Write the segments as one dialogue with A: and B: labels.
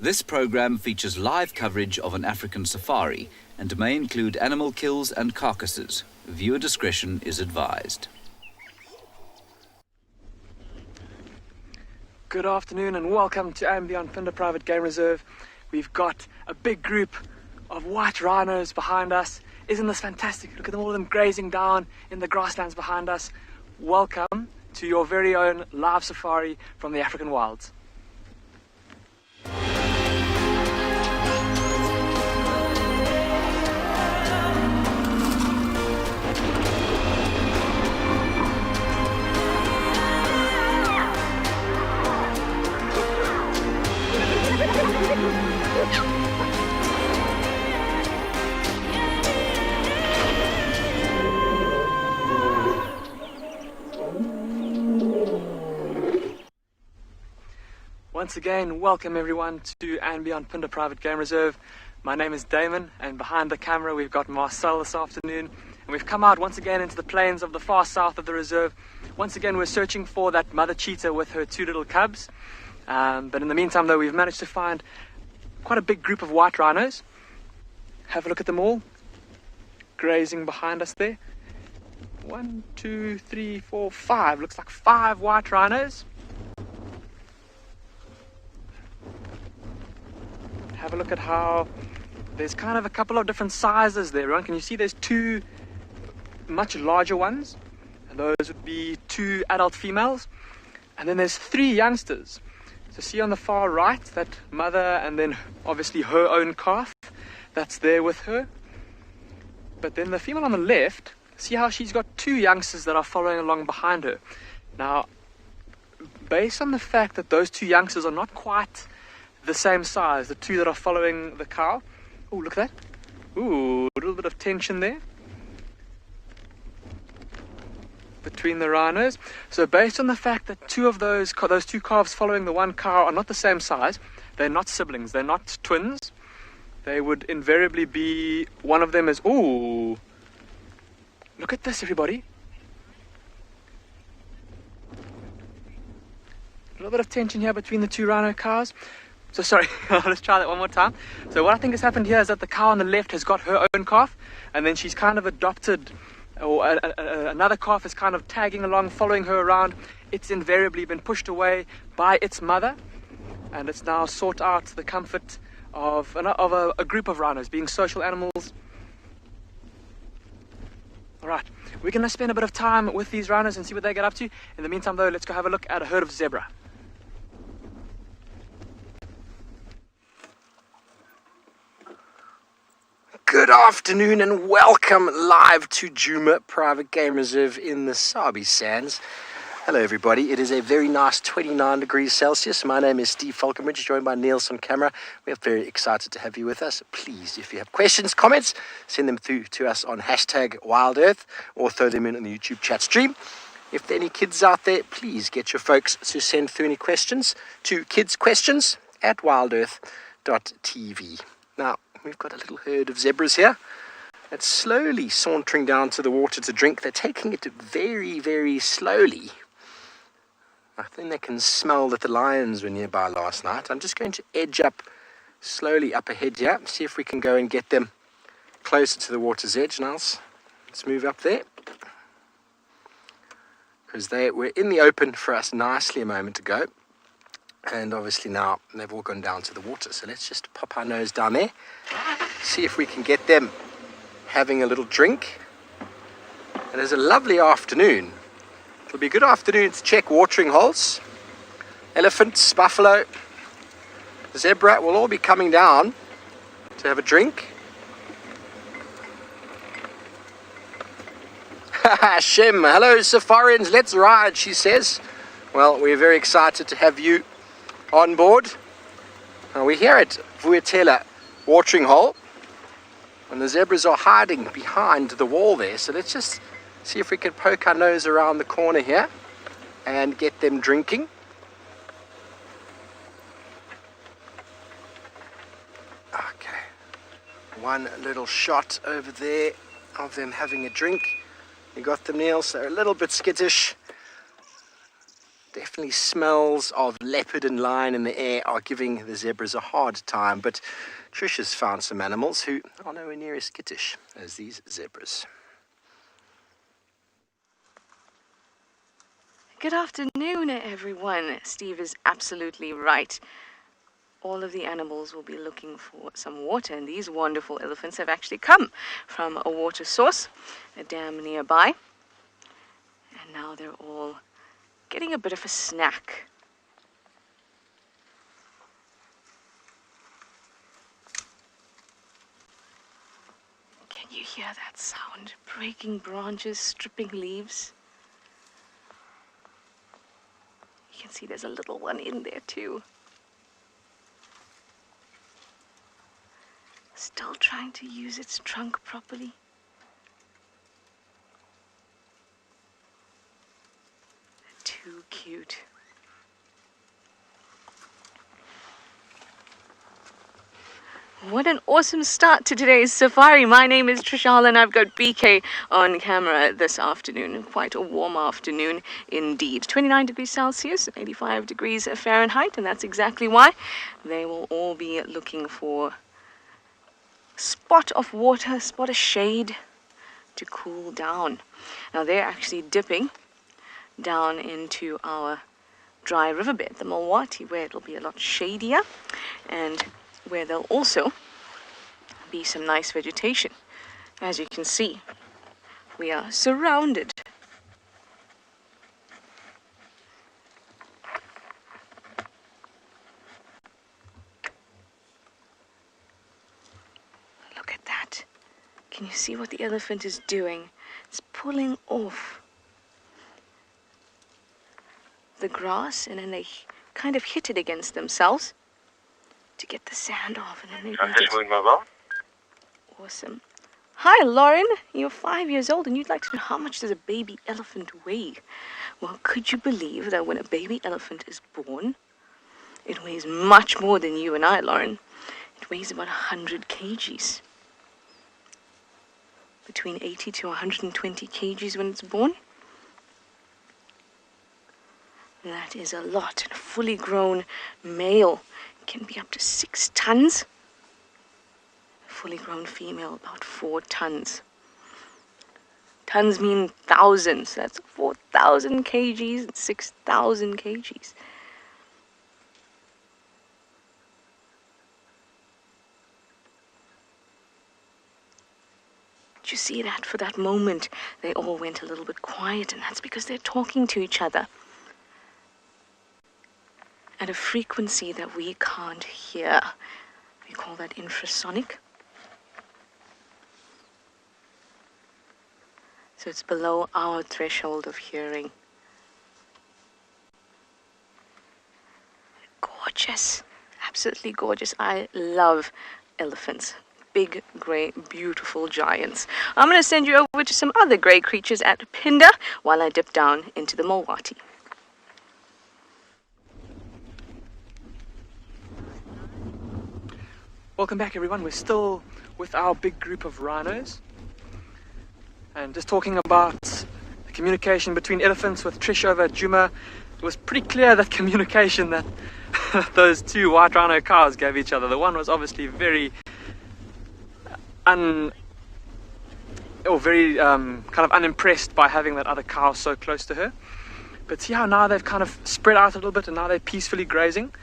A: This program features live coverage of an African safari and may include animal kills and carcasses. Viewer discretion is advised.
B: Good afternoon and welcome to Untitled Private Game Reserve. We've got a big group of white rhinos behind us. Isn't this fantastic? Look at them, all of them grazing down in the grasslands behind us. Welcome to your very own live safari from the African wilds. Once again, welcome everyone to Untitled Private Game Reserve. My name is Damon, and behind the camera we've got Marcel this afternoon. And we've come out once again into the plains of the far south of the reserve. Once again, we're searching for that mother cheetah with her two little cubs. But in the meantime, though, we've managed to find quite a big group of white rhinos. Have a look at them all, grazing behind us there. 1, 2, 3, 4, 5. Looks like 5 white rhinos. Have a look at how there's kind of a couple of different sizes there, everyone. Can you see there's 2 much larger ones? And those would be 2 adult females. And then there's 3 youngsters. So see on the far right, that mother and then obviously her own calf that's there with her. But then the female on the left, see how she's got 2 youngsters that are following along behind her. Now, based on the fact that those 2 youngsters are not quite the same size, the 2 that are following the cow. Oh, look at that. Ooh, a little bit of tension there between the rhinos. So based on the fact that 2 of those 2 calves following the one cow are not the same size, they're not siblings, they're not twins. They would invariably be, one of them is, ooh, look at this, everybody. A little bit of tension here between the 2 rhino cows. So sorry, let's try that one more time. So what I think has happened here is that the cow on the left has got her own calf, and then she's kind of adopted, or another calf is kind of tagging along, following her around. It's invariably been pushed away by its mother, and it's now sought out the comfort of a group of rhinos, being social animals. All right, we're going to spend a bit of time with these rhinos and see what they get up to. In the meantime, though, let's go have a look at a herd of zebra. Good afternoon and welcome live to Djuma Private Game Reserve in the Sabi Sands. Hello everybody, it is a very nice 29 degrees Celsius. My name is Steve Falconbridge, joined by Niels on camera. We are very excited to have you with us. Please, if you have questions, comments, send them through to us on #WildEarth or throw them in on the YouTube chat stream. If there are any kids out there, please get your folks to send through any questions to kidsquestions@wildearth.tv. Now, we've got a little herd of zebras here that's slowly sauntering down to the water to drink. They're taking it very, very slowly. I think they can smell that the lions were nearby last night. I'm just going to edge up slowly up ahead here, see if we can go and get them closer to the water's edge. Now, let's move up there, because they were in the open for us nicely a moment ago. And obviously now they've all gone down to the water. So let's just pop our nose down there, see if we can get them having a little drink. It is a lovely afternoon. It'll be a good afternoon to check watering holes. Elephants, buffalo, zebra will all be coming down to have a drink. Shem, hello safarians, let's ride, she says. Well, we're very excited to have you on board. We're here at Vuetela watering hole, and the zebras are hiding behind the wall there. So let's just see if we can poke our nose around the corner here and get them drinking. Okay, one little shot over there of them having a drink. You got them, Niels. They're a little bit skittish.
C: definitely smells of leopard and lion in the air are giving the zebras a hard time, but Trish has found some animals who are nowhere near as skittish as these zebras.
D: Good afternoon, everyone. Steve is absolutely right. All of the animals will be looking for some water, and these wonderful elephants have actually come from a water source, a dam nearby. And now they're all getting a bit of a snack. Can you hear that sound? Breaking branches, stripping leaves. You can see there's a little one in there too. Still trying to use its trunk properly. Too cute. What an awesome start to today's safari. My name is Trishal and I've got BK on camera this afternoon. Quite a warm afternoon indeed. 29 degrees Celsius, 85 degrees Fahrenheit, and that's exactly why they will all be looking for a spot of water, a spot of shade to cool down. Now they're actually dipping down into our dry riverbed, the Mulwati, where it'll be a lot shadier and where there'll also be some nice vegetation. As you can see, we are surrounded. Look at that. Can you see what the elephant is doing? It's pulling off the grass, and then they kind of hit it against themselves to get the sand off, and then they eat it. Awesome. Hi, Lauren. You're 5 years old, and you'd like to know how much does a baby elephant weigh? Well, could you believe that when a baby elephant is born, it weighs much more than you and I, Lauren. It weighs about 100 kgs. Between 80 to 120 kgs when it's born. That is a lot. A fully grown male can be up to 6 tons. A fully grown female, about 4 tons. Tons mean thousands. That's 4,000 kgs and 6,000 kgs. Did you see that? For that moment, they all went a little bit quiet, and that's because they're talking to each other at a frequency that we can't hear. We call that infrasonic. So it's below our threshold of hearing. Gorgeous. Absolutely gorgeous. I love elephants. Big, grey, beautiful giants. I'm going to send you over to some other grey creatures at Pinda while I dip down into the Mulwati.
B: Welcome back, everyone. We're still with our big group of rhinos and just talking about the communication between elephants with Trish over at Juma. It was pretty clear that communication that those two white rhino cows gave each other. The one was obviously very kind of unimpressed by having that other cow so close to her. But see how now they've kind of spread out a little bit and now they're peacefully grazing.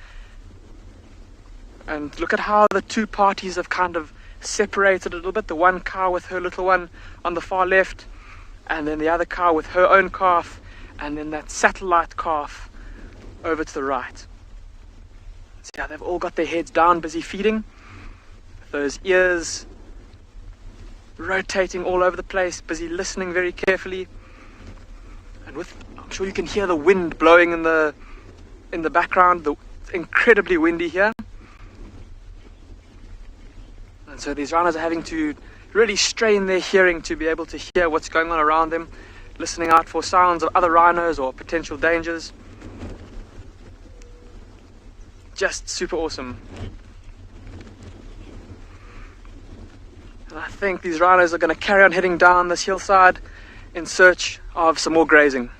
B: And look at how the two parties have kind of separated a little bit. The one cow with her little one on the far left, and then the other cow with her own calf, and then that satellite calf over to the right. See how they've all got their heads down, busy feeding. Those ears rotating all over the place, busy listening very carefully. And I'm sure you can hear the wind blowing in the background. It's incredibly windy here. And so these rhinos are having to really strain their hearing to be able to hear what's going on around them, listening out for sounds of other rhinos or potential dangers. Just super awesome. And I think these rhinos are going to carry on heading down this hillside in search of some more grazing.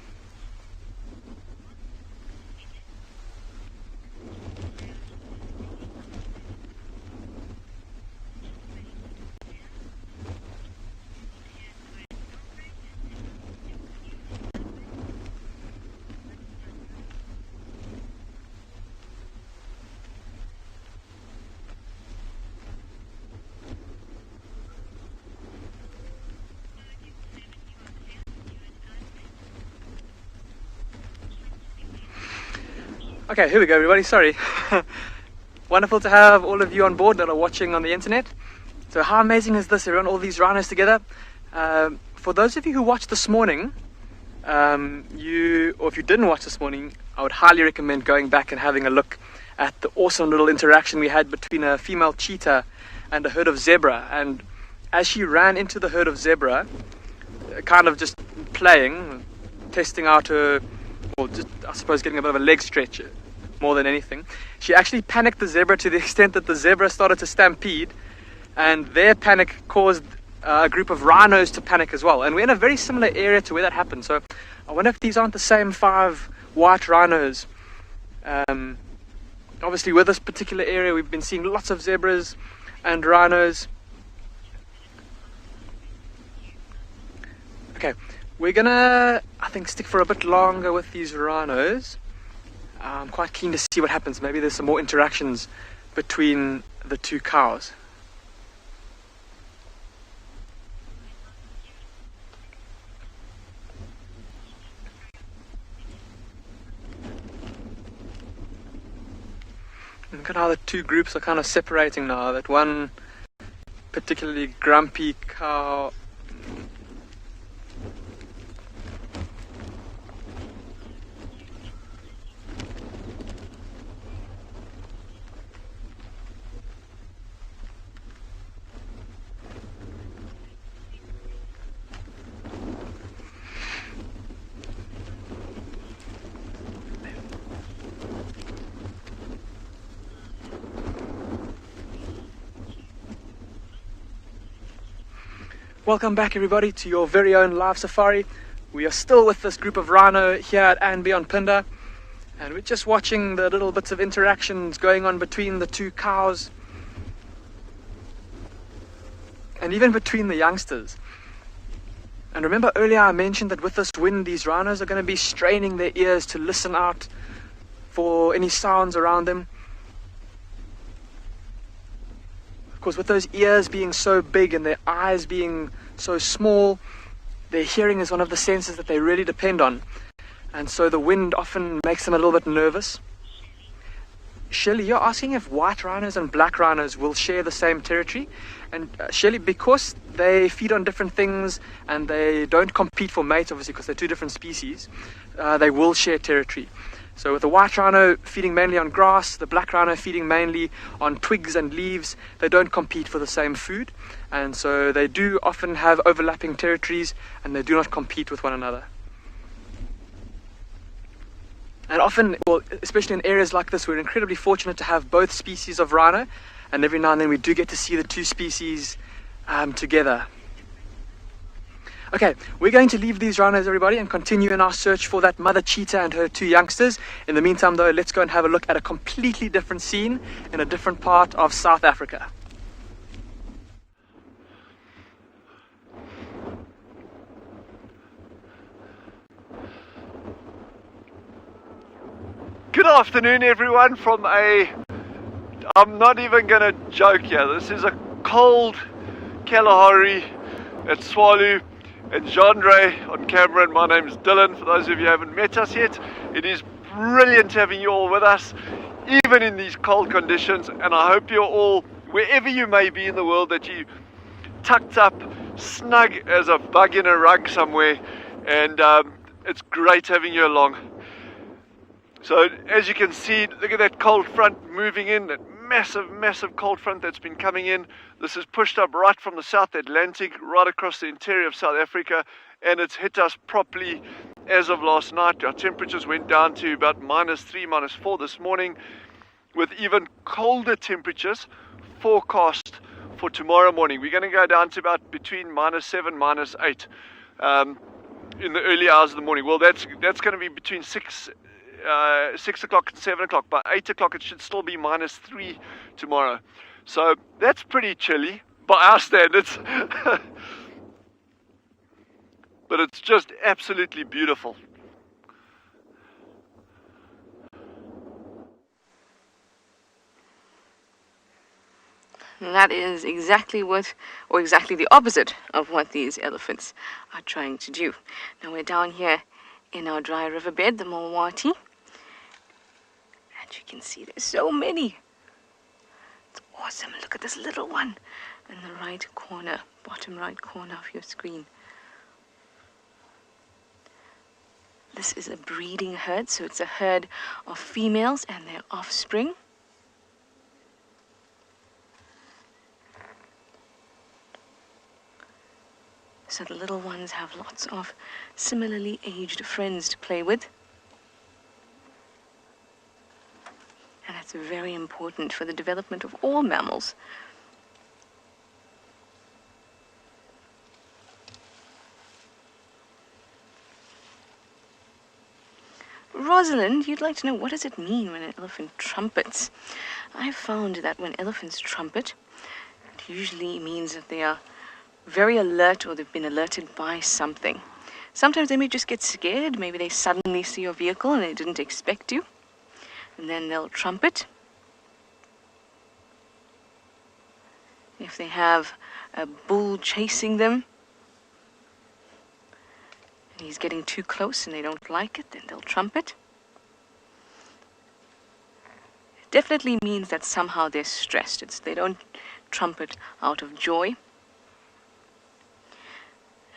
B: Okay, here we go, everybody. Sorry. Wonderful to have all of you on board that are watching on the internet. So how amazing is this, everyone, all these rhinos together? For those of you who watched this morning, or if you didn't watch this morning, I would highly recommend going back and having a look at the awesome little interaction we had between a female cheetah and a herd of zebra. And as she ran into the herd of zebra, kind of just playing, testing out her, or just, I suppose, getting a bit of a leg stretch more than anything, she actually panicked the zebra to the extent that the zebra started to stampede, and their panic caused a group of rhinos to panic as well. And we're in a very similar area to where that happened, so I wonder if these aren't the same 5 white rhinos. Obviously with this particular area we've been seeing lots of zebras and rhinos. Okay, we're gonna, I think, stick for a bit longer with these rhinos. I'm quite keen to see what happens. Maybe there's some more interactions between the 2 cows. Look at how the 2 groups are kind of separating now. That one particularly grumpy cow. Welcome back, everybody, to your very own live safari. We are still with this group of rhino here at Anby on Pinda, and we're just watching the little bits of interactions going on between the 2 cows and even between the youngsters. And remember earlier I mentioned that with this wind these rhinos are going to be straining their ears to listen out for any sounds around them. Of course, with those ears being so big and their eyes being so small, their hearing is one of the senses that they really depend on. And so the wind often makes them a little bit nervous. Shirley, you're asking if white rhinos and black rhinos will share the same territory. And Shirley, because they feed on different things and they don't compete for mates, obviously, because they're 2 different species, they will share territory. So with the white rhino feeding mainly on grass, the black rhino feeding mainly on twigs and leaves, they don't compete for the same food. And so they do often have overlapping territories and they do not compete with one another. And often, well, especially in areas like this, we're incredibly fortunate to have both species of rhino. And every now and then we do get to see the 2 species together. Okay, we're going to leave these rhinos, everybody, and continue in our search for that mother cheetah and her 2 youngsters. In the meantime, though, let's go and have a look at a completely different scene in a different part of South Africa.
E: Good afternoon, everyone, from I'm not even going to joke here. This is a cold Kalahari at Swallow. And Genre on camera, and my name is Dylan. For those of you who haven't met us yet, it is brilliant having you all with us, even in these cold conditions. And I hope you're all, wherever you may be in the world, that you tucked up, snug as a bug in a rug somewhere. And it's great having you along. So as you can see, look at that cold front moving in, that massive cold front that's been coming in. This is pushed up right from the South Atlantic, right across the interior of South Africa, and it's hit us properly as of last night. Our temperatures went down to about -3, -4 this morning, with even colder temperatures forecast for tomorrow morning. We're going to go down to about between -7, -8 in the early hours of the morning. Well, that's going to be between 6 o'clock and 7 o'clock. By 8 o'clock it should still be -3 tomorrow. So that's pretty chilly by our standards. But it's just absolutely beautiful.
D: And that is exactly what, or exactly the opposite of what these elephants are trying to do. Now we're down here in our dry riverbed, the Mulwati. And you can see there's so many. It's awesome. Look at this little one in the right corner, bottom right corner of your screen. This is a breeding herd, so it's a herd of females and their offspring. So the little ones have lots of similarly aged friends to play with. And that's very important for the development of all mammals. Rosalind, you'd like to know, what does it mean when an elephant trumpets? I've found that when elephants trumpet, it usually means that they are very alert, or they've been alerted by something. Sometimes they may just get scared. Maybe they suddenly see your vehicle and they didn't expect you. And then they'll trumpet. If they have a bull chasing them, and he's getting too close and they don't like it, then they'll trumpet. It definitely means that somehow they're stressed. They don't trumpet out of joy.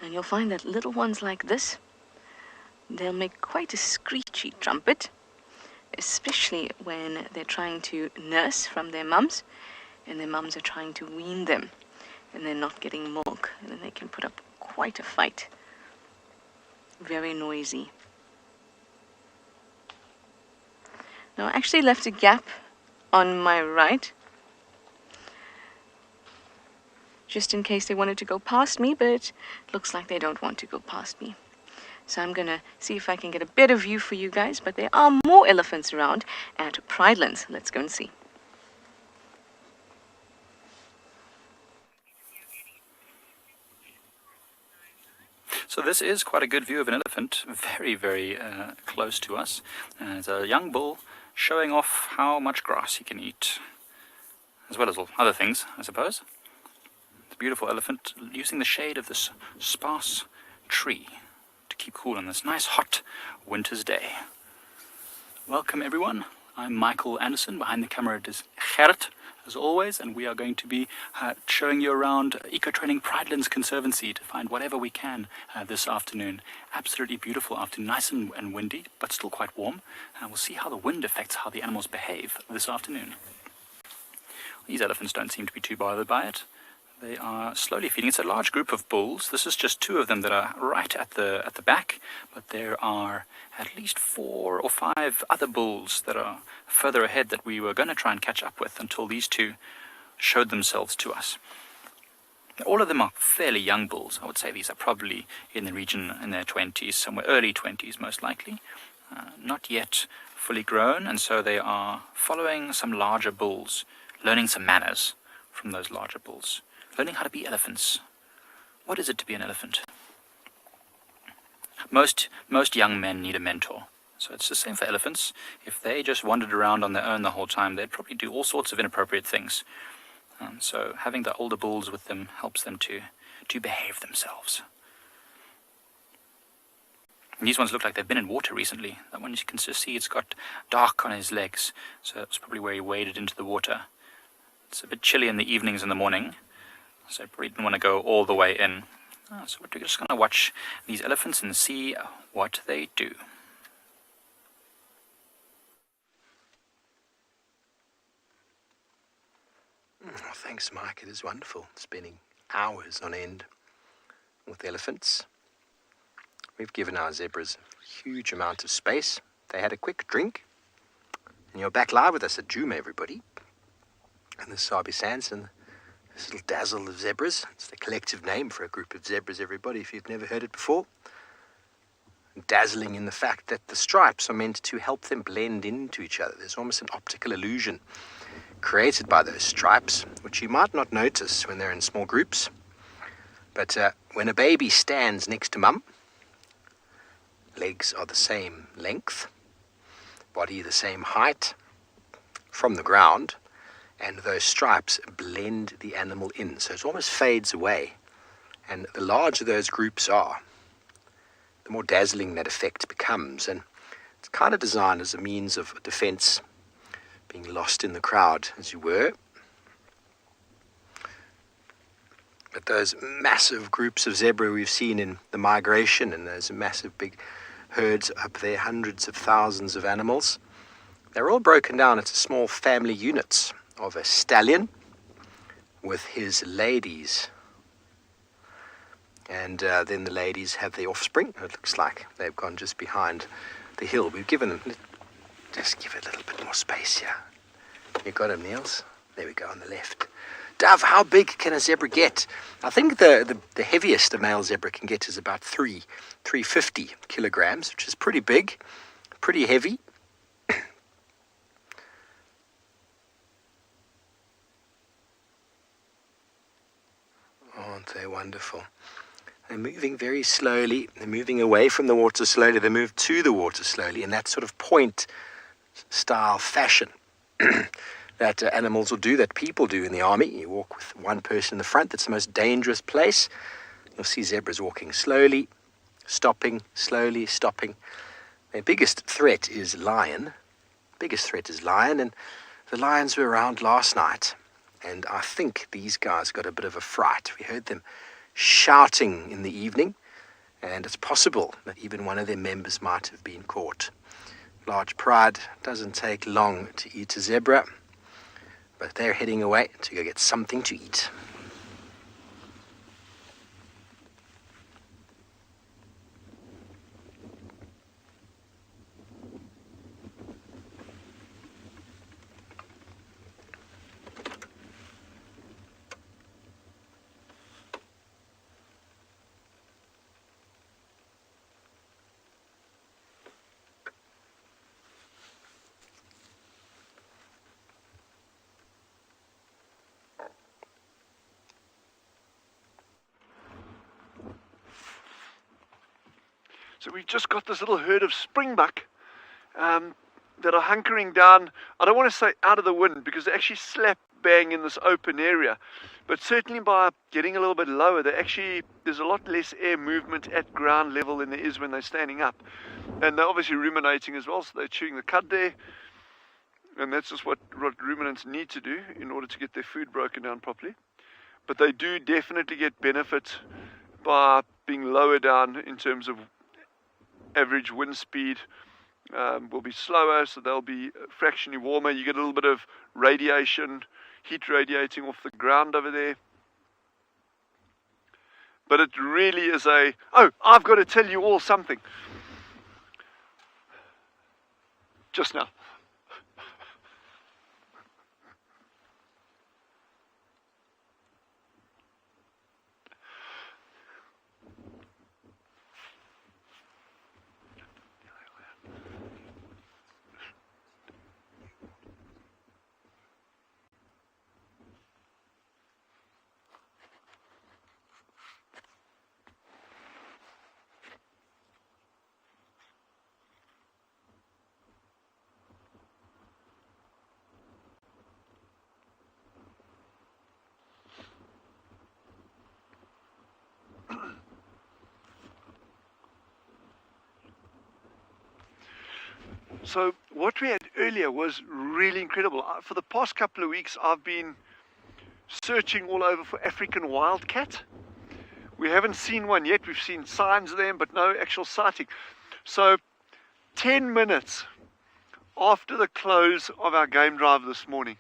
D: And you'll find that little ones like this, they'll make quite a screechy trumpet, especially when they're trying to nurse from their mums, and their mums are trying to wean them, and they're not getting milk, and then they can put up quite a fight. Very noisy. Now I actually left a gap on my right, just in case they wanted to go past me, but it looks like they don't want to go past me. So I'm going to see if I can get a better view for you guys, but there are more elephants around at Pridelands. Let's go and see.
F: So this is quite a good view of an elephant, very, very close to us. It's a young bull showing off how much grass he can eat, as well as all other things, I suppose. It's a beautiful elephant using the shade of this sparse tree to keep cool on this nice hot winter's day. Welcome everyone. I'm Michael Anderson. Behind the camera is Gerrit, as always, and we are going to be showing you around Eco-Training Pridelands Conservancy to find whatever we can this afternoon. Absolutely beautiful afternoon, nice and windy, but still quite warm. And we'll see how the wind affects how the animals behave this afternoon. These elephants don't seem to be too bothered by it. They are slowly feeding. It's a large group of bulls. This is just two of them that are right at the back, but there are at least 4 or 5 other bulls that are further ahead that we were going to try and catch up with until these two showed themselves to us. All of them are fairly young bulls. I would say these are probably in the region in their 20s, somewhere early 20s most likely. Not yet fully grown, and so they are following some larger bulls, learning some manners from those larger bulls. Learning how to be elephants. What is it to be an elephant? Most young men need a mentor. So it's the same for elephants. If they just wandered around on their own the whole time, they'd probably do all sorts of inappropriate things. So having the older bulls with them helps them to behave themselves. And these ones look like they've been in water recently. That one you can just see it's got dark on his legs. So that's probably where he waded into the water. It's a bit chilly in the evenings and the morning. So I probably didn't want to go all the way in. So we're just going to watch these elephants and see what they do.
C: Oh, thanks, Mike. It is wonderful spending hours on end with elephants. We've given our zebras a huge amount of space. They had a quick drink. And you're back live with us at Juma, everybody. And this is Sabi Sanson. This little Dazzle of zebras. It's the collective name for a group of zebras, everybody, if you've never heard it before. Dazzling in the fact that the stripes are meant to help them blend into each other. There's almost an optical illusion created by those stripes, which you might not notice when they're in small groups. But when a baby stands next to mum, legs are the same length, body the same height from the ground, and those stripes blend the animal in, so it almost fades away. And the larger those groups are, the more dazzling that effect becomes. And it's kind of designed as a means of defense being lost in the crowd as you were. But those massive groups of zebra we've seen in the migration, and those massive big herds up there, hundreds of thousands of animals, they're all broken down into small family units of a stallion with his ladies. And then the ladies have their offspring. It looks like they've gone just behind the hill. We've given them, just give it a little bit more space here. You got him, Niels? There we go, on the left. Dove, how big can a zebra get? I think the heaviest a male zebra can get is about 350 kilograms, which is pretty big, pretty heavy. Aren't they wonderful? They're moving very slowly. They're moving away from the water slowly. They move to the water slowly in that sort of point-style fashion that animals will do, that people do in the army. You walk with one person in the front. That's the most dangerous place. You'll see zebras walking slowly, stopping, slowly stopping. Their biggest threat is lion. And the lions were around last night. And I think these guys got a bit of a fright. We heard them shouting in the evening, and it's possible that even one of their members might have been caught. Large pride doesn't take long to eat a zebra, but they're heading away to go get something to eat.
E: So we've just got this little herd of springbuck that are hunkering down. I don't want to say out of the wind, because they actually slap bang in this open area. But certainly by getting a little bit lower, there's a lot less air movement at ground level than there is when they're standing up. And they're obviously ruminating as well, so they're chewing the cud there. And that's just what ruminants need to do in order to get their food broken down properly. But they do definitely get benefit by being lower down in terms of average wind speed. Will be slower, so they'll be fractionally warmer. You get a little bit of radiation, heat radiating off the ground over there. But it really is I've got to tell you all something. Just now. So what we had earlier was really incredible. For the past couple of weeks, I've been searching all over for African wildcat. We haven't seen one yet. We've seen signs of them, but no actual sighting. So 10 minutes after the close of our game drive this morning,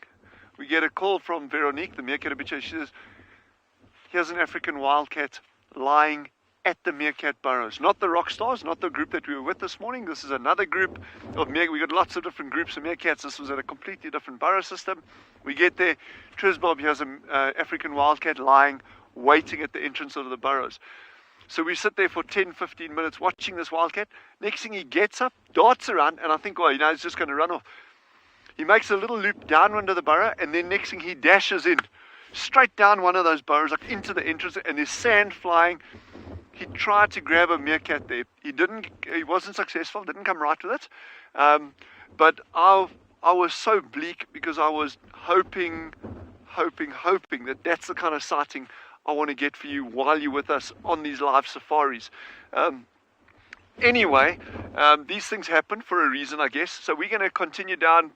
E: we get a call from Veronique, the meerkat habitué. She says, here's an African wildcat lying at the meerkat burrows. Not the rock stars, not the group that we were with this morning. This is another group of meerkat. We got lots of different groups of meerkats. This was at a completely different burrow system. We get there. Trisbob, here's an African wildcat lying, waiting at the entrance of the burrows. So we sit there for 10-15 minutes watching this wildcat. Next thing, he gets up, darts around, and I think, well, he's just going to run off. He makes a little loop down under the burrow, and then next thing, he dashes in straight down one of those burrows, like into the entrance, and there's sand flying. He tried to grab a meerkat there. He wasn't successful, didn't come right with it. But I was so bleak, because I was hoping that that's the kind of sighting I want to get for you while you're with us on these live safaris. Anyway, these things happen for a reason, I guess. So we're going to continue down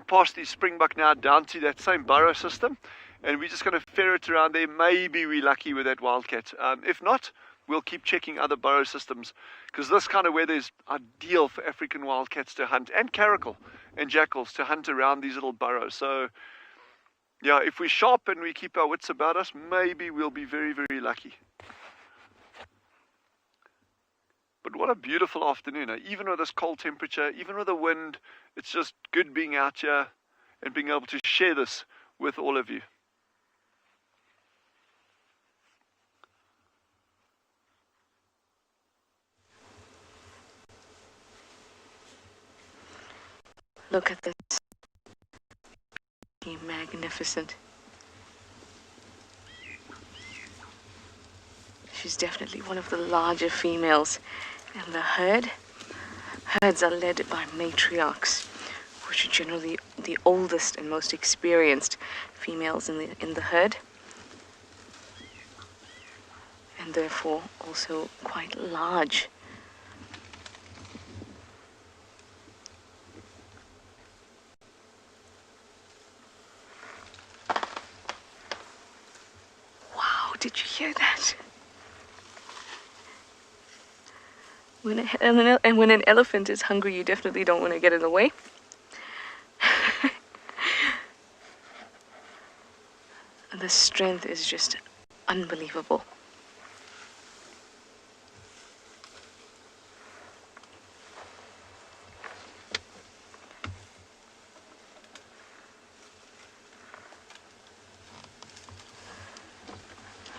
E: past the springbuck now down to that same burrow system, and we're just going to ferret around there. Maybe we're lucky with that wildcat. If not, we'll keep checking other burrow systems, because this kind of weather is ideal for African wildcats to hunt, and caracal and jackals to hunt around these little burrows. So yeah, if we're sharp and we keep our wits about us, maybe we'll be very, very lucky. But what a beautiful afternoon, eh? Even with this cold temperature, even with the wind, it's just good being out here and being able to share this with all of you.
D: Look at this. Magnificent. She's definitely one of the larger females in the herd. Herds are led by matriarchs, which are generally the oldest and most experienced females in the herd, and therefore also quite large. Wow, did you hear that? When an elephant is hungry, you definitely don't want to get in the way. The strength is just unbelievable.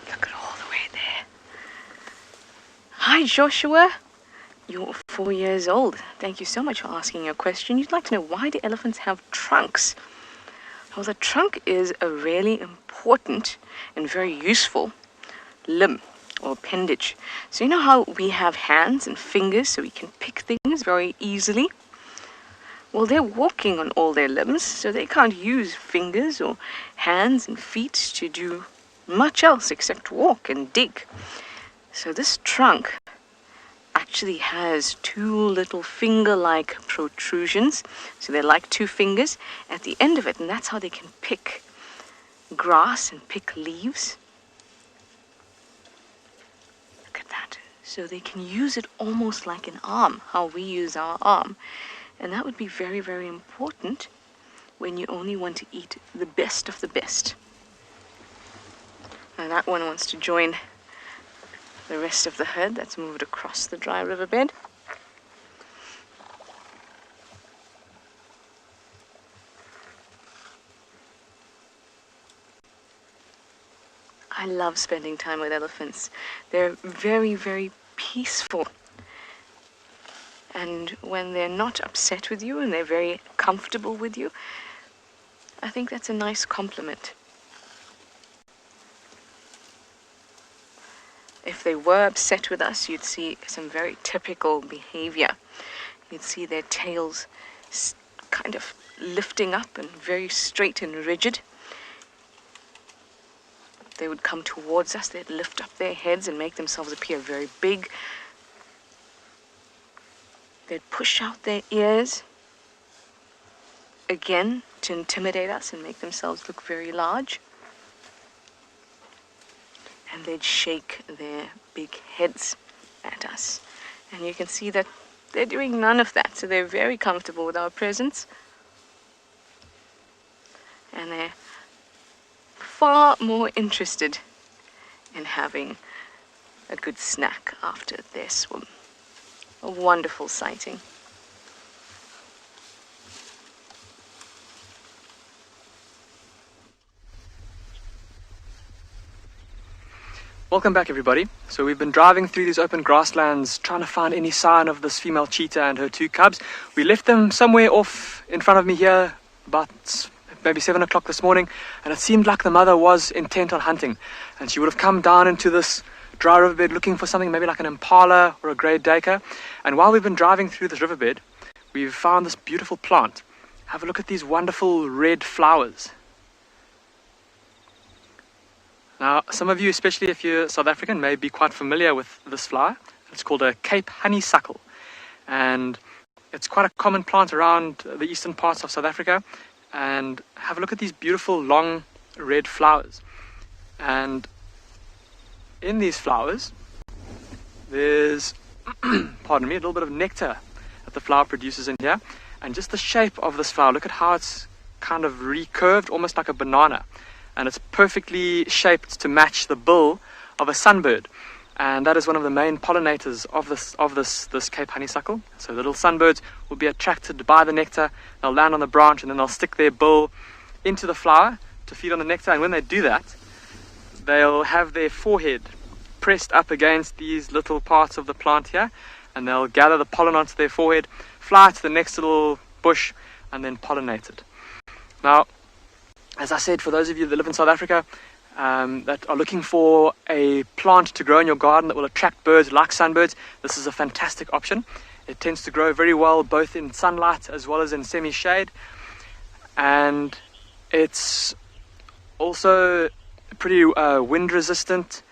D: Look at all the way there. Hi, Joshua. You're 4 years old. Thank you so much for asking your question. You'd like to know, why do elephants have trunks? Well, the trunk is a really important and very useful limb or appendage. So you know how we have hands and fingers so we can pick things very easily? Well, they're walking on all their limbs, so they can't use fingers or hands and feet to do much else except walk and dig. So this trunk actually has two little finger-like protrusions, so they're like two fingers at the end of it, and that's how they can pick grass and pick leaves. Look at that. So they can use it almost like an arm, how we use our arm, and that would be very, very important when you only want to eat the best of the best. Now that one wants to join the rest of the herd that's moved across the dry riverbed. I love spending time with elephants. They're very, very peaceful. And when they're not upset with you and they're very comfortable with you, I think that's a nice compliment. If they were upset with us, you'd see some very typical behavior. You'd see their tails kind of lifting up and very straight and rigid. They would come towards us, they'd lift up their heads and make themselves appear very big. They'd push out their ears, again, to intimidate us and make themselves look very large. And they'd shake their big heads at us. And you can see that they're doing none of that, so they're very comfortable with our presence. And they're far more interested in having a good snack after their swim. A wonderful sighting.
B: Welcome back, everybody. So we've been driving through these open grasslands trying to find any sign of this female cheetah and her two cubs. We left them somewhere off in front of me here about maybe 7 o'clock this morning, and it seemed like the mother was intent on hunting, and she would have come down into this dry riverbed looking for something maybe like an impala or a grey duiker. And while we've been driving through this riverbed, we've found this beautiful plant. Have a look at these wonderful red flowers. Now, some of you, especially if you're South African, may be quite familiar with this flower. It's called a Cape honeysuckle. And It's quite a common plant around the eastern parts of South Africa. And have a look at these beautiful long red flowers. And in these flowers, there's, pardon me, a little bit of nectar that the flower produces in here. And just the shape of this flower, look at how it's kind of recurved, almost like a banana. And it's perfectly shaped to match the bill of a sunbird. And that is one of the main pollinators of this Cape honeysuckle. So the little sunbirds will be attracted by the nectar. They'll land on the branch and then they'll stick their bill into the flower to feed on the nectar. And when they do that, they'll have their forehead pressed up against these little parts of the plant here, and they'll gather the pollen onto their forehead, fly to the next little bush, and then pollinate it. Now, as I said, for those of you that live in South Africa that are looking for a plant to grow in your garden that will attract birds like sunbirds, this is a fantastic option. It tends to grow very well both in sunlight as well as in semi-shade, and it's also pretty wind resistant,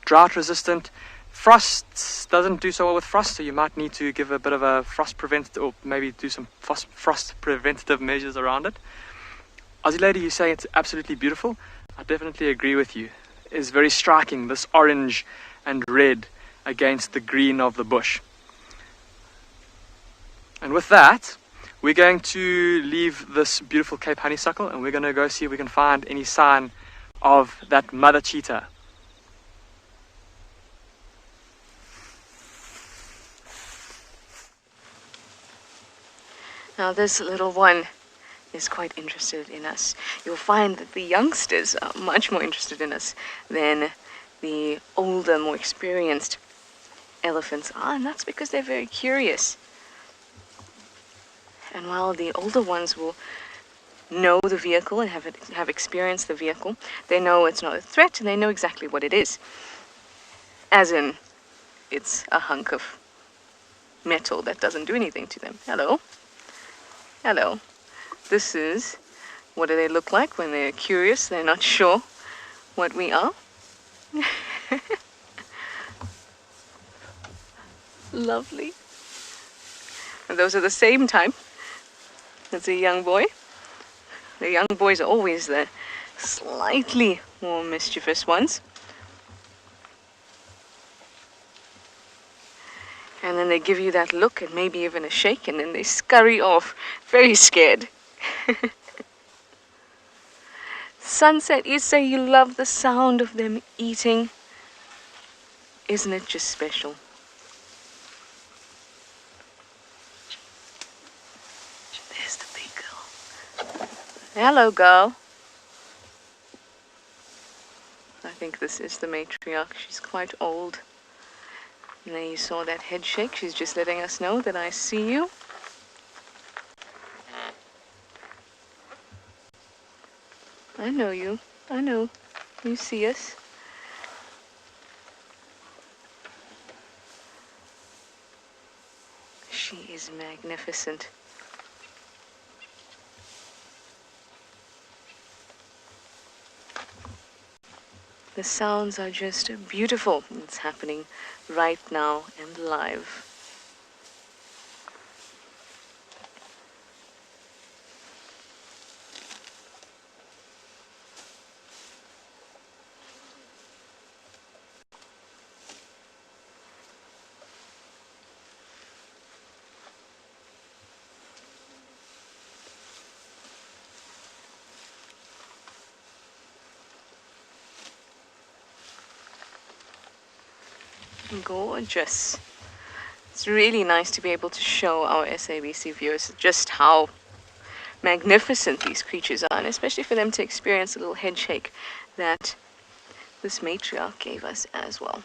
B: drought resistant. Frost doesn't do so well with frost, so you might need to give a bit of a frost preventative, or maybe do some frost preventative measures around it. Aussie lady, you say it's absolutely beautiful. I definitely agree with you. It is very striking, this orange and red against the green of the bush. And with that, we're going to leave this beautiful Cape honeysuckle and we're going to go see if we can find any sign of that mother cheetah.
D: Now this little one is quite interested in us. You'll find that the youngsters are much more interested in us than the older, more experienced elephants are, and that's because they're very curious. And while the older ones will know the vehicle and have experienced the vehicle, they know it's not a threat and they know exactly what it is. As in, it's a hunk of metal that doesn't do anything to them. Hello. Hello. This is what do they look like when they're curious, they're not sure what we are. Lovely. And those are the same type. That's a young boy. The young boys are always the slightly more mischievous ones. And then they give you that look and maybe even a shake, and then they scurry off, very scared. Sunset, you say you love the sound of them eating. Isn't it just special? There's the big girl. Hello, girl. I think this is the matriarch. She's quite old. And there you saw that head shake. She's just letting us know that I see you. I know you. I know. You see us. She is magnificent. The sounds are just beautiful. It's happening right now and live. Gorgeous. It's really nice to be able to show our SABC viewers just how magnificent these creatures are, and especially for them to experience a little head shake that this matriarch gave us as well.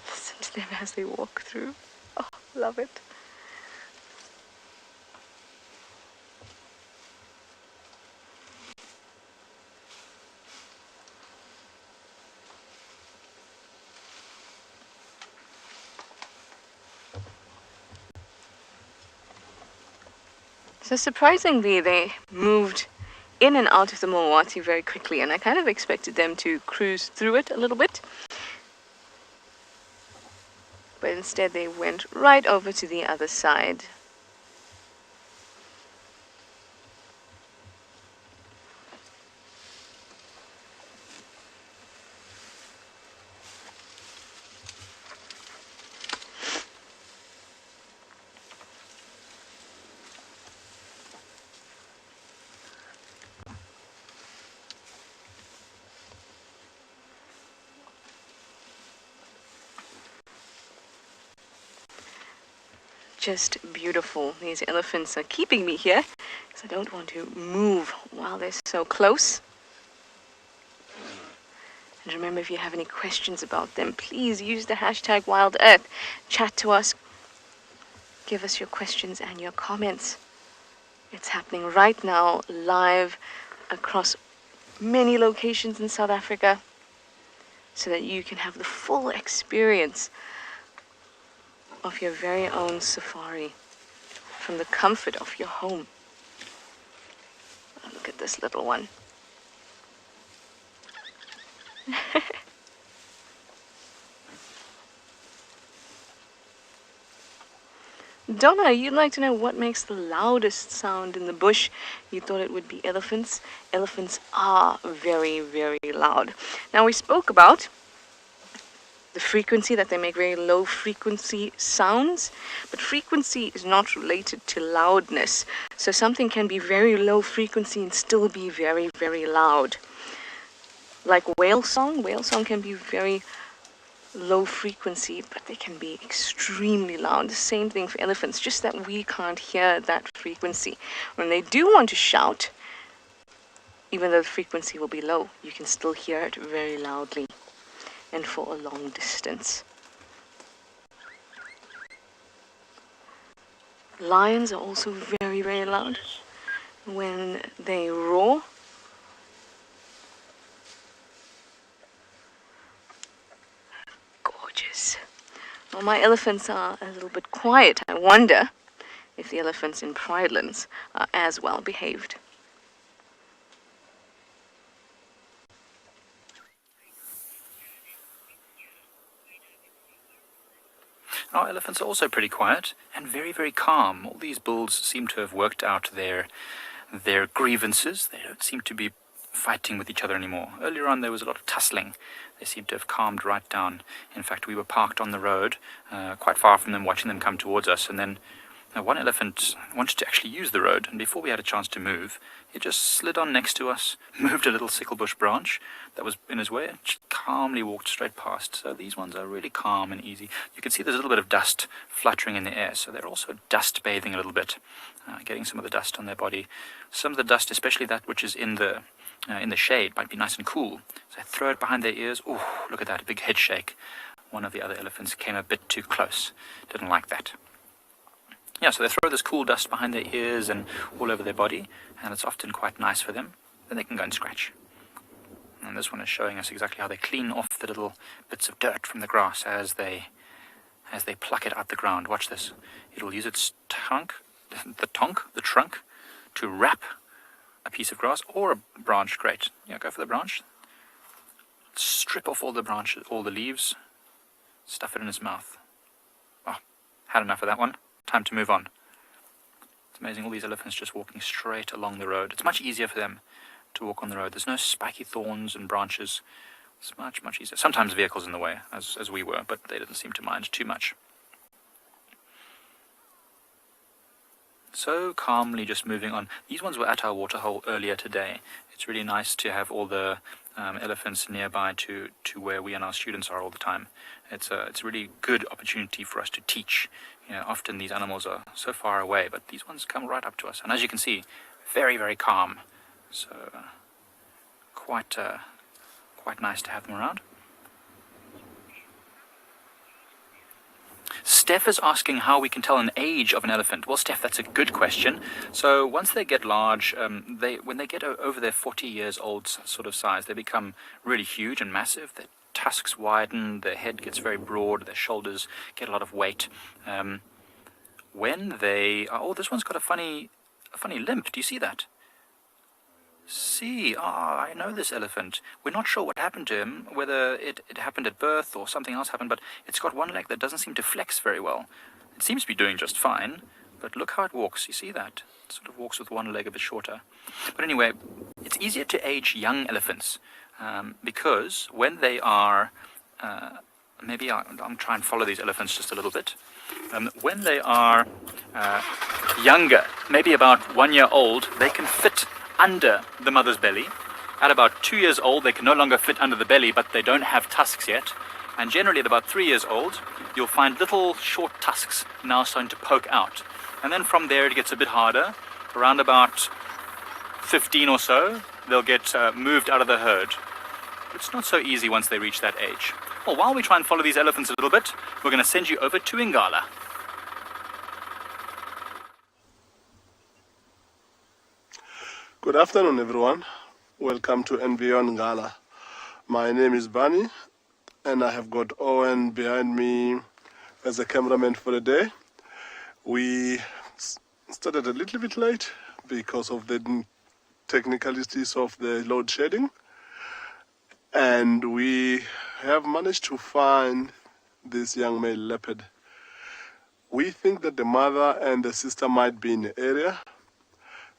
D: Listen to them as they walk through. Oh, love it. So surprisingly, they moved in and out of the Mawati very quickly, and I kind of expected them to cruise through it a little bit. But instead they went right over to the other side. Just beautiful. These elephants are keeping me here because I don't want to move while they're so close. And remember, if you have any questions about them, please use the hashtag WildEarth. Chat to us. Give us your questions and your comments. It's happening right now, live across many locations in South Africa, so that you can have the full experience of your very own safari from the comfort of your home. Oh, look at this little one. Donna, you'd like to know what makes the loudest sound in the bush. You thought it would be elephants. Elephants are very, very loud. Now, we spoke about the frequency, that they make very low frequency sounds, but frequency is not related to loudness. So something can be very low frequency and still be very, very loud. Like whale song can be very low frequency, but they can be extremely loud. The same thing for elephants, just that we can't hear that frequency. When they do want to shout, even though the frequency will be low, you can still hear it very loudly and for a long distance. Lions are also very, very loud. When they roar, gorgeous. Well, my elephants are a little bit quiet. I wonder if the elephants in Pridelands are as well behaved.
F: Our elephants are also pretty quiet and very, very calm. All these bulls seem to have worked out their grievances. They don't seem to be fighting with each other anymore. Earlier on there was a lot of tussling. They seem to have calmed right down. In fact, we were parked on the road, quite far from them, watching them come towards us, and then one elephant wanted to actually use the road, and before we had a chance to move, he just slid on next to us, moved a little sicklebush branch that was in his way, and just calmly walked straight past. So these ones are really calm and easy. You can see there's a little bit of dust fluttering in the air, so they're also dust bathing a little bit, getting some of the dust on their body. Some of the dust, especially that which is in the shade, might be nice and cool. So I throw it behind their ears. Oh, look at that, a big head shake. One of the other elephants came a bit too close. Didn't like that. Yeah, so they throw this cool dust behind their ears and all over their body, and it's often quite nice for them. Then they can go and scratch. And this one is showing us exactly how they clean off the little bits of dirt from the grass as they pluck it out the ground. Watch this. It'll use its trunk, the trunk, to wrap a piece of grass or a branch. Great. Yeah, go for the branch. Strip off all the branches, all the leaves, stuff it in his mouth. Oh, had enough of that one. Time to move on. It's amazing, all these elephants just walking straight along the road. It's much easier for them to walk on the road. There's no spiky thorns and branches. It's much, much easier. Sometimes vehicles in the way, as we were, but they didn't seem to mind too much. So calmly just moving on. These ones were at our waterhole earlier today. It's really nice to have all the elephants nearby to where we and our students are all the time. It's a really good opportunity for us to teach. You know, often these animals are so far away, but these ones come right up to us. And as you can see, very, very calm. So quite nice to have them around. Steph is asking how we can tell an age of an elephant. Well, Steph, that's a good question. So once they get large, when they get over their 40 years old sort of size, they become really huge and massive. Their tusks widen, their head gets very broad, their shoulders get a lot of weight. When they... Oh, this one's got a funny limp. Do you see that? See, I know this elephant. We're not sure what happened to him, whether it happened at birth or something else happened, but it's got one leg that doesn't seem to flex very well. It seems to be doing just fine, but look how it walks. You see that? It sort of walks with one leg a bit shorter. But anyway, it's easier to age young elephants because when they are... maybe I'm trying to follow these elephants just a little bit. When they are younger, maybe about 1 year old, they can fit under the mother's belly. At about 2 years old, they can no longer fit under the belly, but they don't have tusks yet. And generally at about 3 years old, you'll find little short tusks now starting to poke out. And then from there it gets a bit harder. Around about 15 or so, they'll get moved out of the herd. It's not so easy once they reach that age. Well, while we try and follow these elephants a little bit, we're going to send you over to Niala.
G: Good afternoon, everyone. Welcome to NVO Niala. My name is Bunny, and I have got Owen behind me as a cameraman for the day. We started a little bit late because of the technicalities of the load shedding, and we have managed to find this young male leopard. We think that the mother and the sister might be in the area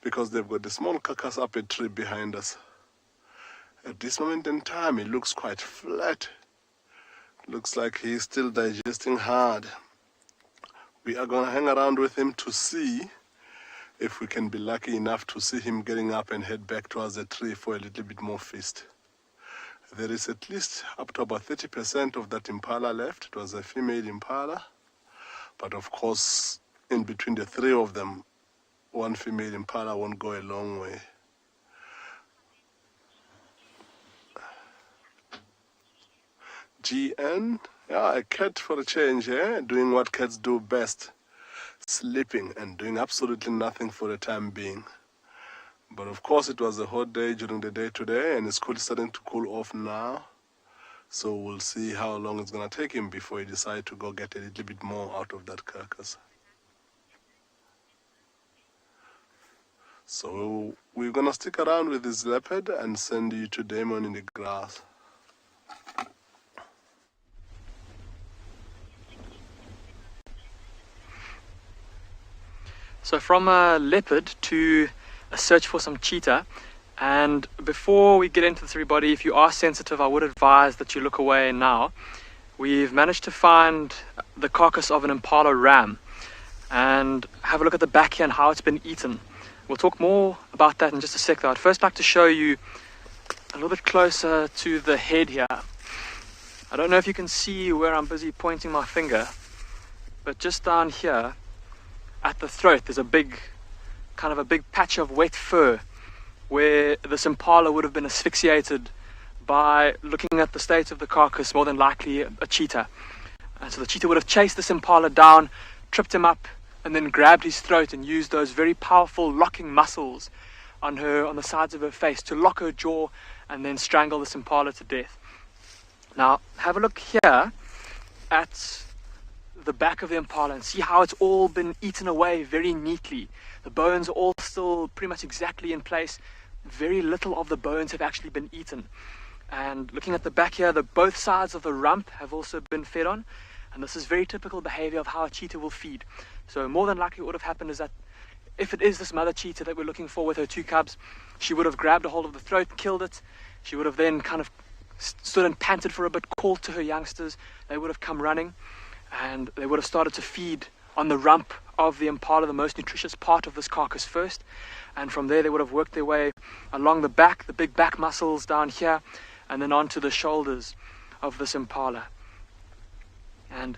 G: because they've got the small carcass up a tree behind us. At this moment in time, it looks quite flat. Looks like he's still digesting hard. We are going to hang around with him to see if we can be lucky enough to see him getting up and head back towards the tree for a little bit more feast. There is at least up to about 30% of that impala left. It was a female impala. But of course, in between the three of them, one female impala won't go a long way. GN, yeah, a cat for a change, eh? Doing what cats do best. Sleeping and doing absolutely nothing for the time being. But of course it was a hot day during the day today, and it's starting to cool off now. So we'll see how long it's going to take him before he decides to go get a little bit more out of that carcass. So we're going to stick around with this leopard and send you to Damon in the grass.
B: So from a leopard to a search for some cheetah. And before we get into this, everybody, if you are sensitive, I would advise that you look away now. We've managed to find the carcass of an impala ram, and have a look at the back here and how it's been eaten. We'll talk more about that in just a sec, though. I'd first like to show you a little bit closer to the head here. I don't know if you can see where I'm busy pointing my finger, but just down here at the throat there's a big patch of wet fur where this impala would have been asphyxiated by looking at the state of the carcass, more than likely a cheetah. And so the cheetah would have chased this impala down, tripped him up, and then grabbed his throat and used those very powerful locking muscles on the sides of her face to lock her jaw and then strangle this impala to death. Now have a look here at the back of the impala and see how it's all been eaten away very neatly. The bones are all still pretty much exactly in place. Very little of the bones have actually been eaten. And looking at the back here, both sides of the rump have also been fed on, and this is very typical behavior of how a cheetah will feed. So more than likely what would have happened is that if it is this mother cheetah that we're looking for with her two cubs, she would have grabbed a hold of the throat, killed it. She would have then kind of stood and panted for a bit, called to her youngsters. They would have come running, and they would have started to feed on the rump of the impala, the most nutritious part of this carcass first, and from there they would have worked their way along the back, the big back muscles down here, and then onto the shoulders of this impala. And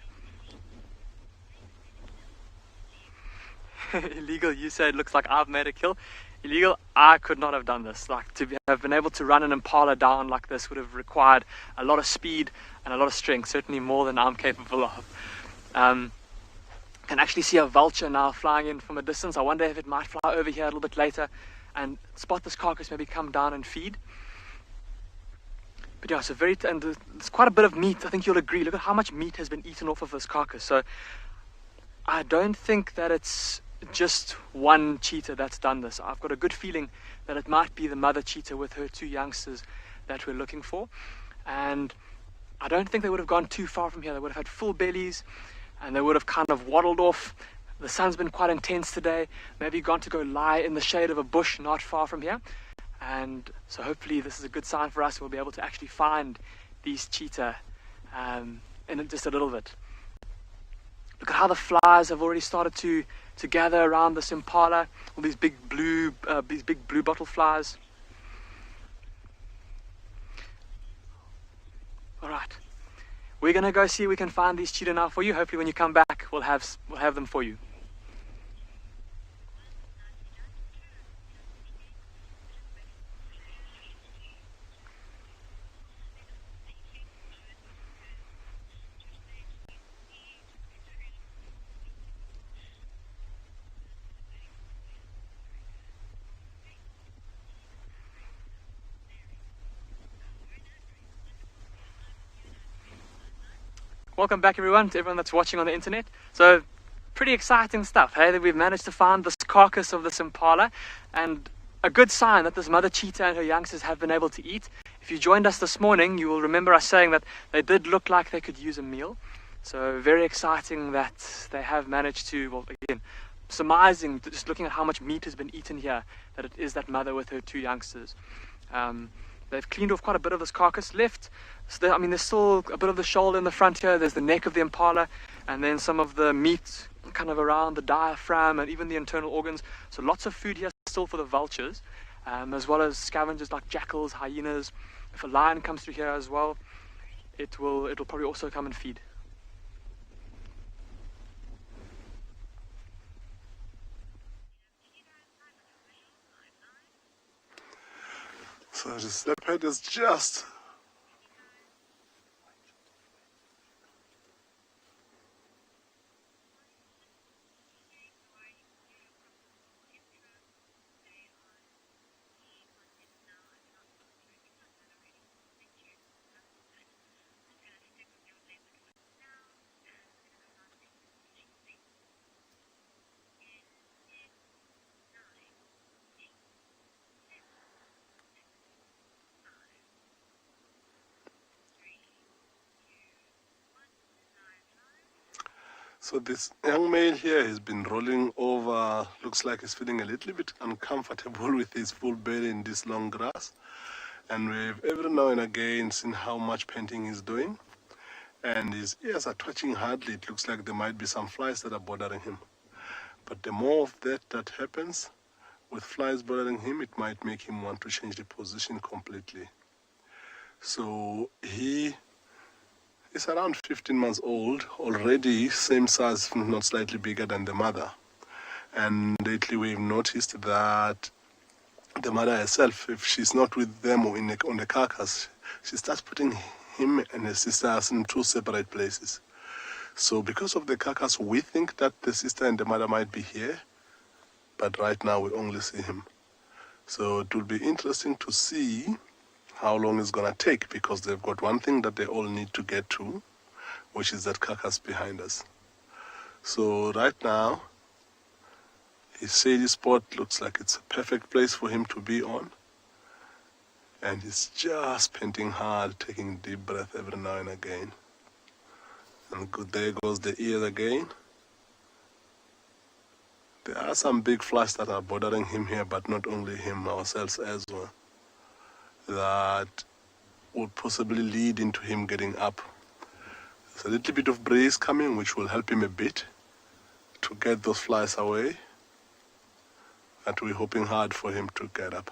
B: illegal, you say it looks like I've made a kill. Illegal, I could not have done this. Like, to have been able to run an impala down like this would have required a lot of speed and a lot of strength, certainly more than I'm capable of. Can actually see a vulture now flying in from a distance. I wonder if it might fly over here a little bit later and spot this carcass, maybe come down and feed. But yeah, so there's quite a bit of meat. I think you'll agree. Look at how much meat has been eaten off of this carcass. So I don't think that it's just one cheetah that's done this. I've got a good feeling that it might be the mother cheetah with her 2 youngsters that we're looking for. And I don't think they would have gone too far from here. They would have had full bellies and they would have kind of waddled off. The sun's been quite intense today. Maybe gone to go lie in the shade of a bush not far from here. And so hopefully this is a good sign for us. We'll be able to actually find these cheetah in just a little bit. Look at how the flies have already started to gather around this impala. All these big blue bottle flies. All right, we're gonna go see if we can find these cheetah now for you. Hopefully, when you come back, we'll have them for you. Welcome back everyone, to everyone that's watching on the internet. So pretty exciting stuff, hey, that we've managed to find this carcass of this impala, and a good sign that this mother cheetah and her youngsters have been able to eat. If you joined us this morning, you will remember us saying that they did look like they could use a meal. So very exciting that they have managed to, well, again, surmising, just looking at how much meat has been eaten here, that it is that mother with her 2 youngsters. They've cleaned off quite a bit of this carcass left. So there's still a bit of the shoulder in the front here. There's the neck of the impala, and then some of the meat kind of around the diaphragm and even the internal organs. So lots of food here still for the vultures, as well as scavengers like jackals, hyenas. If a lion comes through here as well, it'll probably also come and feed.
G: So this leopard is just so this young male here has been rolling over, looks like he's feeling a little bit uncomfortable with his full belly in this long grass. And we've every now and again seen how much panting he's doing. And his ears are twitching hardly. It looks like there might be some flies that are bothering him. But the more of that happens, with flies bothering him, it might make him want to change the position completely. So he is around 15 months old, already same size, if not slightly bigger than the mother. And lately we've noticed that the mother herself, if she's not with them or on the carcass, she starts putting him and his sisters in 2 separate places. So because of the carcass, we think that the sister and the mother might be here, but right now we only see him. So it will be interesting to see how long it's gonna take, because they've got one thing that they all need to get to, which is that carcass behind us. So right now, his shady spot looks like it's a perfect place for him to be on. And he's just panting hard, taking deep breath every now and again. And good, there goes the ears again. There are some big flies that are bothering him here, but not only him, ourselves as well, that would possibly lead into him getting up. There's a little bit of breeze coming, which will help him a bit to get those flies away. And we're hoping hard for him to get up.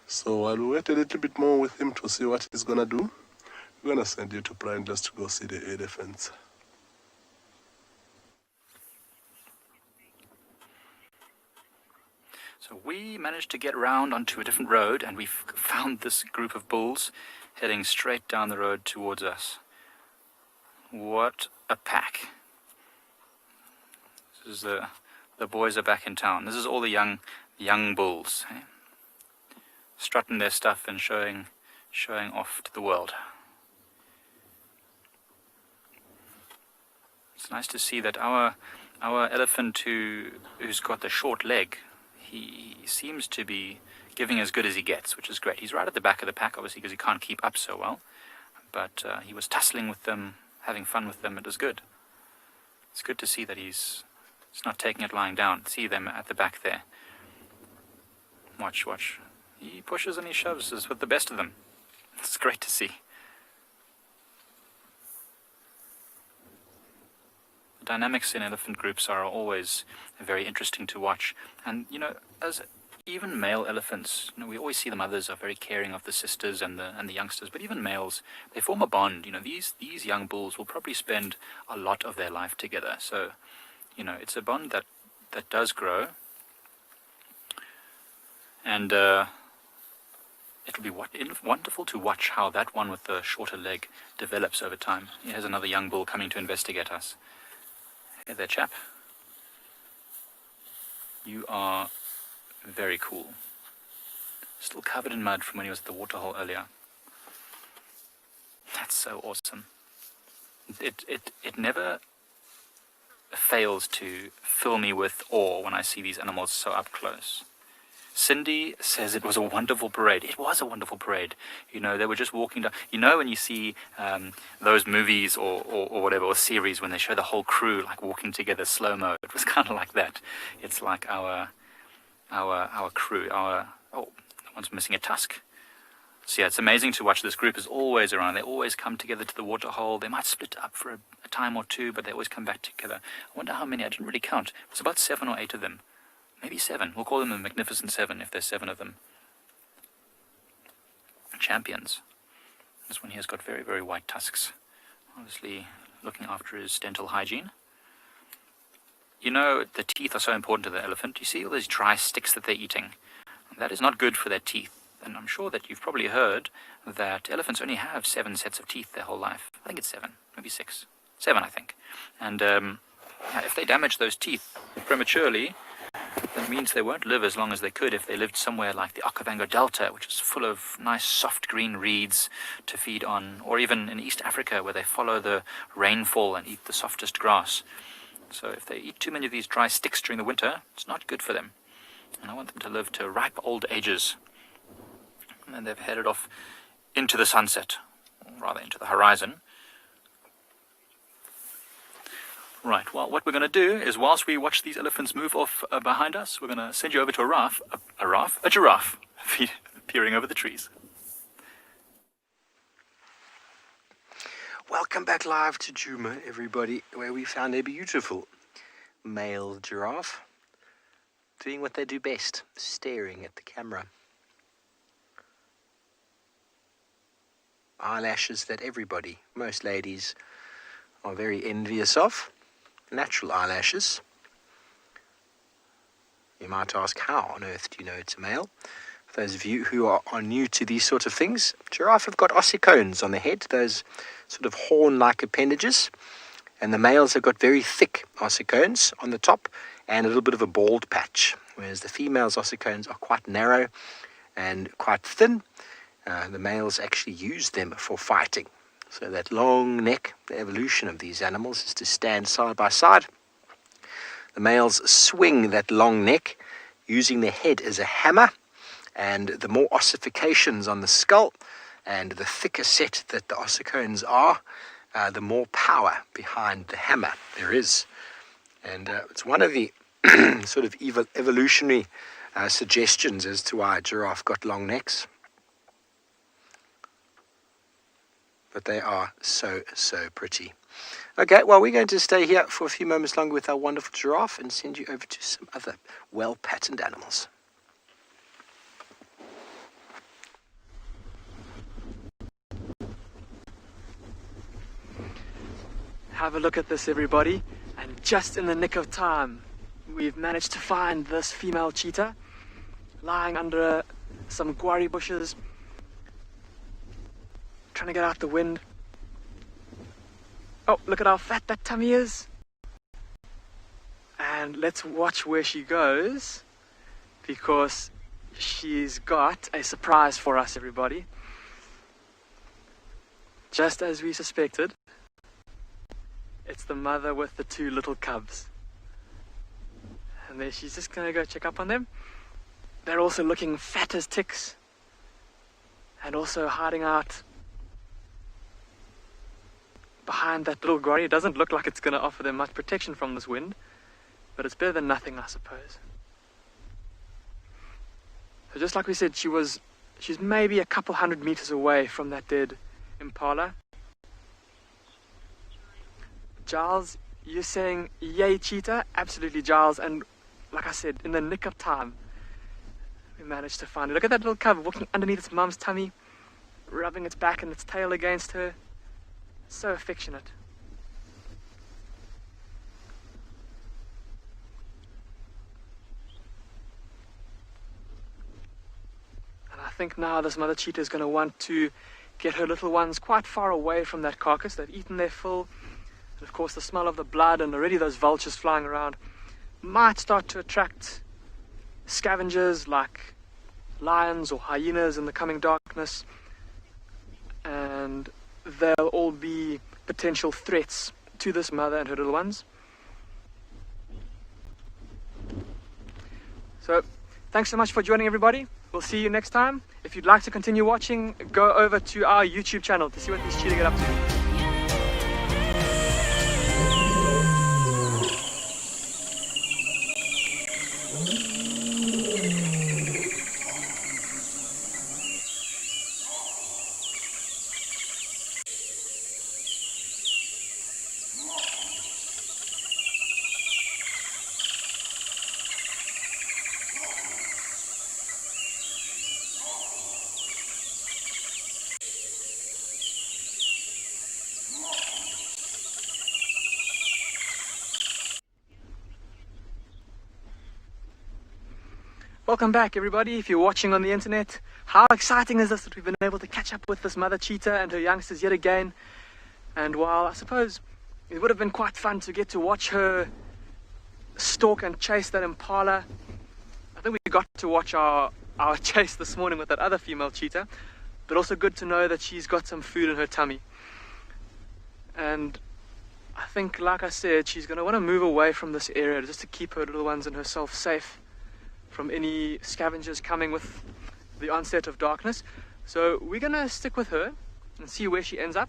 G: So while we wait a little bit more with him to see what he's gonna do, we're gonna send you to Brindless to go see the elephants.
F: So we managed to get round onto a different road, and we found this group of bulls heading straight down the road towards us. What a pack. This is the boys are back in town. This is all the young bulls, eh? Strutting their stuff and showing off to the world. It's nice to see that our elephant who's got the short leg, he seems to be giving as good as he gets, which is great. He's right at the back of the pack, obviously, because he can't keep up so well. But he was tussling with them, having fun with them. It was good. It's good to see that he's not taking it lying down. See them at the back there. Watch. He pushes and he shoves with the best of them. It's great to see. The dynamics in elephant groups are always very interesting to watch. And, as even male elephants, we always see the mothers are very caring of the sisters and the youngsters, but even males, they form a bond. These young bulls will probably spend a lot of their life together. So, it's a bond that does grow. And it'll be wonderful to watch how that one with the shorter leg develops over time. Here's another young bull coming to investigate us. Hey there, chap. You are very cool. Still covered in mud from when he was at the waterhole earlier. That's so awesome. It never fails to fill me with awe when I see these animals so up close. Cindy says it was a wonderful parade. It was a wonderful parade. They were just walking down. When you see those movies or whatever, or series, when they show the whole crew like walking together slow-mo, it was kind of like that. It's like our crew. Oh, that one's missing a tusk. So yeah, it's amazing to watch. This group is always around. They always come together to the waterhole. They might split up for a time or two, but they always come back together. I wonder how many. I didn't really count. It was about 7 or 8 of them. Maybe 7. We'll call them the Magnificent 7 if there's 7 of them. Champions. This one here has got very, very white tusks. Obviously looking after his dental hygiene. The teeth are so important to the elephant. You see all those dry sticks that they're eating? That is not good for their teeth. And I'm sure that you've probably heard that elephants only have 7 sets of teeth their whole life. I think it's 7, maybe 6. 7, I think. And if they damage those teeth prematurely, that means they won't live as long as they could if they lived somewhere like the Okavango Delta, which is full of nice soft green reeds to feed on, or even in East Africa where they follow the rainfall and eat the softest grass. So if they eat too many of these dry sticks during the winter, it's not good for them. And I want them to live to ripe old ages. And then they've headed off into the sunset, or rather into the horizon. Right, well, what we're going to do is, whilst we watch these elephants move off behind us, we're going to send you over to a giraffe, peering over the trees.
C: Welcome back live to Djuma, everybody, where we found a beautiful male giraffe doing what they do best, staring at the camera. Eyelashes that everybody, most ladies, are very envious of. Natural eyelashes. You might ask, how on earth do you know it's a male? For those of you who are new to these sort of things, giraffe have got ossicones on the head, those sort of horn-like appendages, and the males have got very thick ossicones on the top and a little bit of a bald patch, whereas the females' ossicones are quite narrow and quite thin. The males actually use them for fighting. So that long neck, the evolution of these animals is to stand side by side. The males swing that long neck using their head as a hammer, and the more ossifications on the skull and the thicker set that the ossicones are, the more power behind the hammer there is. And it's one of the sort of evolutionary suggestions as to why a giraffe got long necks. But they are so, so pretty. Okay, well, we're going to stay here for a few moments longer with our wonderful giraffe and send you over to some other well-patterned animals.
B: Have a look at this, everybody. And just in the nick of time, we've managed to find this female cheetah lying under some guarri bushes, trying to get out the wind. Oh, look at how fat that tummy is. And let's watch where she goes, because she's got a surprise for us, everybody. Just as we suspected, it's the mother with the two little cubs. And there she's just going to go check up on them. They're also looking fat as ticks. And also hiding out behind that little quarry. It doesn't look like it's going to offer them much protection from this wind. But it's better than nothing, I suppose. So just like we said, she's maybe a couple 100 meters away from that dead impala. Giles, you're saying yay cheetah? Absolutely, Giles. And like I said, in the nick of time, we managed to find it. Look at that little cub walking underneath its mum's tummy, rubbing its back and its tail against her. So affectionate. And I think now this mother cheetah is going to want to get her little ones quite far away from that carcass. They've eaten their fill. And of course the smell of the blood and already those vultures flying around might start to attract scavengers like lions or hyenas in the coming darkness. And they'll all be potential threats to this mother and her little ones. So thanks so much for joining, everybody. We'll see you next time. If you'd like to continue watching, go over to our YouTube channel to see what these cheetah get up to. Welcome back, everybody. If you're watching on the internet, how exciting is this that we've been able to catch up with this mother cheetah and her youngsters yet again? And while I suppose it would have been quite fun to get to watch her stalk and chase that impala, I think we got to watch our chase this morning with that other female cheetah, but also good to know that she's got some food in her tummy. And I think, like I said, she's going to want to move away from this area just to keep her little ones and herself safe from any scavengers coming with the onset of darkness. So we're gonna stick with her and see where she ends up.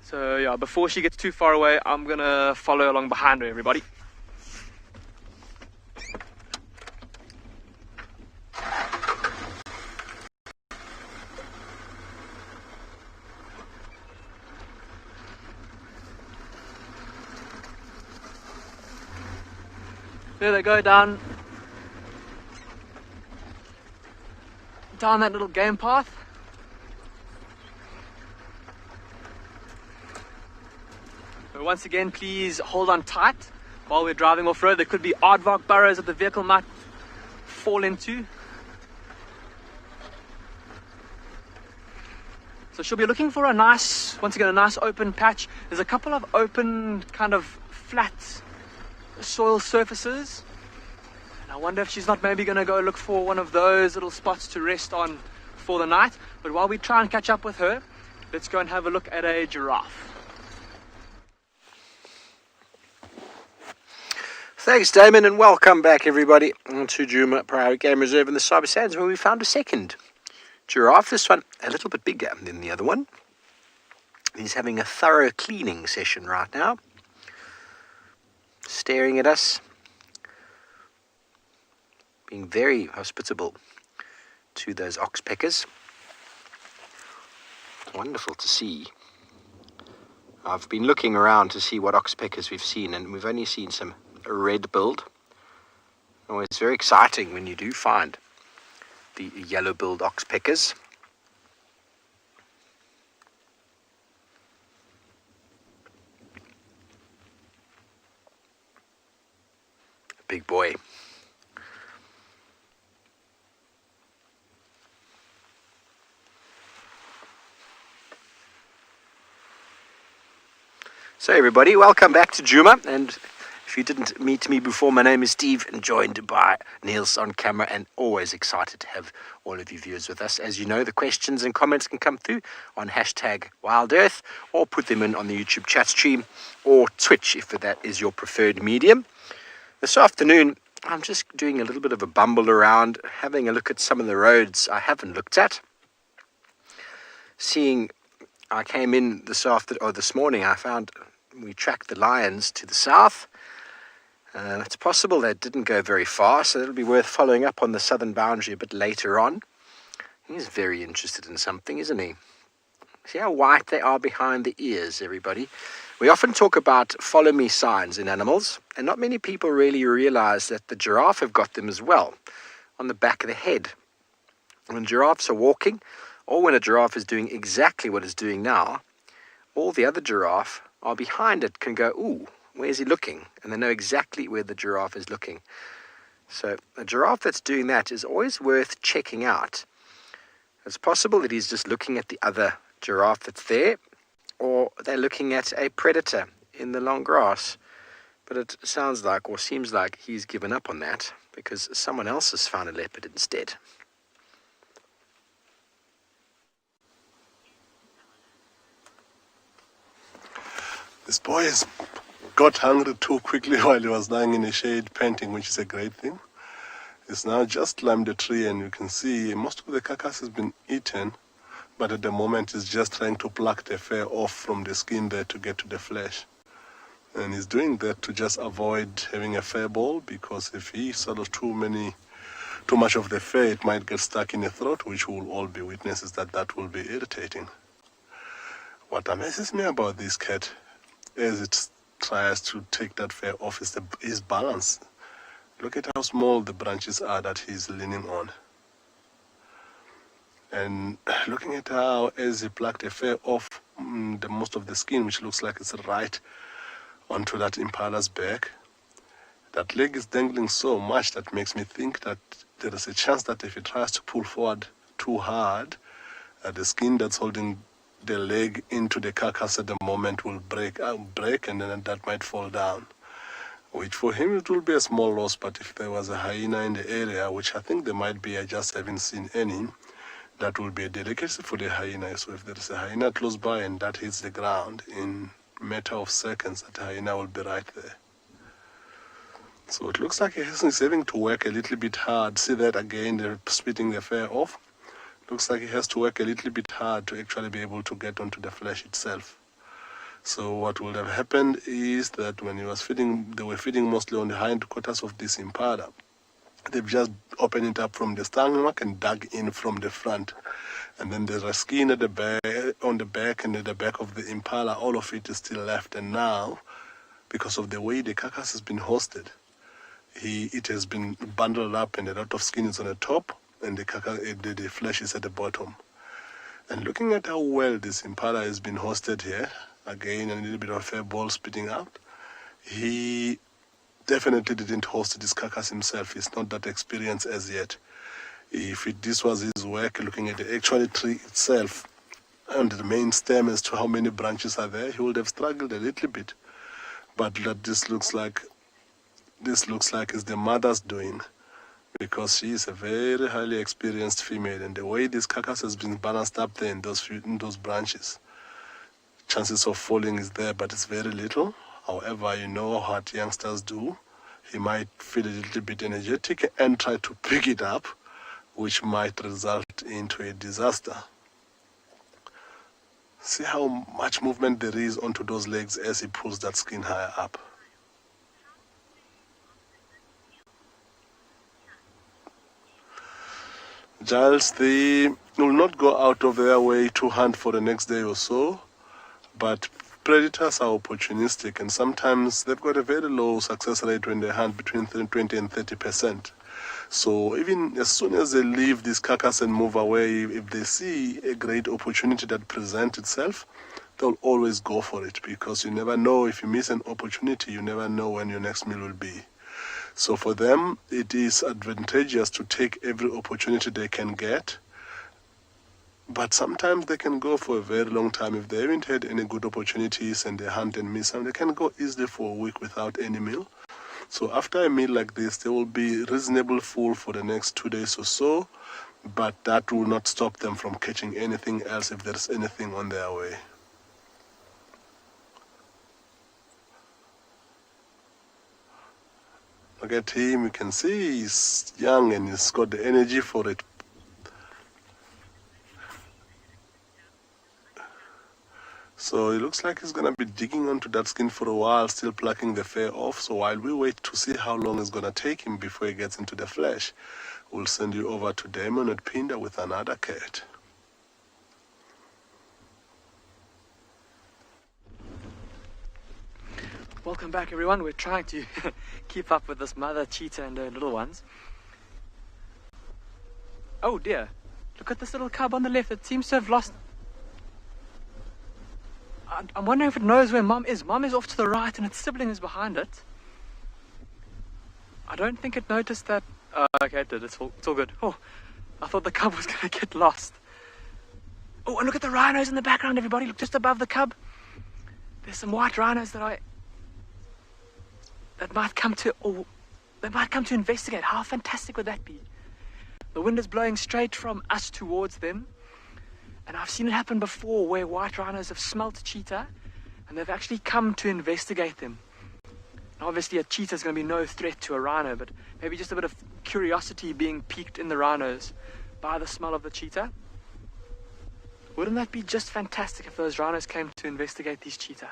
B: So yeah, before she gets too far away, I'm gonna follow along behind her, everybody. There they go, down that little game path. So once again, please hold on tight while we're driving off-road. There could be aardvark burrows that the vehicle might fall into. So she'll be looking for a nice open patch. There's a couple of open, kind of flat soil surfaces. I wonder if she's not maybe going to go look for one of those little spots to rest on for the night. But while we try and catch up with her, let's go and have a look at a giraffe.
C: Thanks, Damon, and welcome back, everybody, to Djuma Private Game Reserve in the Cyber Sands, where we found a second giraffe. This one a little bit bigger than the other one. He's having a thorough cleaning session right now, staring at us, being very hospitable to those oxpeckers. Wonderful to see. I've been looking around to see what oxpeckers we've seen, and we've only seen some red-billed. Oh, it's very exciting when you do find the yellow-billed oxpeckers. Big boy. So everybody, welcome back to Djuma, and If you didn't meet me before, my name is Steve and joined by Niels on camera, and always excited to have all of you viewers with us. As you know, the questions and comments can come through on #WildEarth, or put them in on the YouTube chat stream or Twitch if that is your preferred medium. This afternoon, I'm just doing a little bit of a bumble around, having a look at some of the roads I haven't looked at. I came in this morning, I found we tracked the lions to the south. It's possible they didn't go very far, so it'll be worth following up on the southern boundary a bit later on. He's very interested in something, isn't he? See how white they are behind the ears, everybody? We often talk about follow me signs in animals, and not many people really realize that the giraffe have got them as well, on the back of the head. When giraffes are walking, or when a giraffe is doing exactly what it's doing now, all the other giraffe are behind it, can go, ooh, where's he looking? And they know exactly where the giraffe is looking. So a giraffe that's doing that is always worth checking out. It's possible that he's just looking at the other giraffe that's there, or they're looking at a predator in the long grass. But it sounds like, or seems like, he's given up on that because someone else has found a leopard instead.
G: This boy has got hungry too quickly while he was lying in the shade panting, which is a great thing. He's now just climbed the tree, and you can see most of the carcass has been eaten, but at the moment he's just trying to pluck the fur off from the skin there to get to the flesh. And he's doing that to just avoid having a fur ball, because if he swallows too much of the fur, it might get stuck in the throat, which we'll all be witnesses that will be irritating. What amazes me about this cat, as it tries to take that fur off, is his balance. Look at how small the branches are that he's leaning on. And looking at how, as he plucked the fur off the most of the skin, which looks like it's right onto that impala's back, that leg is dangling so much that makes me think that there is a chance that if he tries to pull forward too hard, the skin that's holding the leg into the carcass at the moment will break, and then that might fall down. Which for him it will be a small loss, but if there was a hyena in the area, which I think there might be, I just haven't seen any, that will be a delicacy for the hyena. So if there is a hyena close by and that hits the ground, in a matter of seconds, that hyena will be right there. So it looks like he's having to work a little bit hard. See that again, they're splitting the fur off. Looks like he has to work a little bit hard to actually be able to get onto the flesh itself. So what would have happened is that when he was feeding, they were feeding mostly on the hindquarters of this impala. They've just opened it up from the stomach and dug in from the front. And then there's a skin at the back, on the back, and at the back of the impala, all of it is still left. And now, because of the way the carcass has been hosted, it has been bundled up, and a lot of skin is on the top, and the flesh is at the bottom. And looking at how well this impala has been hosted here, again a little bit of a ball spitting out, he definitely didn't host this carcass himself. He's not that experienced as yet. If this was his work, looking at the actual tree itself and the main stem as to how many branches are there, he would have struggled a little bit. But that this looks like is the mother's doing, because she is a very highly experienced female, and the way this carcass has been balanced up there in those branches, chances of falling is there, but it's very little. However, you know what youngsters do. He might feel a little bit energetic and try to pick it up, which might result into a disaster. See how much movement there is onto those legs as he pulls that skin higher up. Giles, they will not go out of their way to hunt for the next day or so, but predators are opportunistic, and sometimes they've got a very low success rate when they hunt, between 20 and 30%. So even as soon as they leave this carcass and move away, if they see a great opportunity that presents itself, they'll always go for it, because you never know. If you miss an opportunity, you never know when your next meal will be. So for them, it is advantageous to take every opportunity they can get, But sometimes they can go for a very long time. If they haven't had any good opportunities and they hunt and miss them, they can go easily for a week without any meal. So after a meal like this, they will be reasonably full for the next 2 days or so, but that will not stop them from catching anything else if there's anything on their way. Look at him, you can see he's young and he's got the energy for it. So it looks like he's gonna be digging onto that skin for a while, still plucking the fur off. So while we wait to see how long it's gonna take him before he gets into the flesh, we'll send you over to Damon at Pinda with another cat.
B: Welcome back, everyone. We're trying to keep up with this mother cheetah and her little ones. Oh dear, look at this little cub on the left. It seems to have lost. I'm wondering if it knows where Mum is. Mum is off to the right and its sibling is behind it. I don't think it noticed that. Okay, it did. It's all good. Oh, I thought the cub was going to get lost. Oh, and look at the rhinos in the background, everybody. Look just above the cub. There's some white rhinos that might come to investigate. How fantastic would that be? The wind is blowing straight from us towards them. And I've seen it happen before where white rhinos have smelt a cheetah and they've actually come to investigate them. And obviously a cheetah is going to be no threat to a rhino, but maybe just a bit of curiosity being piqued in the rhinos by the smell of the cheetah. Wouldn't that be just fantastic if those rhinos came to investigate these cheetah?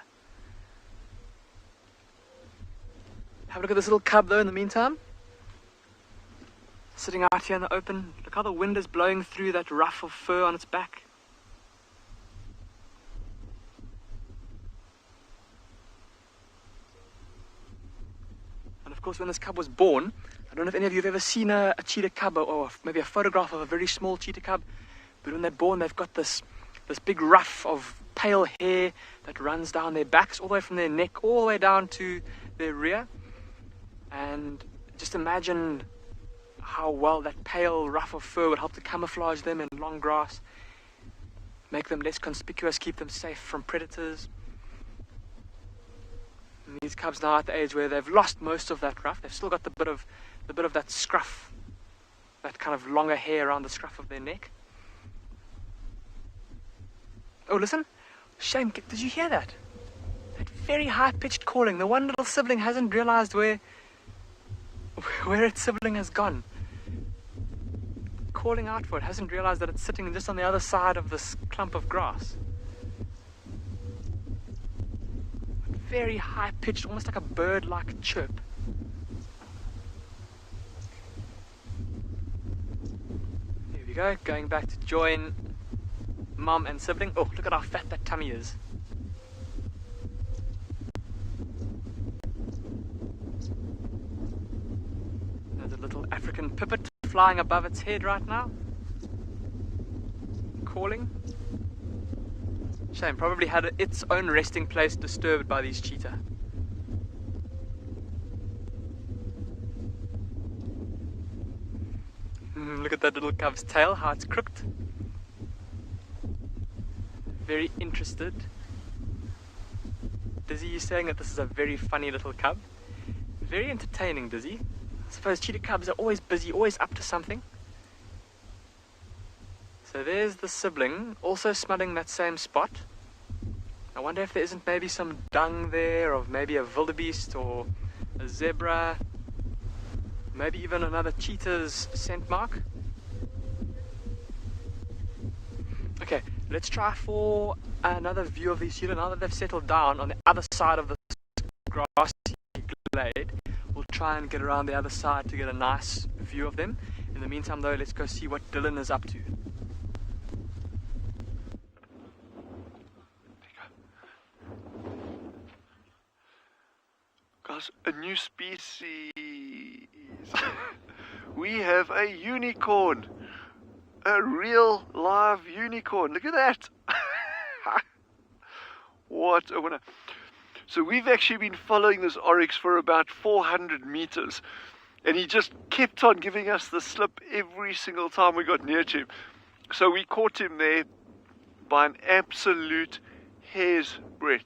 B: Have a look at this little cub though in the meantime. Sitting out here in the open. Look how the wind is blowing through that ruff of fur on its back. And of course when this cub was born, I don't know if any of you have ever seen a cheetah cub or maybe a photograph of a very small cheetah cub, but when they're born they've got this big ruff of pale hair that runs down their backs all the way from their neck all the way down to their rear. And just imagine how well that pale ruff of fur would help to camouflage them in long grass, make them less conspicuous, keep them safe from predators. And these cubs now at the age where they've lost most of that ruff, they've still got the bit of that scruff, that kind of longer hair around the scruff of their neck. Oh, listen, Shane, did you hear that? That very high-pitched calling. The one little sibling hasn't realized where its sibling has gone. Calling out for it, hasn't realized that it's sitting just on the other side of this clump of grass. Very high-pitched, almost like a bird-like chirp. There we go, going back to join Mum and sibling. Oh, look at how fat that tummy is. There's a little African pipit flying above its head right now. Calling. Shame, probably had its own resting place disturbed by these cheetah. Look at that little cub's tail, how it's crooked. Very interested. Dizzy, you're saying that this is a very funny little cub. Very entertaining, Dizzy. I suppose cheetah cubs are always busy, always up to something. So there's the sibling, also smelling that same spot. I wonder if there isn't maybe some dung there, or maybe a wildebeest or a zebra. Maybe even another cheetah's scent mark. Okay, let's try for another view of these cheetah. Now that they've settled down on the other side of the grassy glade, we'll try and get around the other side to get a nice view of them. In the meantime though, let's go see what Dylan is up to.
E: Guys, a new species. We have a unicorn. A real live unicorn. Look at that. What a winner. So we've actually been following this oryx for about 400 meters. And he just kept on giving us the slip every single time we got near to him. So we caught him there by an absolute hair's breadth.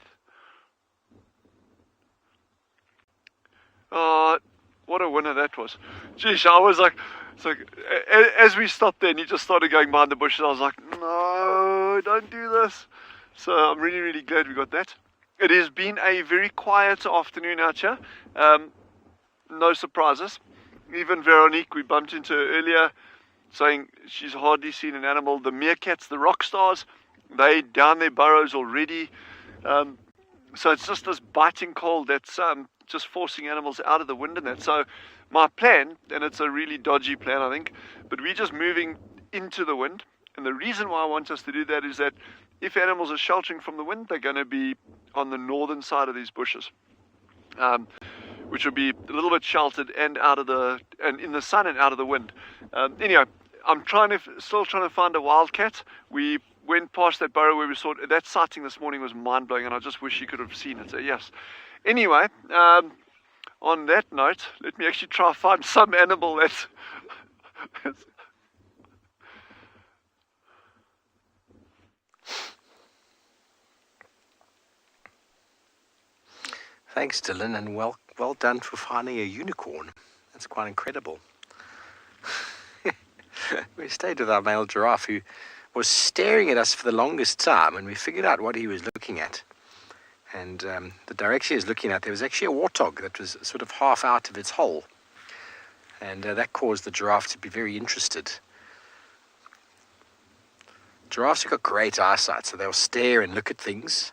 E: What a winner that was. Geez, I was like, as we stopped there and he just started going behind the bushes, I was like, no, don't do this. So I'm really, really glad we got that. It has been a very quiet afternoon out here. No surprises. Even Veronique, we bumped into her earlier, saying she's hardly seen an animal. The meerkats, the rock stars, they down their burrows already. So it's just this biting cold that's just forcing animals out of the wind and that. So my plan, and it's a really dodgy plan I think, but we're just moving into the wind. And the reason why I want us to do that is that if animals are sheltering from the wind, they're going to be on the northern side of these bushes, which will be a little bit sheltered and in the sun and out of the wind. Anyway, I'm still trying to find a wildcat. We went past that burrow where we saw it. That sighting this morning was mind-blowing, and I just wish you could have seen it. So yes. Anyway, on that note, let me actually try to find some animal that's
C: Thanks, Dylan, and well done for finding a unicorn. That's quite incredible. We stayed with our male giraffe, who was staring at us for the longest time, and we figured out what he was looking at. And the direction he was looking at, there was actually a warthog that was sort of half out of its hole. And that caused the giraffe to be very interested. Giraffes have got great eyesight, so they'll stare and look at things,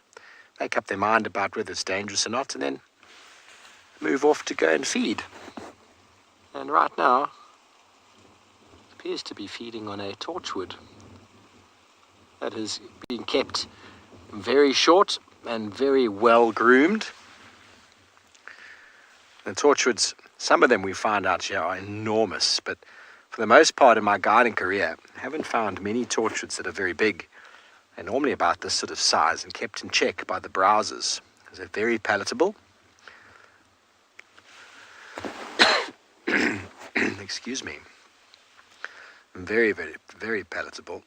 C: make up their mind about whether it's dangerous or not, and then move off to go and feed. And right now, it appears to be feeding on a torchwood that has been kept very short and very well groomed. The torchwoods, some of them we find out here are enormous, but for the most part in my guiding career, I haven't found many torchwoods that are very big. They're normally about this sort of size and kept in check by the browsers. They're very palatable. Excuse me. Very, very, very palatable.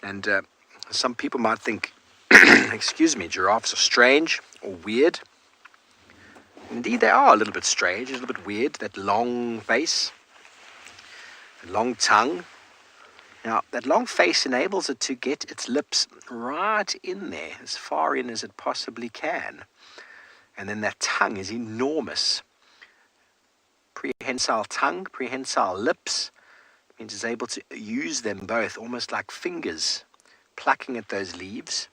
C: And some people might think, excuse me, giraffes are strange or weird. Indeed, they are a little bit strange, a little bit weird. That long face, the long tongue. Now, that long face enables it to get its lips right in there, as far in as it possibly can. And then that tongue is enormous. Prehensile tongue, prehensile lips, means it's able to use them both, almost like fingers, plucking at those leaves.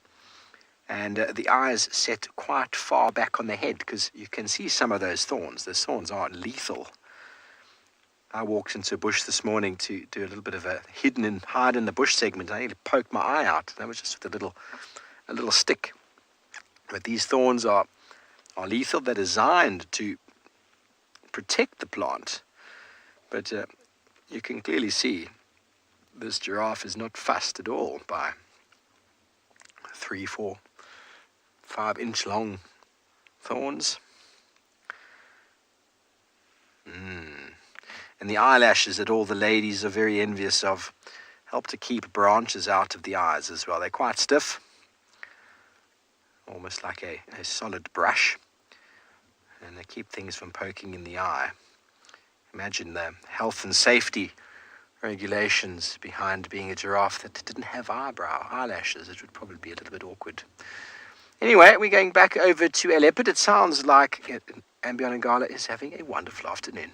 C: And the eyes set quite far back on the head, because you can see some of those thorns. Those thorns are lethal. I walked into a bush this morning to do a little bit of a hide in the bush segment. I nearly poked my eye out. That was just with a little stick. But these thorns are lethal. They're designed to protect the plant. But you can clearly see this giraffe is not fussed at all by 3, 4, 5 inch long thorns. And the eyelashes that all the ladies are very envious of help to keep branches out of the eyes as well. They're quite stiff, almost like a solid brush, and they keep things from poking in the eye. Imagine the health and safety regulations behind being a giraffe that didn't have eyelashes. It would probably be a little bit awkward. Anyway, we're going back over to a leopard. It sounds like Ambionagala is having a wonderful afternoon.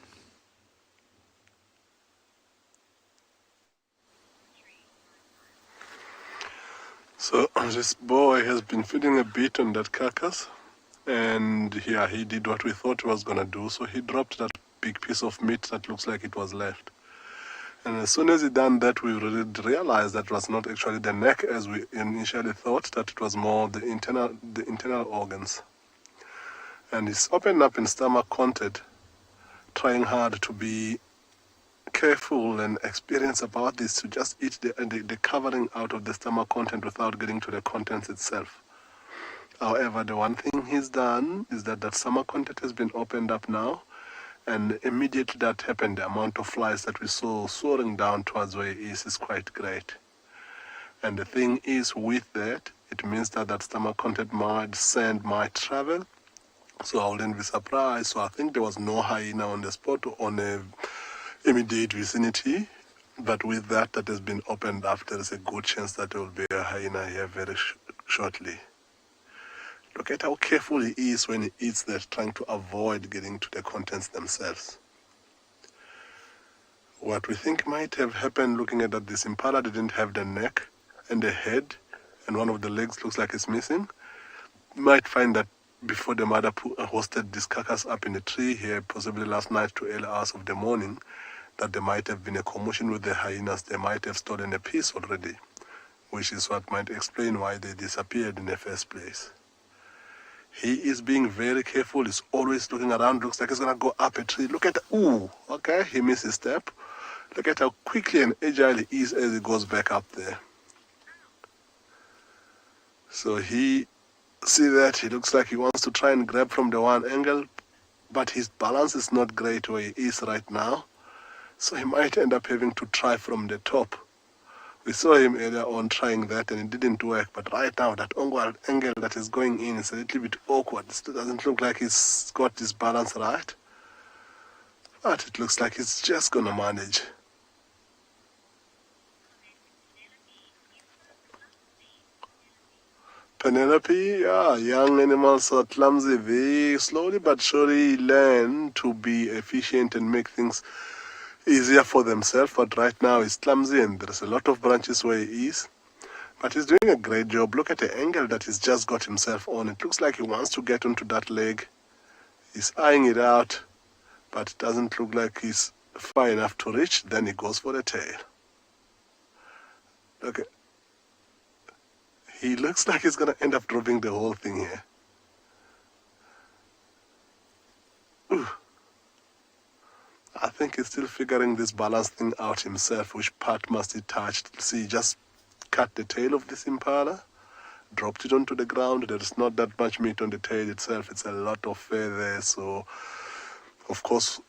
G: So this boy has been feeding a bit on that carcass, and yeah, he did what we thought he was going to do. So he dropped that big piece of meat that looks like it was left. And as soon as he done that, we realized that was not actually the neck as we initially thought, that it was more the internal organs. And he's opened up in stomach content, trying hard to be careful and experienced about this, to just eat the covering out of the stomach content without getting to the contents itself. However, the one thing he's done is that stomach content has been opened up now, and immediately that happened, the amount of flies that we saw soaring down towards where he is quite great. And the thing is, with that, it means that that stomach content might travel. So I wouldn't be surprised. So I think there was no hyena on the spot or on the immediate vicinity. But with that has been opened up, there is a good chance that there will be a hyena here very shortly. Look at how careful he is when he eats that, trying to avoid getting to the contents themselves. What we think might have happened, looking at that, this impala didn't have the neck and the head, and one of the legs looks like it's missing. You might find that before the mother hosted this carcass up in the tree here, possibly last night to early hours of the morning, that there might have been a commotion with the hyenas. They might have stolen a piece already, which is what might explain why they disappeared in the first place. He is being very careful. He's always looking around. Looks like he's going to go up a tree. Look at that. Ooh, okay, he missed his step. Look at how quickly and agile he is as he goes back up there. So see that he looks like he wants to try and grab from the one angle, but his balance is not great where he is right now. So he might end up having to try from the top. We saw him earlier on trying that and it didn't work, but right now that angle that is going in is a little bit awkward. It doesn't look like he's got his balance right, but it looks like he's just gonna manage. Penelope, yeah, young animals are clumsy. They slowly but surely learn to be efficient and make things easier for themselves, but right now he's clumsy and there's a lot of branches where he is. But he's doing a great job. Look at the angle that he's just got himself on. It looks like he wants to get onto that leg. He's eyeing it out, but it doesn't look like he's far enough to reach. Then he goes for the tail. Look, he looks like he's going to end up dropping the whole thing here. Ooh. I think he's still figuring this balance thing out himself. Which part must he touch? See, just cut the tail of this impala, dropped it onto the ground. There's not that much meat on the tail itself. It's a lot of fur there. So, of course,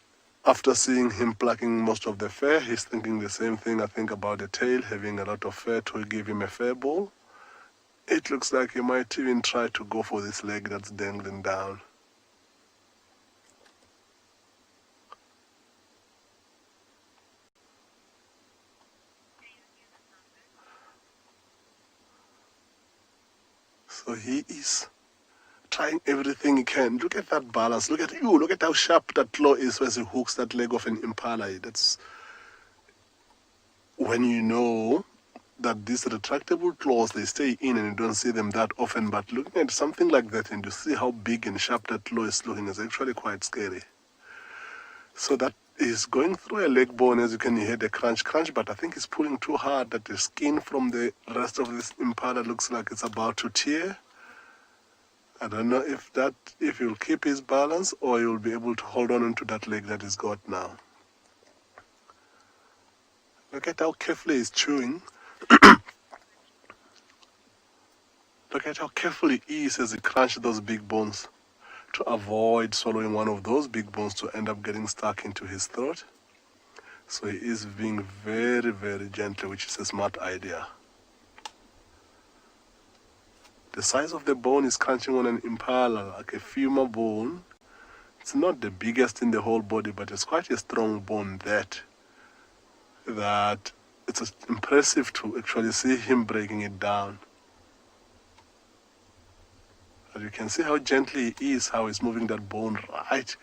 G: after seeing him plucking most of the fur, he's thinking the same thing, I think, about the tail, having a lot of fur to give him a fur ball. It looks like he might even try to go for this leg that's dangling down. So he is trying everything he can. Look at that balance. Look at how sharp that claw is as he hooks that leg of an impala. That's when you know that these retractable claws, they stay in and you don't see them that often. But looking at something like that and you see how big and sharp that claw is looking is actually quite scary. So that is going through a leg bone, as you can hear the crunch, but I think it's pulling too hard that the skin from the rest of this impala looks like it's about to tear. I don't know if he'll keep his balance or he'll be able to hold on to that leg that he's got now. Look at how carefully he's chewing. Look at how careful he is as he crunches those big bones to avoid swallowing one of those big bones to end up getting stuck into his throat. So he is being very, very gentle, which is a smart idea. The size of the bone is crunching on an impala, like a femur bone. It's not the biggest in the whole body, but it's quite a strong bone that it's impressive to actually see him breaking it down. But you can see how gently he is, how he's moving that bone right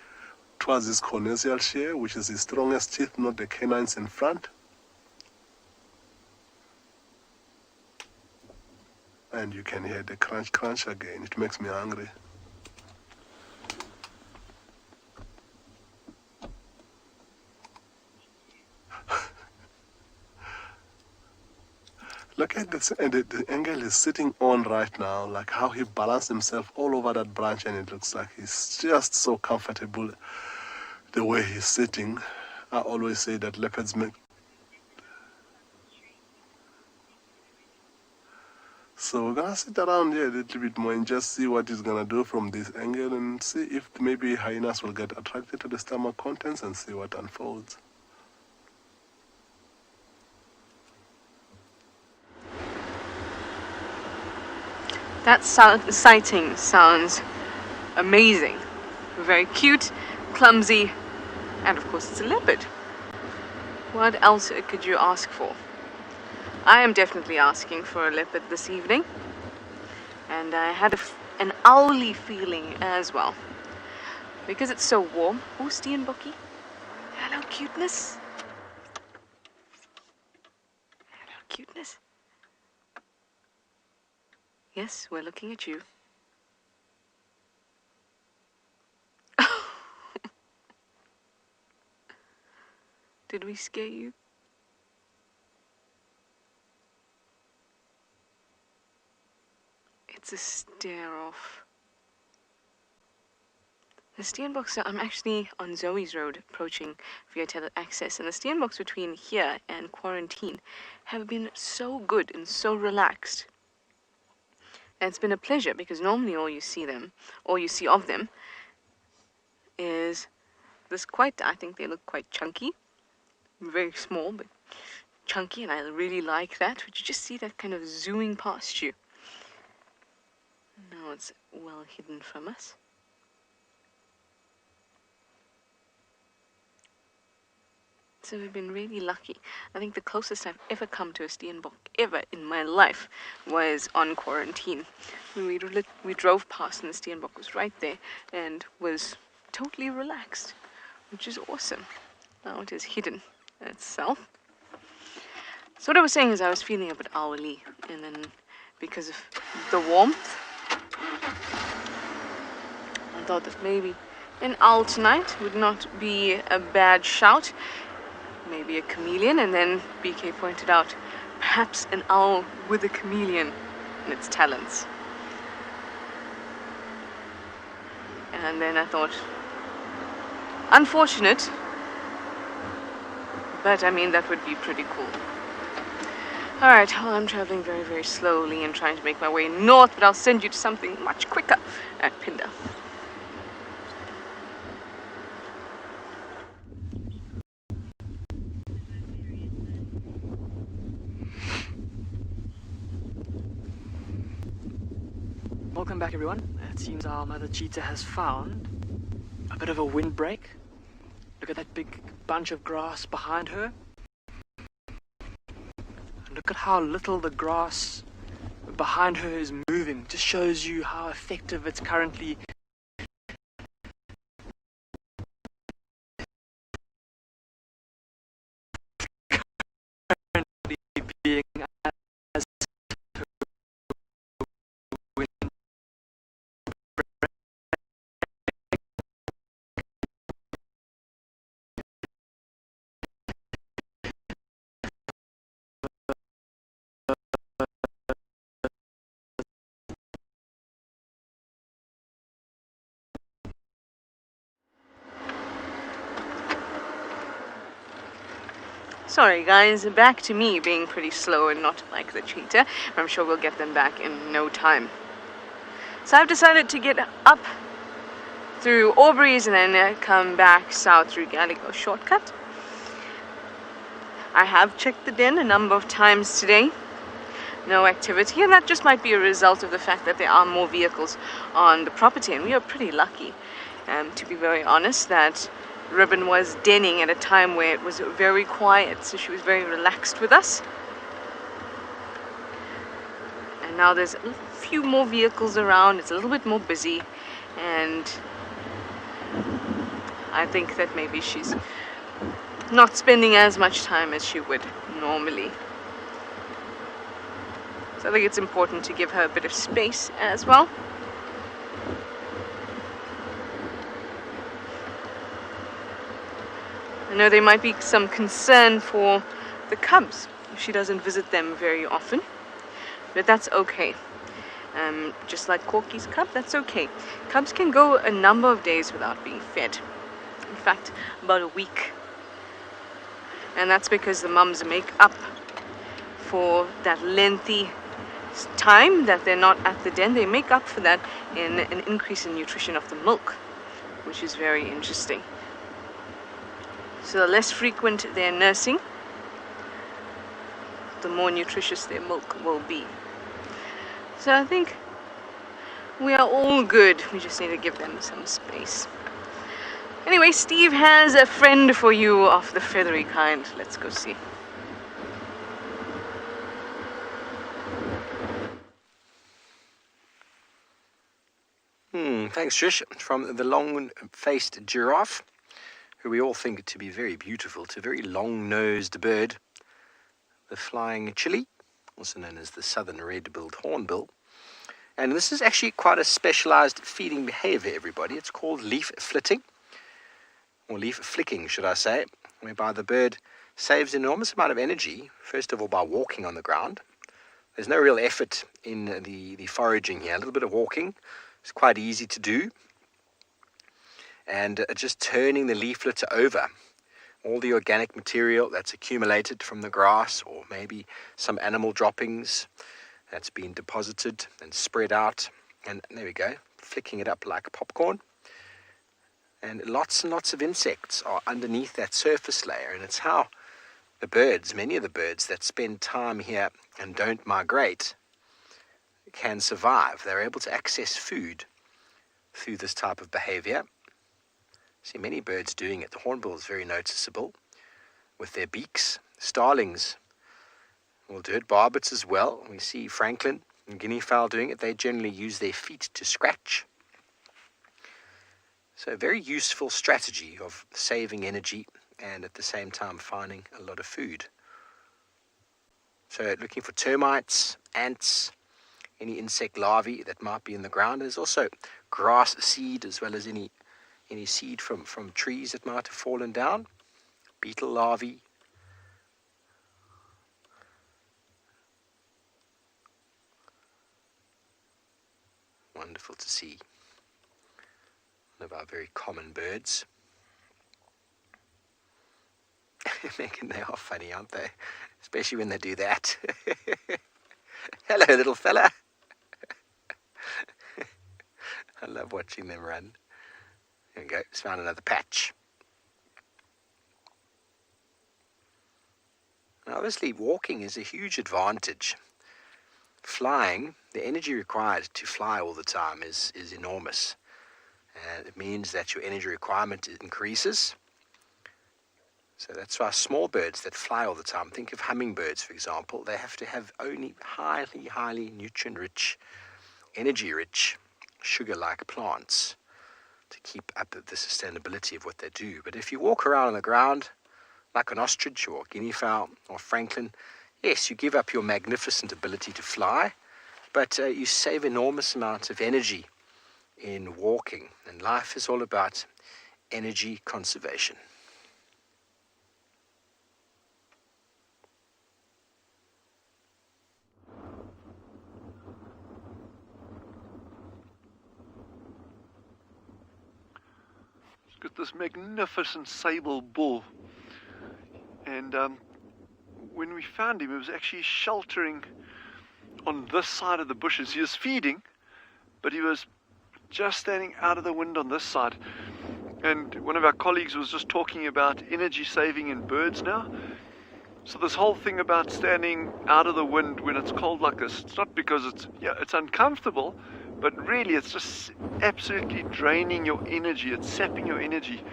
G: towards his cornicial shear, which is his strongest teeth, not the canines in front. And you can hear the crunch again. It makes me hungry. Look at this, and the angle he's sitting on right now, like how he balanced himself all over that branch, and it looks like he's just so comfortable the way he's sitting. I always say that leopards make... So we're gonna sit around here a little bit more and just see what he's gonna do from this angle and see if maybe hyenas will get attracted to the stomach contents and see what unfolds.
D: That sighting sounds amazing. Very cute, clumsy, and of course it's a leopard. What else could you ask for? I am definitely asking for a leopard this evening. And I had an owly feeling as well. Because it's so warm. Oh, Steenbokkie. Hello, cuteness. Hello, cuteness. Yes, we're looking at you. Did we scare you? It's a stare off. The Steenboks, I'm actually on Zoe's Road approaching via tele-access, and the Steenboks between here and quarantine have been so good and so relaxed. And it's been a pleasure because normally all you see of them is this I think they look quite chunky, very small but chunky, and I really like that. But you just see that kind of zooming past you. Now it's well hidden from us. So we've been really lucky. I think the closest I've ever come to a Steenbok ever in my life was on quarantine. We drove past and the Steenbok was right there and was totally relaxed, which is awesome. Now it is hidden itself. So what I was saying is I was feeling a bit owly, and then because of the warmth, I thought that maybe an owl tonight would not be a bad shout. Maybe a chameleon, and then BK pointed out perhaps an owl with a chameleon in its talons. And then I thought, unfortunate, but I mean that would be pretty cool. Alright, well, I'm traveling very, very slowly and trying to make my way north, but I'll send you to something much quicker at Pinda.
B: Welcome back, everyone. It seems our mother cheetah has found a bit of a windbreak. Look at that big bunch of grass behind her. And look at how little the grass behind her is moving. Just shows you how effective it's currently being as
D: Sorry guys, back to me being pretty slow and not like the cheetah. I'm sure we'll get them back in no time. So I've decided to get up through Aubrey's and then come back south through Gallagher shortcut. I have checked the den a number of times today. No activity, and that just might be a result of the fact that there are more vehicles on the property, and we are pretty lucky, to be very honest, that Ribbon was denning at a time where it was very quiet, so she was very relaxed with us. And now there's a few more vehicles around, it's a little bit more busy, and I think that maybe she's not spending as much time as she would normally. So I think it's important to give her a bit of space as well. I know there might be some concern for the cubs if she doesn't visit them very often, but that's okay. Just like Corky's cub, that's okay. Cubs can go a number of days without being fed. In fact, about a week. And that's because the mums make up for that lengthy time that they're not at the den. They make up for that in an increase in nutrition of the milk, which is very interesting. So the less frequent their nursing, the more nutritious their milk will be. So I think We are all good. We just need to give them some space. Anyway, Steve has a friend for you of the feathery kind. Let's go see.
C: Thanks, Trish. From the long-faced giraffe, who we all think to be very beautiful, to a very long-nosed bird, the flying chili, also known as the southern red-billed hornbill. And this is actually quite a specialized feeding behavior, everybody. It's called leaf flitting, or leaf flicking, should I say, whereby the bird saves an enormous amount of energy, first of all by walking on the ground. There's no real effort in the foraging here. A little bit of walking. It's quite easy to do. And just turning the leaflet over. All the organic material that's accumulated from the grass, or maybe some animal droppings that's been deposited and spread out. And there we go, flicking it up like popcorn. And lots of insects are underneath that surface layer. And it's how the birds, many of the birds that spend time here and don't migrate, can survive. They're able to access food through this type of behavior. See many birds doing it. The hornbill is very noticeable with their beaks. Starlings will do it. Barbets as well. We see francolin and guinea fowl doing it. They generally use their feet to scratch. So a very useful strategy of saving energy and at the same time finding a lot of food. So looking for termites, ants, any insect larvae that might be in the ground. There's also grass seed as well as any seed from trees that might have fallen down. Beetle larvae. Wonderful to see. One of our very common birds. Megan, they are funny, aren't they? Especially when they do that. Hello, little fella. I love watching them run. There we go, just found another patch. Now, obviously, walking is a huge advantage. Flying, the energy required to fly all the time is enormous. And it means that your energy requirement increases. So that's why small birds that fly all the time, think of hummingbirds, for example, they have to have only highly nutrient-rich, energy-rich, sugar-like plants to keep up the sustainability of what they do. But if you walk around on the ground, like an ostrich or guinea fowl or francolin, yes, you give up your magnificent ability to fly, but you save enormous amounts of energy in walking. And life is all about energy conservation.
E: Got this magnificent sable bull, and when we found him, he was actually sheltering on this side of the bushes. He was feeding, but he was just standing out of the wind on this side. And one of our colleagues was just talking about energy saving in birds now. So this whole thing about standing out of the wind when it's cold like this, it's not because it's uncomfortable, but really it's just absolutely draining your energy. It's sapping your energy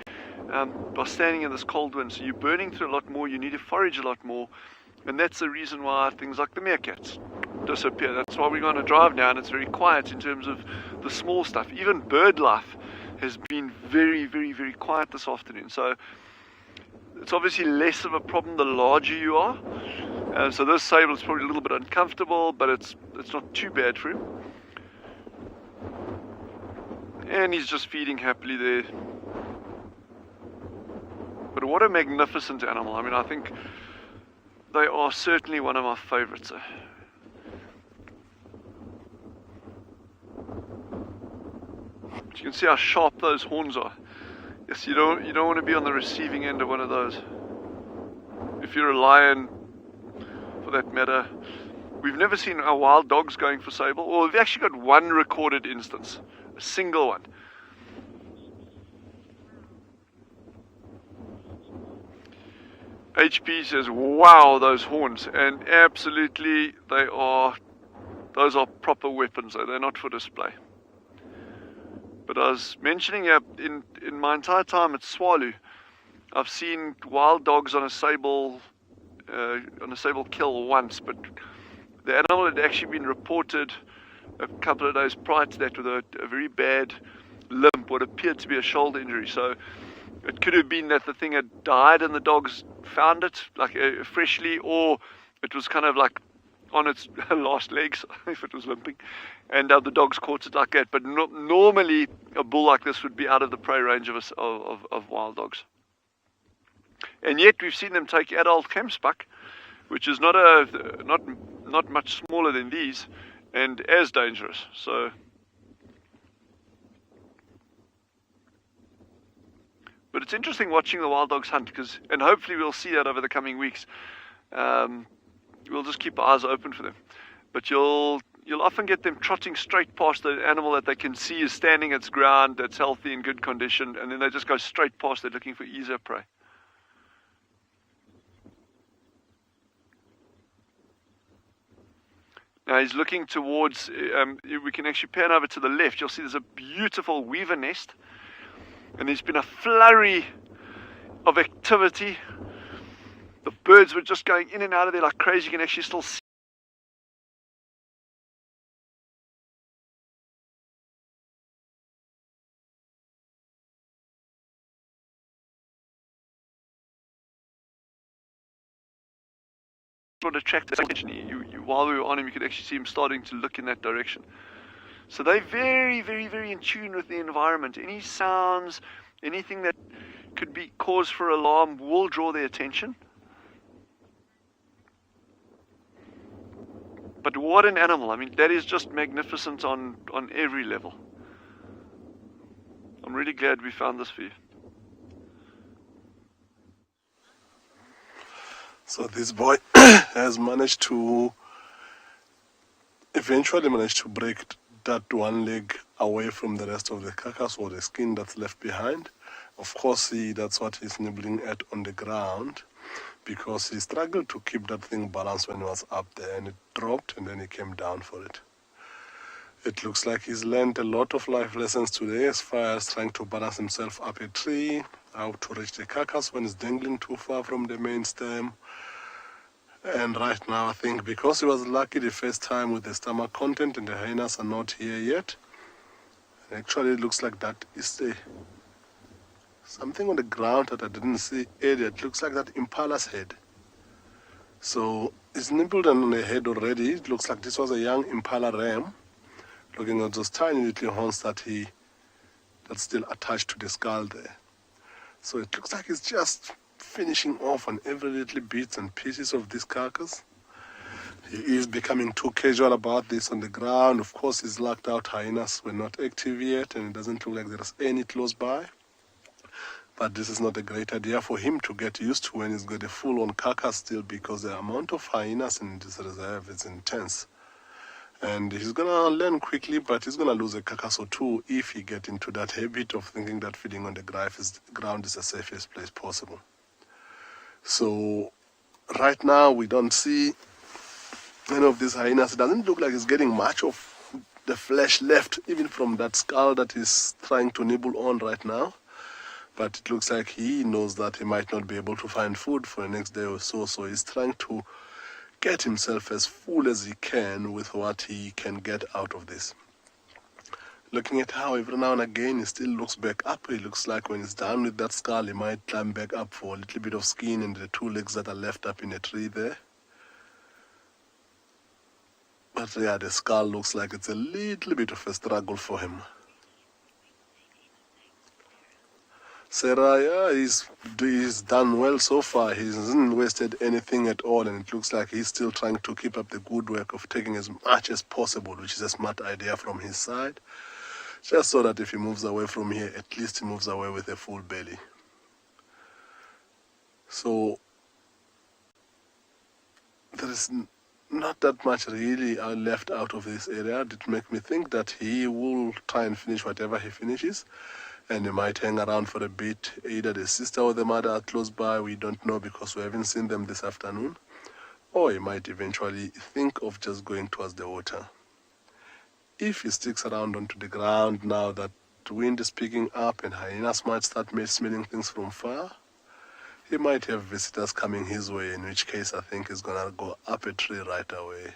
E: by standing in this cold wind. So you're burning through a lot more, you need to forage a lot more. And that's the reason why things like the meerkats disappear. That's why we're going to drive now and it's very quiet in terms of the small stuff. Even bird life has been very quiet this afternoon. So it's obviously less of a problem the larger you are. So this sable is probably a little bit uncomfortable, but it's not too bad for him. And he's just feeding happily there. But what a magnificent animal. I mean, I think they are certainly one of my favorites. But you can see how sharp those horns are. Yes, you don't want to be on the receiving end of one of those. If you're a lion, for that matter. We've never seen our wild dogs going for sable. Well, we've actually got one recorded instance. A single one. HP says, wow, those horns. And absolutely, those are proper weapons. They're not for display. But I was mentioning in my entire time at Swallow, I've seen wild dogs on a sable kill once, but the animal had actually been reported a couple of days prior to that with a very bad limp, what appeared to be a shoulder injury. So it could have been that the thing had died and the dogs found it like freshly, or it was kind of like on its last legs if it was limping, and the dogs caught it like that. But normally a bull like this would be out of the prey range of wild dogs. And yet we've seen them take adult camspuck, which is not much smaller than these, and as dangerous. So, but it's interesting watching the wild dogs hunt, and hopefully we'll see that over the coming weeks. We'll just keep our eyes open for them. But you'll often get them trotting straight past the animal that they can see is standing its ground, that's healthy, in good condition, and then they just go straight past. They're looking for easier prey. Now he's looking towards, we can actually pan over to the left. You'll see there's a beautiful weaver nest. And there's been a flurry of activity. The birds were just going in and out of there like crazy. You can actually still see what attracted attention. While we were on him, you could actually see him starting to look in that direction. So they're very, very, very in tune with the environment. Any sounds, anything that could be cause for alarm will draw their attention. But what an animal. I mean, that is just magnificent on every level. I'm really glad we found this for you.
G: So this boy has eventually managed to break that one leg away from the rest of the carcass, or the skin that's left behind. Of course, that's what he's nibbling at on the ground, because he struggled to keep that thing balanced when he was up there, and it dropped, and then he came down for it. It looks like he's learned a lot of life lessons today, as far as trying to balance himself up a tree, how to reach the carcass when it's dangling too far from the main stem. And right now, I think because he was lucky the first time with the stomach content and the hyenas are not here yet, actually it looks like that is something on the ground that I didn't see earlier. It looks like that impala's head. So it's nibbled on the head already. It looks like this was a young impala ram, looking at those tiny little horns that's still attached to the skull there. So it looks like it's just finishing off on every little bits and pieces of this carcass. He is becoming too casual about this on the ground. Of course, his locked out hyenas were not active yet, and it doesn't look like there's any close by. But this is not a great idea for him to get used to when he's got a full-on carcass still, because the amount of hyenas in this reserve is intense. And he's going to learn quickly, but he's going to lose a carcass or two if he gets into that habit of thinking that feeding on the ground is the safest place possible. So right now we don't see any of these hyenas. It doesn't look like he's getting much of the flesh left, even from that skull that he's trying to nibble on right now. But it looks like he knows that he might not be able to find food for the next day or so, so he's trying to get himself as full as he can with what he can get out of this. Looking at how every now and again he still looks back up. He looks like when he's done with that skull, he might climb back up for a little bit of skin and the two legs that are left up in the tree there. But yeah, the skull looks like it's a little bit of a struggle for him. Sarah, yeah, he's done well so far. He hasn't wasted anything at all, and it looks like he's still trying to keep up the good work of taking as much as possible, which is a smart idea from his side. Just so that if he moves away from here, at least he moves away with a full belly. So there is not that much really left out of this area. It makes me think that he will try and finish whatever he finishes, and he might hang around for a bit. Either the sister or the mother are close by, we don't know because we haven't seen them this afternoon, or he might eventually think of just going towards the water. If he sticks around onto the ground now that wind is picking up and hyenas might start smelling things from far, he might have visitors coming his way, in which case I think he's gonna go up a tree right away.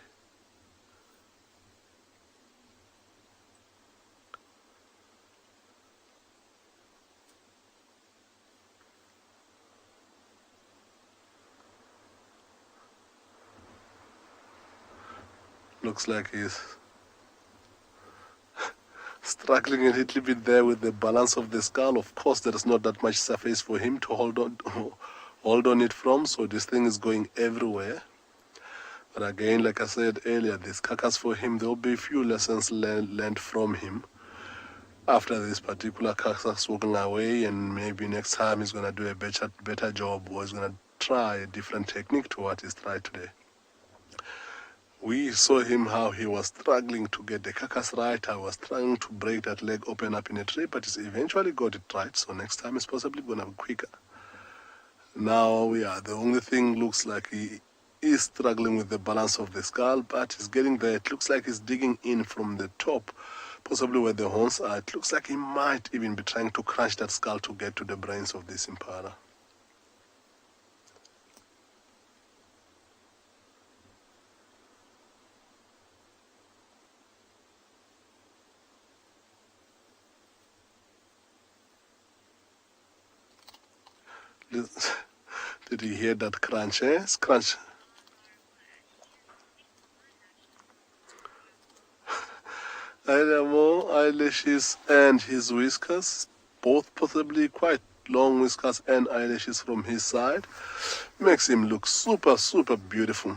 G: Looks like he's struggling a little bit there with the balance of the skull. Of course, there is not that much surface for him to hold on it from, so this thing is going everywhere. But again, like I said earlier, this carcass for him, there will be a few lessons learned from him after this particular carcass walking away, and maybe next time he's going to do a better job, or he's going to try a different technique to what he's tried today. We saw him how he was struggling to get the carcass right. I was trying to break that leg open up in a tree, but he's eventually got it right, so next time it's possibly going to be quicker. Now, yeah, the only thing looks like he is struggling with the balance of the skull, but he's getting there. It looks like he's digging in from the top, possibly where the horns are. It looks like he might even be trying to crunch that skull to get to the brains of this impala. Did you hear that crunch, eh? Crunch. More eyelashes and his whiskers, both possibly quite long whiskers and eyelashes from his side, makes him look super, super beautiful.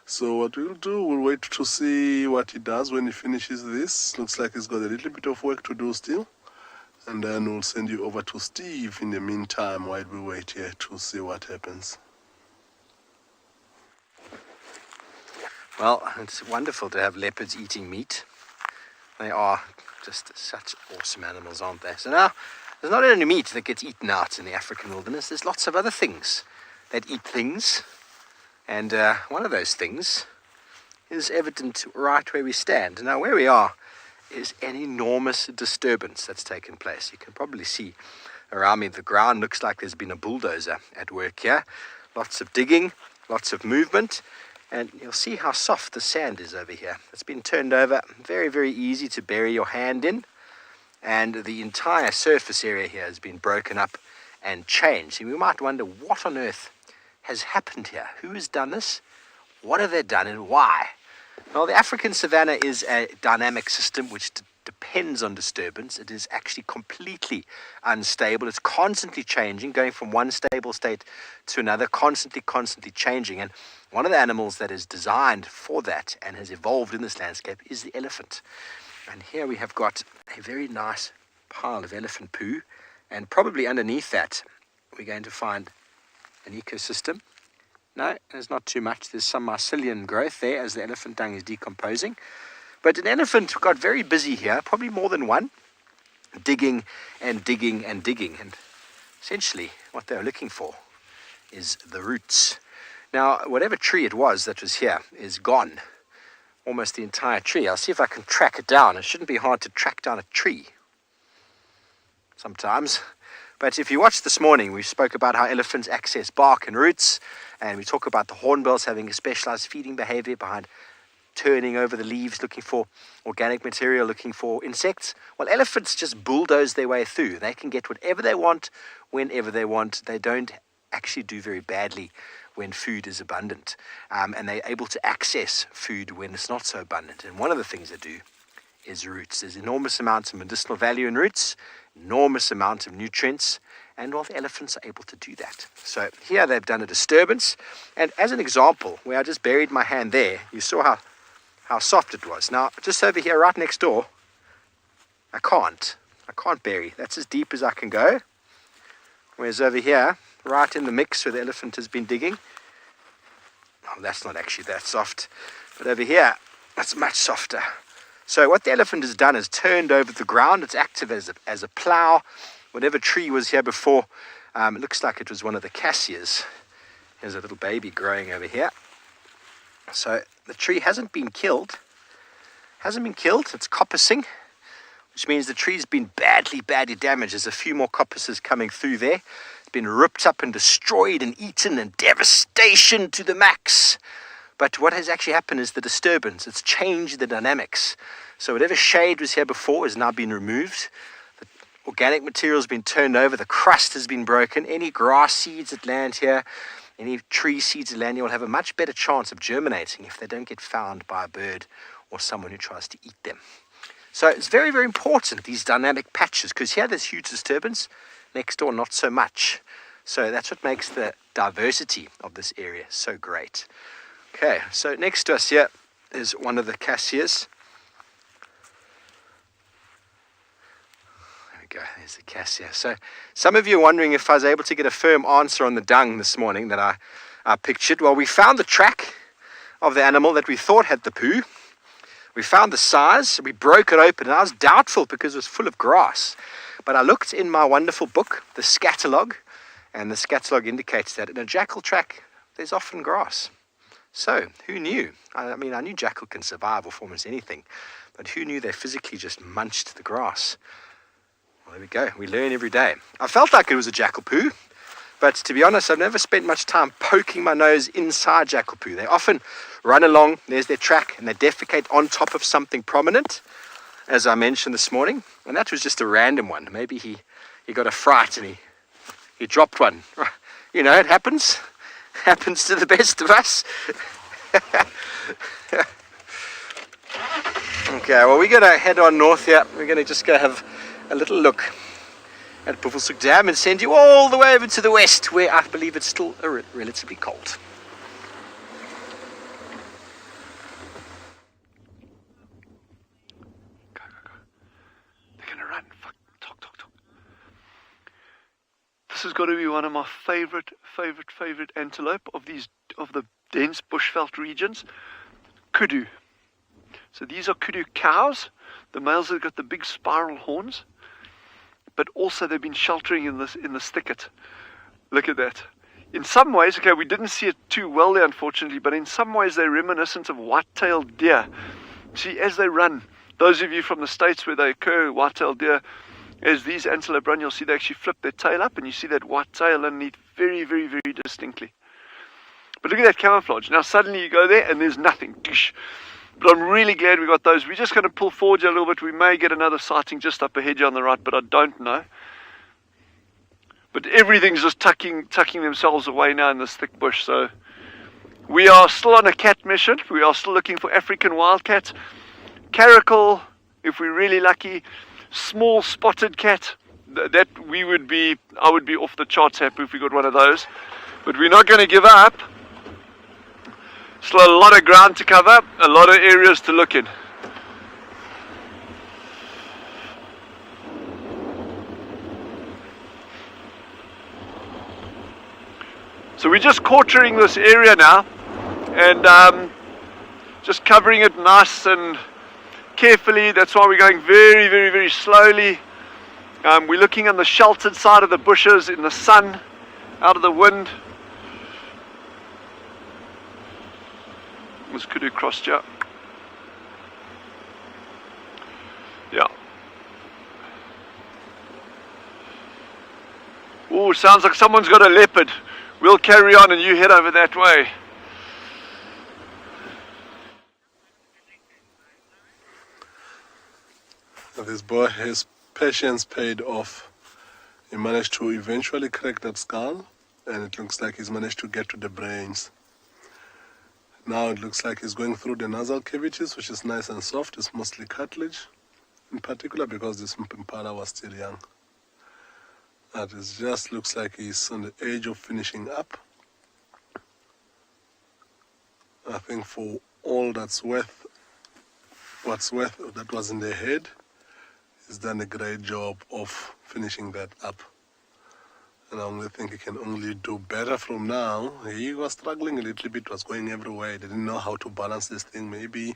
G: So what we'll do, we'll wait to see what he does when he finishes this. Looks like he's got a little bit of work to do still. And then we'll send you over to Steve in the meantime while we wait here to see what happens.
C: Well, it's wonderful to have leopards eating meat. They are just such awesome animals, aren't they? So now, there's not only meat that gets eaten out in the African wilderness, there's lots of other things that eat things. And one of those things is evident right where we stand. Now, where we are is an enormous disturbance that's taken place. You can probably see around me the ground looks like there's been a bulldozer at work here. Lots of digging, lots of movement, and you'll see how soft the sand is over here. It's been turned over, very, very easy to bury your hand in, and the entire surface area here has been broken up and changed. And we might wonder what on earth has happened here. Who has done this? What have they done and why? Well, the African savanna is a dynamic system which depends on disturbance. It is actually completely unstable. It's constantly changing, going from one stable state to another, constantly changing. And one of the animals that is designed for that and has evolved in this landscape is the elephant. And here we have got a very nice pile of elephant poo. And probably underneath that, we're going to find an ecosystem. No, there's not too much. There's some mycelium growth there as the elephant dung is decomposing. But an elephant got very busy here, probably more than one, digging and digging and digging. And essentially what they were looking for is the roots. Now, whatever tree it was that was here is gone. Almost the entire tree. I'll see if I can track it down. It shouldn't be hard to track down a tree sometimes. But if you watched this morning, we spoke about how elephants access bark and roots, and we talk about the hornbills having a specialized feeding behavior behind turning over the leaves, looking for organic material, looking for insects. Well, elephants just bulldoze their way through. They can get whatever they want, whenever they want. They don't actually do very badly when food is abundant, and they're able to access food when it's not so abundant. And one of the things they do is roots. There's enormous amounts of medicinal value in roots, enormous amount of nutrients, and well, the elephants are able to do that. So here they've done a disturbance, and as an example, where I just buried my hand there, you saw how soft it was. Now, just over here, right next door, I can't bury. That's as deep as I can go. Whereas over here, right in the mix where the elephant has been digging, oh, that's not actually that soft, but over here, that's much softer. So what the elephant has done is turned over the ground. It's active as a plow. Whatever tree was here before, it looks like it was one of the cassias. There's a little baby growing over here. So the tree hasn't been killed. Hasn't been killed, it's coppicing, which means the tree's been badly damaged. There's a few more coppices coming through there. It's been ripped up and destroyed and eaten, and devastation to the max. But what has actually happened is the disturbance. It's changed the dynamics. So whatever shade was here before has now been removed. The organic material has been turned over. The crust has been broken. Any grass seeds that land here, any tree seeds that land here will have a much better chance of germinating if they don't get found by a bird or someone who tries to eat them. So it's very, very important, these dynamic patches, because here there's huge disturbance. Next door, not so much. So that's what makes the diversity of this area so great. Okay, so next to us here is one of the cassias. There we go, there's the cassia. So some of you are wondering if I was able to get a firm answer on the dung this morning that I pictured. Well, we found the track of the animal that we thought had the poo. We found the size, we broke it open, and I was doubtful because it was full of grass. But I looked in my wonderful book, the scatologue, and the scatologue indicates that in a jackal track, there's often grass. So, who knew? I mean, I knew jackal can survive off almost anything, but who knew they physically just munched the grass? Well, there we go. We learn every day. I felt like it was a jackal poo, but to be honest, I've never spent much time poking my nose inside jackal poo. They often run along, there's their track, and they defecate on top of something prominent, as I mentioned this morning, and that was just a random one. Maybe he got a fright and he dropped one. You know, it happens. Happens to the best of us. Okay, well, we're going to head on north here. We're going to just go have a little look at Buffelshoek Dam and send you all the way over to the west, where I believe it's still relatively cold.
E: Go. They're going to run. Fuck. Talk. This has got to be one of my favorite antelope of the dense bushveld regions. Kudu. So these are kudu cows. The males have got the big spiral horns, but also they've been sheltering in this thicket. Look at that. In some ways, okay, we didn't see it too well there, unfortunately, but in some ways they're reminiscent of white-tailed deer. See, as they run, those of you from the States where they occur, white-tailed deer, as these antelope run, you'll see they actually flip their tail up, and you see that white tail underneath very, very, very distinctly. But look at that camouflage. Now suddenly you go there and there's nothing. But I'm really glad we got those. We're just going to pull forward a little bit. We may get another sighting just up ahead here on the right, but I don't know. But everything's just tucking themselves away now in this thick bush. So we are still on a cat mission. We are still looking for African wildcat, caracal, if we're really lucky, small spotted cat. That I would be off the charts happy if we got one of those. But we're not going to give up. Still a lot of ground to cover, a lot of areas to look in. So we're just quartering this area now, and just covering it nice and carefully. That's why we're going very, very, very slowly. We're looking on the sheltered side of the bushes, in the sun, out of the wind. This could have crossed you. Yeah. Oh, sounds like someone's got a leopard. We'll carry on and you head over that way.
G: This boy, his patience paid off. He managed to eventually crack that skull, and it looks like he's managed to get to the brains. Now it looks like he's going through the nasal cavities, which is nice and soft. It's mostly cartilage, in particular because this impala was still young. And it just looks like he's on the edge of finishing up. I think for all that was in the head, he's done a great job of finishing that up. And I only think he can only do better from now. He was struggling a little bit, was going everywhere. He didn't know how to balance this thing. Maybe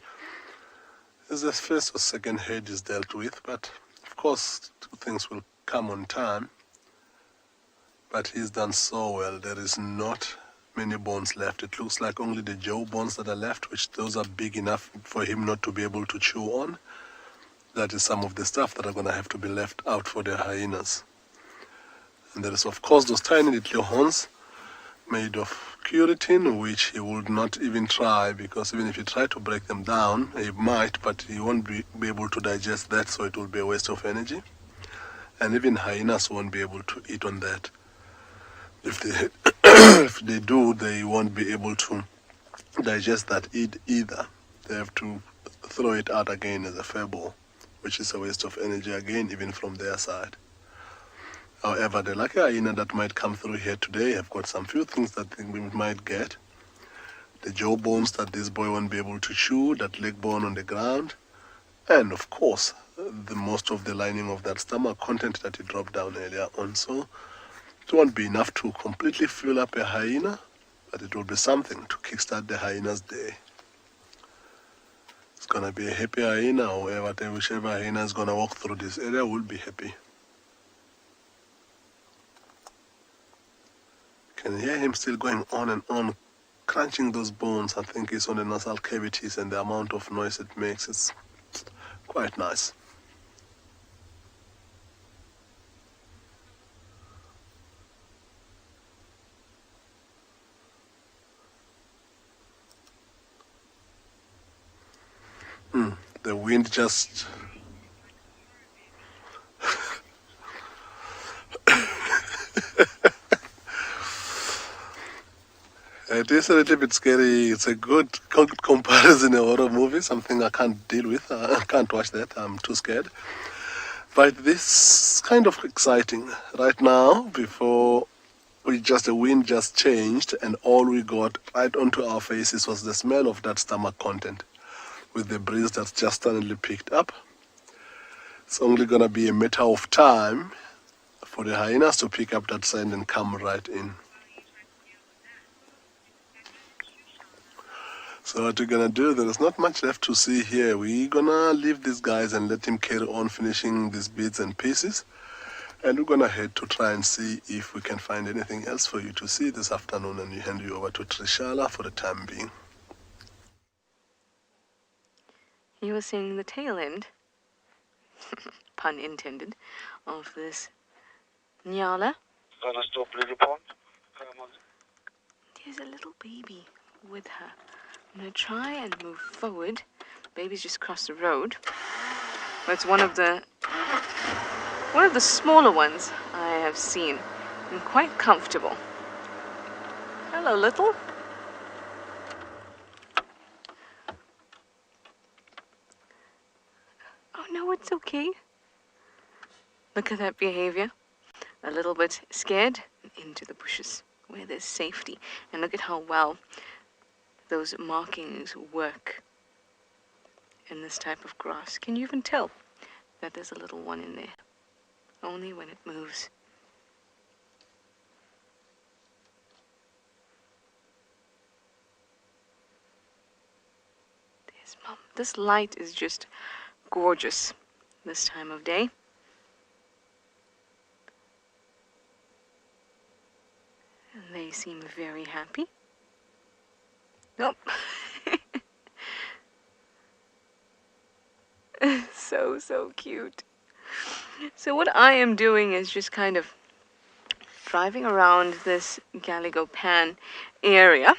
G: it's the first or second head is dealt with, but of course, two things will come on time. But he's done so well. There is not many bones left. It looks like only the jaw bones that are left, which those are big enough for him not to be able to chew on. That is some of the stuff that are going to have to be left out for the hyenas. And there is, of course, those tiny little horns made of keratin, which he would not even try, because even if you try to break them down, he might, but he won't be able to digest that, so it will be a waste of energy. And even hyenas won't be able to eat on that. If they, if they do, they won't be able to digest that either. They have to throw it out again as a furball, which is a waste of energy again, even from their side. However, the lucky hyena that might come through here today have got some few things that we might get. The jaw bones that this boy won't be able to chew, that leg bone on the ground, and of course, the most of the lining of that stomach content that he dropped down earlier on. So it won't be enough to completely fill up a hyena, but it will be something to kickstart the hyena's day. It's gonna be a happy hyena, or whichever hyena is gonna walk through this area will be happy. Can hear him still going on and on, crunching those bones. I think it's on the nasal cavities, and the amount of noise it makes is quite nice. The wind just... It is a little bit scary. It's a good comparison in a horror movie, something I can't deal with. I can't watch that. I'm too scared. But this is kind of exciting. Right now, before the wind just changed, and all we got right onto our faces was the smell of that stomach content with the breeze that's just suddenly picked up. It's only going to be a matter of time for the hyenas to pick up that scent and come right in. So what we're gonna do, there is not much left to see here. We're gonna leave these guys and let him carry on finishing these bits and pieces. And we're gonna head to try and see if we can find anything else for you to see this afternoon, and we hand you over to Trishala for the time being.
D: You were seeing the tail end, pun intended, of this Niala. There's a little baby with her. I'm going to try and move forward. Baby's just crossed the road. It's one of the smaller ones I have seen, and quite comfortable. Hello, little. Oh no, it's okay. Look at that behavior. A little bit scared, into the bushes where there's safety. And look at how well those markings work in this type of grass. Can you even tell that there's a little one in there? Only when it moves. There's Mom. This light is just gorgeous this time of day. And they seem very happy. Nope. So cute. So what I am doing is just kind of driving around this Gallego Pan area.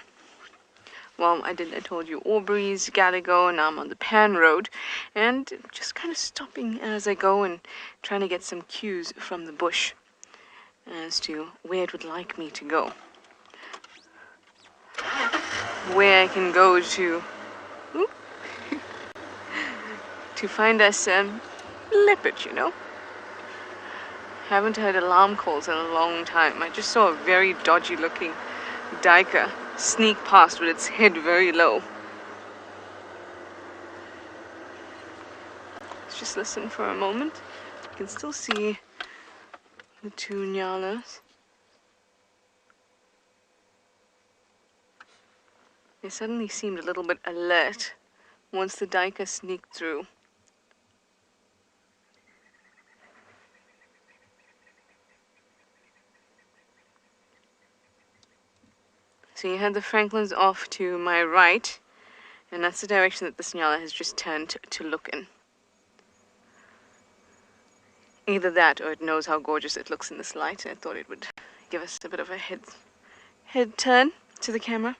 D: Well, I told you Aubrey's Gallego, and I'm on the Pan Road, and just kind of stopping as I go and trying to get some cues from the bush as to where it would like me to go. Where I can go to to find us leopard, you know. Haven't heard alarm calls in a long time. I just saw a very dodgy looking duiker sneak past with its head very low. Let's just listen for a moment. You can still see the two Nialas. They suddenly seemed a little bit alert once the duiker sneaked through. So you had the Franklins off to my right, and that's the direction that this Niala has just turned to look in. Either that, or it knows how gorgeous it looks in this light, and it thought it would give us a bit of a head turn to the camera.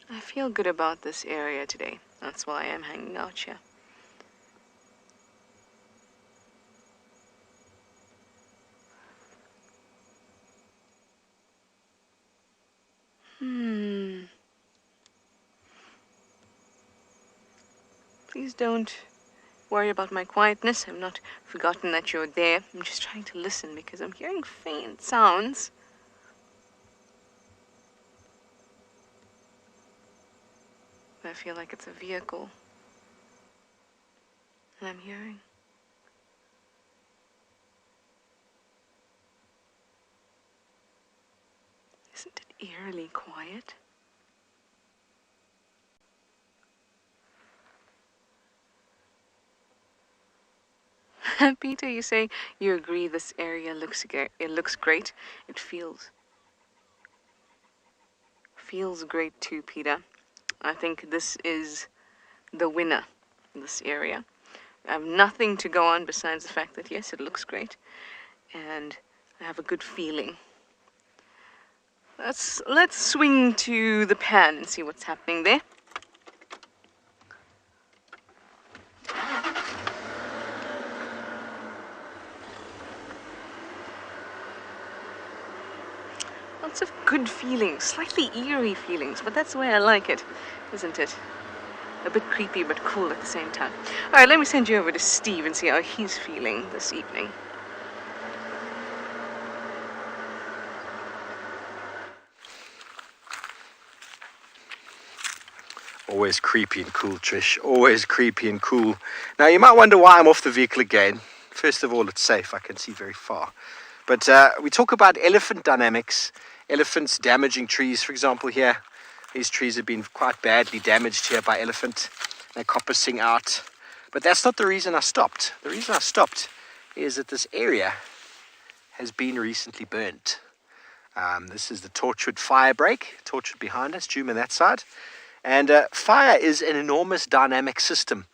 D: I feel good about this area today. That's why I'm hanging out here. Please don't worry about my quietness. I've not forgotten that you're there. I'm just trying to listen because I'm hearing faint sounds. I feel like it's a vehicle. And I'm hearing. Isn't it eerily quiet? Peter, you say you agree this area looks great. It feels great too, Peter. I think this is the winner in this area. I have nothing to go on besides the fact that yes, it looks great, and I have a good feeling. Let's swing to the pan and see what's happening there. Lots of good feelings, slightly eerie feelings, but that's the way I like it, isn't it? A bit creepy but cool at the same time. All right, let me send you over to Steve and see how he's feeling this evening.
C: Always creepy and cool, Trish. Always creepy and cool. Now, you might wonder why I'm off the vehicle again. First of all, it's safe. I can see very far. But we talk about elephant dynamics. Elephants damaging trees, for example, here. These trees have been quite badly damaged here by elephant. They're coppicing out. But that's not the reason I stopped. The reason I stopped is that this area has been recently burnt. This is the Torchwood fire break. Torchwood behind us, Juma that side. And fire is an enormous dynamic system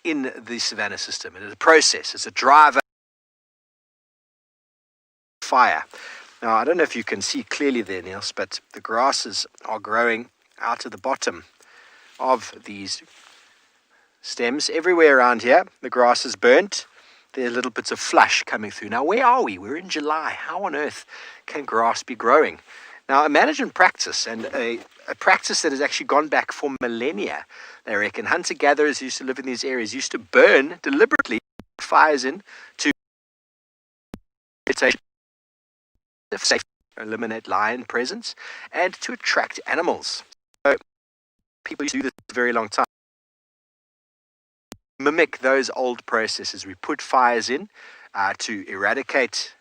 C: in the savanna system. It is a process. It's a driver. Fire. Now, I don't know if you can see clearly there, Niels, but the grasses are growing out of the bottom of these stems. Everywhere around here, the grass is burnt. There are little bits of flush coming through. Now, where are we? We're in July. How on earth can grass be growing? Now, a management practice, and a practice that has actually gone back for millennia, they reckon. Hunter-gatherers used to live in these areas, used to burn deliberately fires in to safe, eliminate lion presence, and to attract animals. So people used to do this for a very long time. Mimic those old processes. We put fires in to eradicate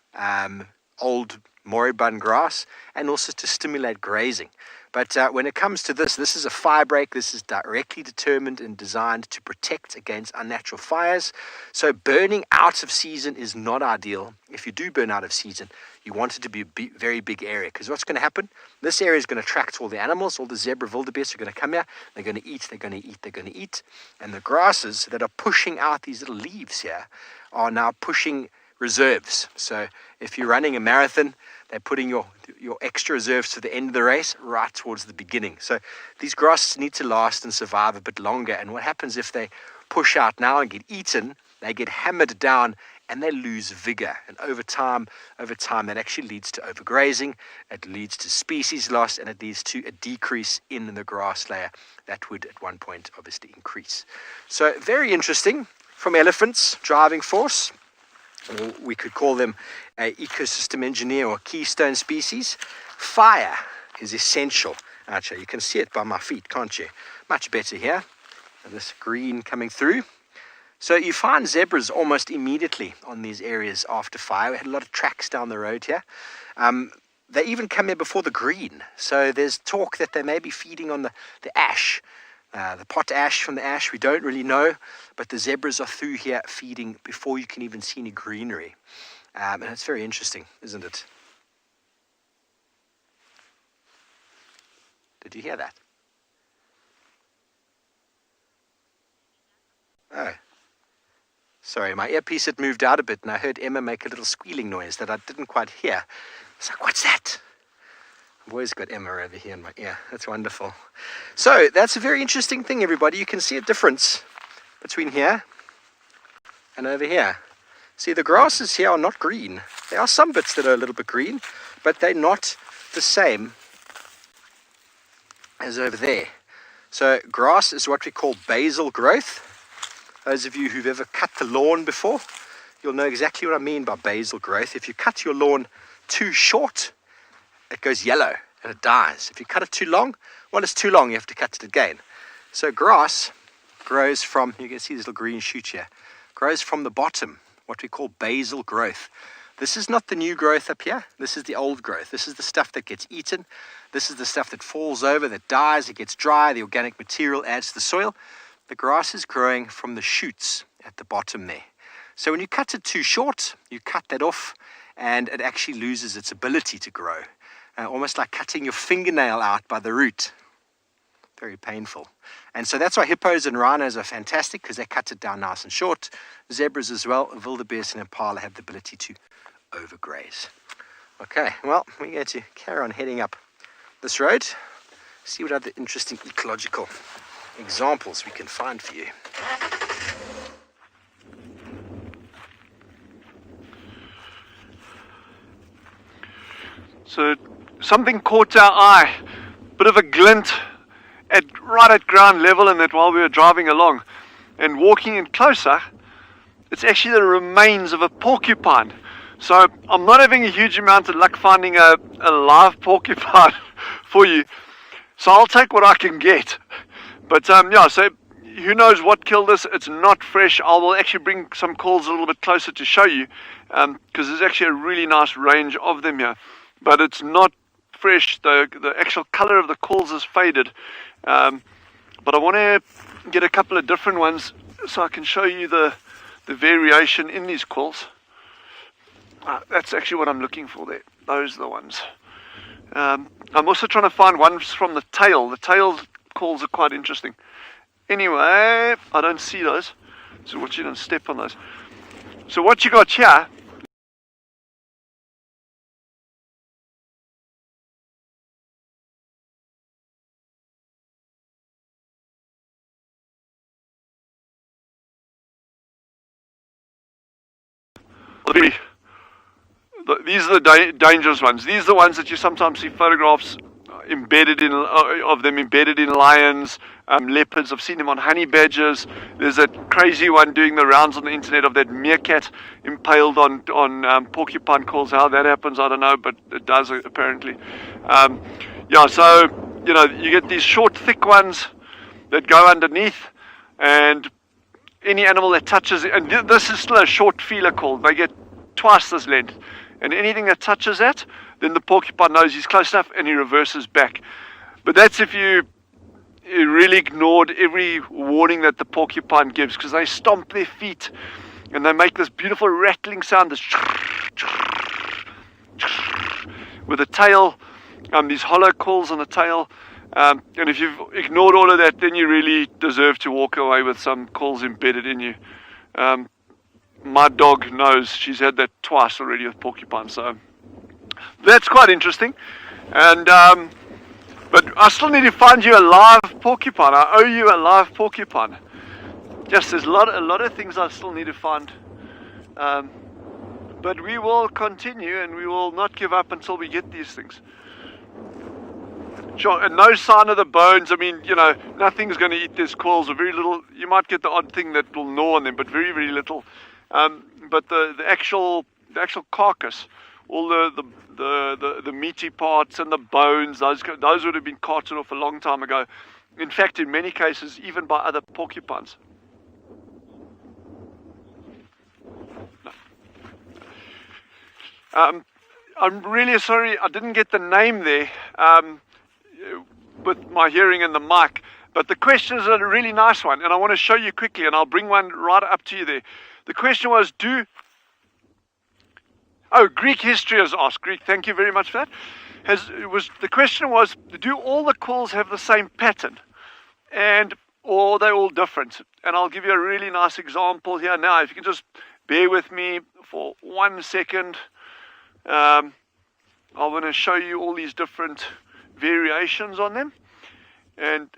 C: old moribund grass and also to stimulate grazing. But when it comes to this is a fire break. This is directly determined and designed to protect against unnatural fires. So burning out of season is not ideal. If you do burn out of season, you want it to be a very big area, because what's going to happen? This area is going to attract all the animals. All the zebra wildebeest are going to come here. They're going to eat, they're going to eat, they're going to eat. And the grasses that are pushing out these little leaves here are now pushing reserves. So if you're running a marathon, they're putting your extra reserves to the end of the race right towards the beginning. So these grasses need to last and survive a bit longer. And what happens if they push out now and get eaten? They get hammered down and they lose vigor. And over time, that actually leads to overgrazing. It leads to species loss, and it leads to a decrease in the grass layer that would at one point obviously increase. So very interesting from elephants, driving force. Or we could call them an ecosystem engineer or keystone species. Fire is essential. Actually, you can see it by my feet, can't you? Much better here. And this green coming through. So you find zebras almost immediately on these areas after fire. We had a lot of tracks down the road here. They even come here before the green. So there's talk that they may be feeding on the ash The potash from the ash, we don't really know, but the zebras are through here feeding before you can even see any greenery. And it's very interesting, isn't it? Did you hear that? Oh. Sorry, my earpiece had moved out a bit and I heard Emma make a little squealing noise that I didn't quite hear. I was like, what's that? I've always got Emma over here in my ear. That's wonderful. So that's a very interesting thing, everybody. You can see a difference between here and over here. See, the grasses here are not green. There are some bits that are a little bit green, but they're not the same as over there. So grass is what we call basal growth. Those of you who've ever cut the lawn before, you'll know exactly what I mean by basal growth. If you cut your lawn too short, it goes yellow and it dies. If you cut it too long, well, it's too long, you have to cut it again. So grass grows from, you can see this little green shoot here, grows from the bottom, what we call basal growth. This is not the new growth up here. This is the old growth. This is the stuff that gets eaten. This is the stuff that falls over, that dies, it gets dry, the organic material adds to the soil. The grass is growing from the shoots at the bottom there. So when you cut it too short, you cut that off and it actually loses its ability to grow. Almost like cutting your fingernail out by the root. Very painful. And so that's why hippos and rhinos are fantastic, because they cut it down nice and short. Zebras as well, wildebeest and impala have the ability to overgraze. Okay, well, we're going to carry on heading up this road, see what other interesting ecological examples we can find for you.
E: So something caught our eye, bit of a glint right at ground level, and that while we were driving along and walking in closer, it's actually the remains of a porcupine. So I'm not having a huge amount of luck finding a live porcupine for you, so I'll take what I can get. But yeah, so who knows what killed us? It's not fresh. I will actually bring some calls a little bit closer to show you, because there's actually a really nice range of them here. But it's not fresh. The actual color of the calls is faded. But I want to get a couple of different ones so I can show you the variation in these calls. That's actually what I'm looking for there. Those are the ones. I'm also trying to find ones from the tail. The tail calls are quite interesting. Anyway, I don't see those, so watch you don't step on those. So what you got here, these are the dangerous ones. These are the ones that you sometimes see photographs embedded in of them embedded in lions, leopards. I've seen them on honey badgers. There's a crazy one doing the rounds on the internet of that meerkat impaled on porcupine calls. How that happens, I don't know, but it does apparently. Yeah, so you know, you get these short, thick ones that go underneath, and any animal that touches it, and this is still a short feeler call. They get twice this length, and anything that touches that, then the porcupine knows he's close enough and he reverses back. But that's if you really ignored every warning that the porcupine gives, because they stomp their feet and they make this beautiful rattling sound, this with the tail, these hollow calls on the tail. And if you've ignored all of that, then you really deserve to walk away with some calls embedded in you. My dog knows, she's had that twice already with porcupine, so that's quite interesting. And but I still need to find you a live porcupine. I owe you a live porcupine. Just there's a lot of things I still need to find. But we will continue, and we will not give up until we get these things. Sure, and no sign of the bones. I mean, you know, nothing's going to eat these calls, or very little. You might get the odd thing that will gnaw on them, but very, very little. But the actual carcass, all the meaty parts and the bones, those would have been carted off a long time ago. In fact, in many cases, even by other porcupines. No. I'm really sorry I didn't get the name there with my hearing and the mic, But the question is a really nice one, and I want to show you quickly, and I'll bring one right up to you there. The question was, Greek history has asked. Greek, thank you very much for that. The question was, do all the quills have the same pattern? Or are they all different? And I'll give you a really nice example here now. If you can just bear with me for 1 second. I want to show you all these different variations on them. And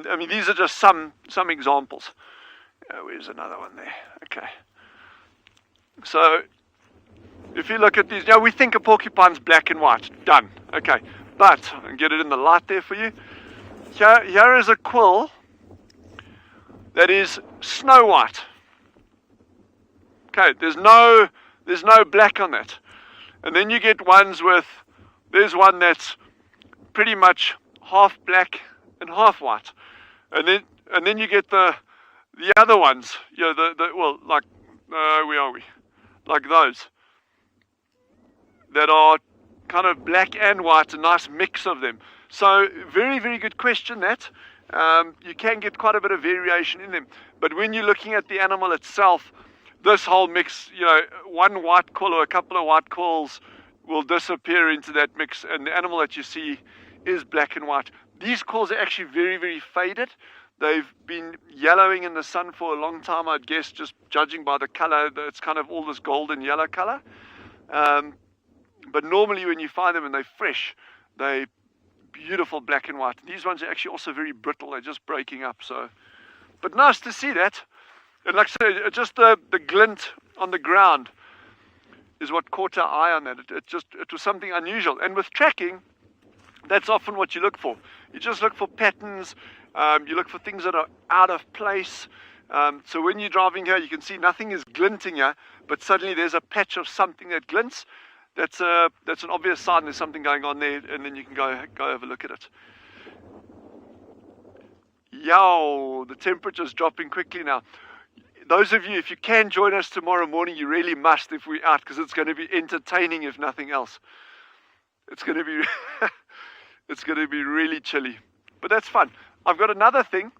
E: I mean, these are just some examples. Where's another one there? Okay. So, if you look at these, we think a porcupine's black and white. Done. Okay. But, I'll get it in the light there for you. Here is a quill that is snow white. Okay, there's no black on that. And then you get ones there's one that's pretty much half black and half white. And then you get the other ones, where are we? Like those that are kind of black and white, a nice mix of them. So very, very good question that. You can get quite a bit of variation in them. But when you're looking at the animal itself, this whole mix, one white quill or a couple of white quills will disappear into that mix, and the animal that you see is black and white. These quills are actually very, very faded. They've been yellowing in the sun for a long time, I'd guess, just judging by the color. It's kind of all this golden yellow color. But normally when you find them and they're fresh, they're beautiful black and white. These ones are actually also very brittle. They're just breaking up. But nice to see that. And like I say, just the glint on the ground is what caught our eye on that. It was something unusual. And with tracking, that's often what you look for. You just look for patterns. You look for things that are out of place. So when you're driving here, you can see nothing is glinting here, but suddenly there's a patch of something that glints. That's an obvious sign there's something going on there, and then you can go have a look at it. Yow, the temperature's dropping quickly now. Those of you, if you can join us tomorrow morning, you really must if we're out, because it's going to be entertaining if nothing else. It's going to be it's going to be really chilly, but that's fun. I've got another thing.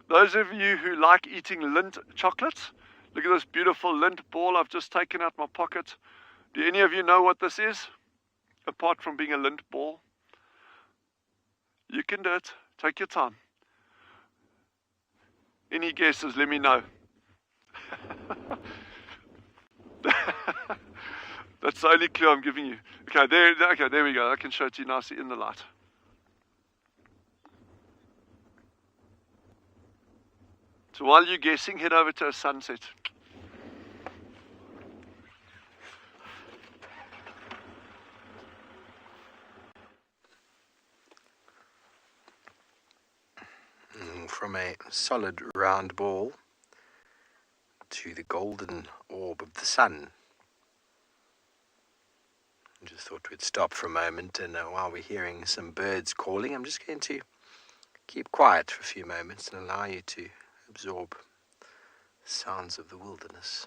E: Those of you who like eating Lindt chocolates, look at this beautiful Lindt ball I've just taken out my pocket. Do any of you know what this is? Apart from being a Lindt ball. You can do it. Take your time. Any guesses? Let me know. That's the only clue I'm giving you. Okay, there we go. I can show it to you nicely in the light. So while you're guessing, head over to a sunset.
C: From a solid round ball to the golden orb of the sun. I just thought we'd stop for a moment, and while we're hearing some birds calling, I'm just going to keep quiet for a few moments and allow you to absorb the sounds of the wilderness.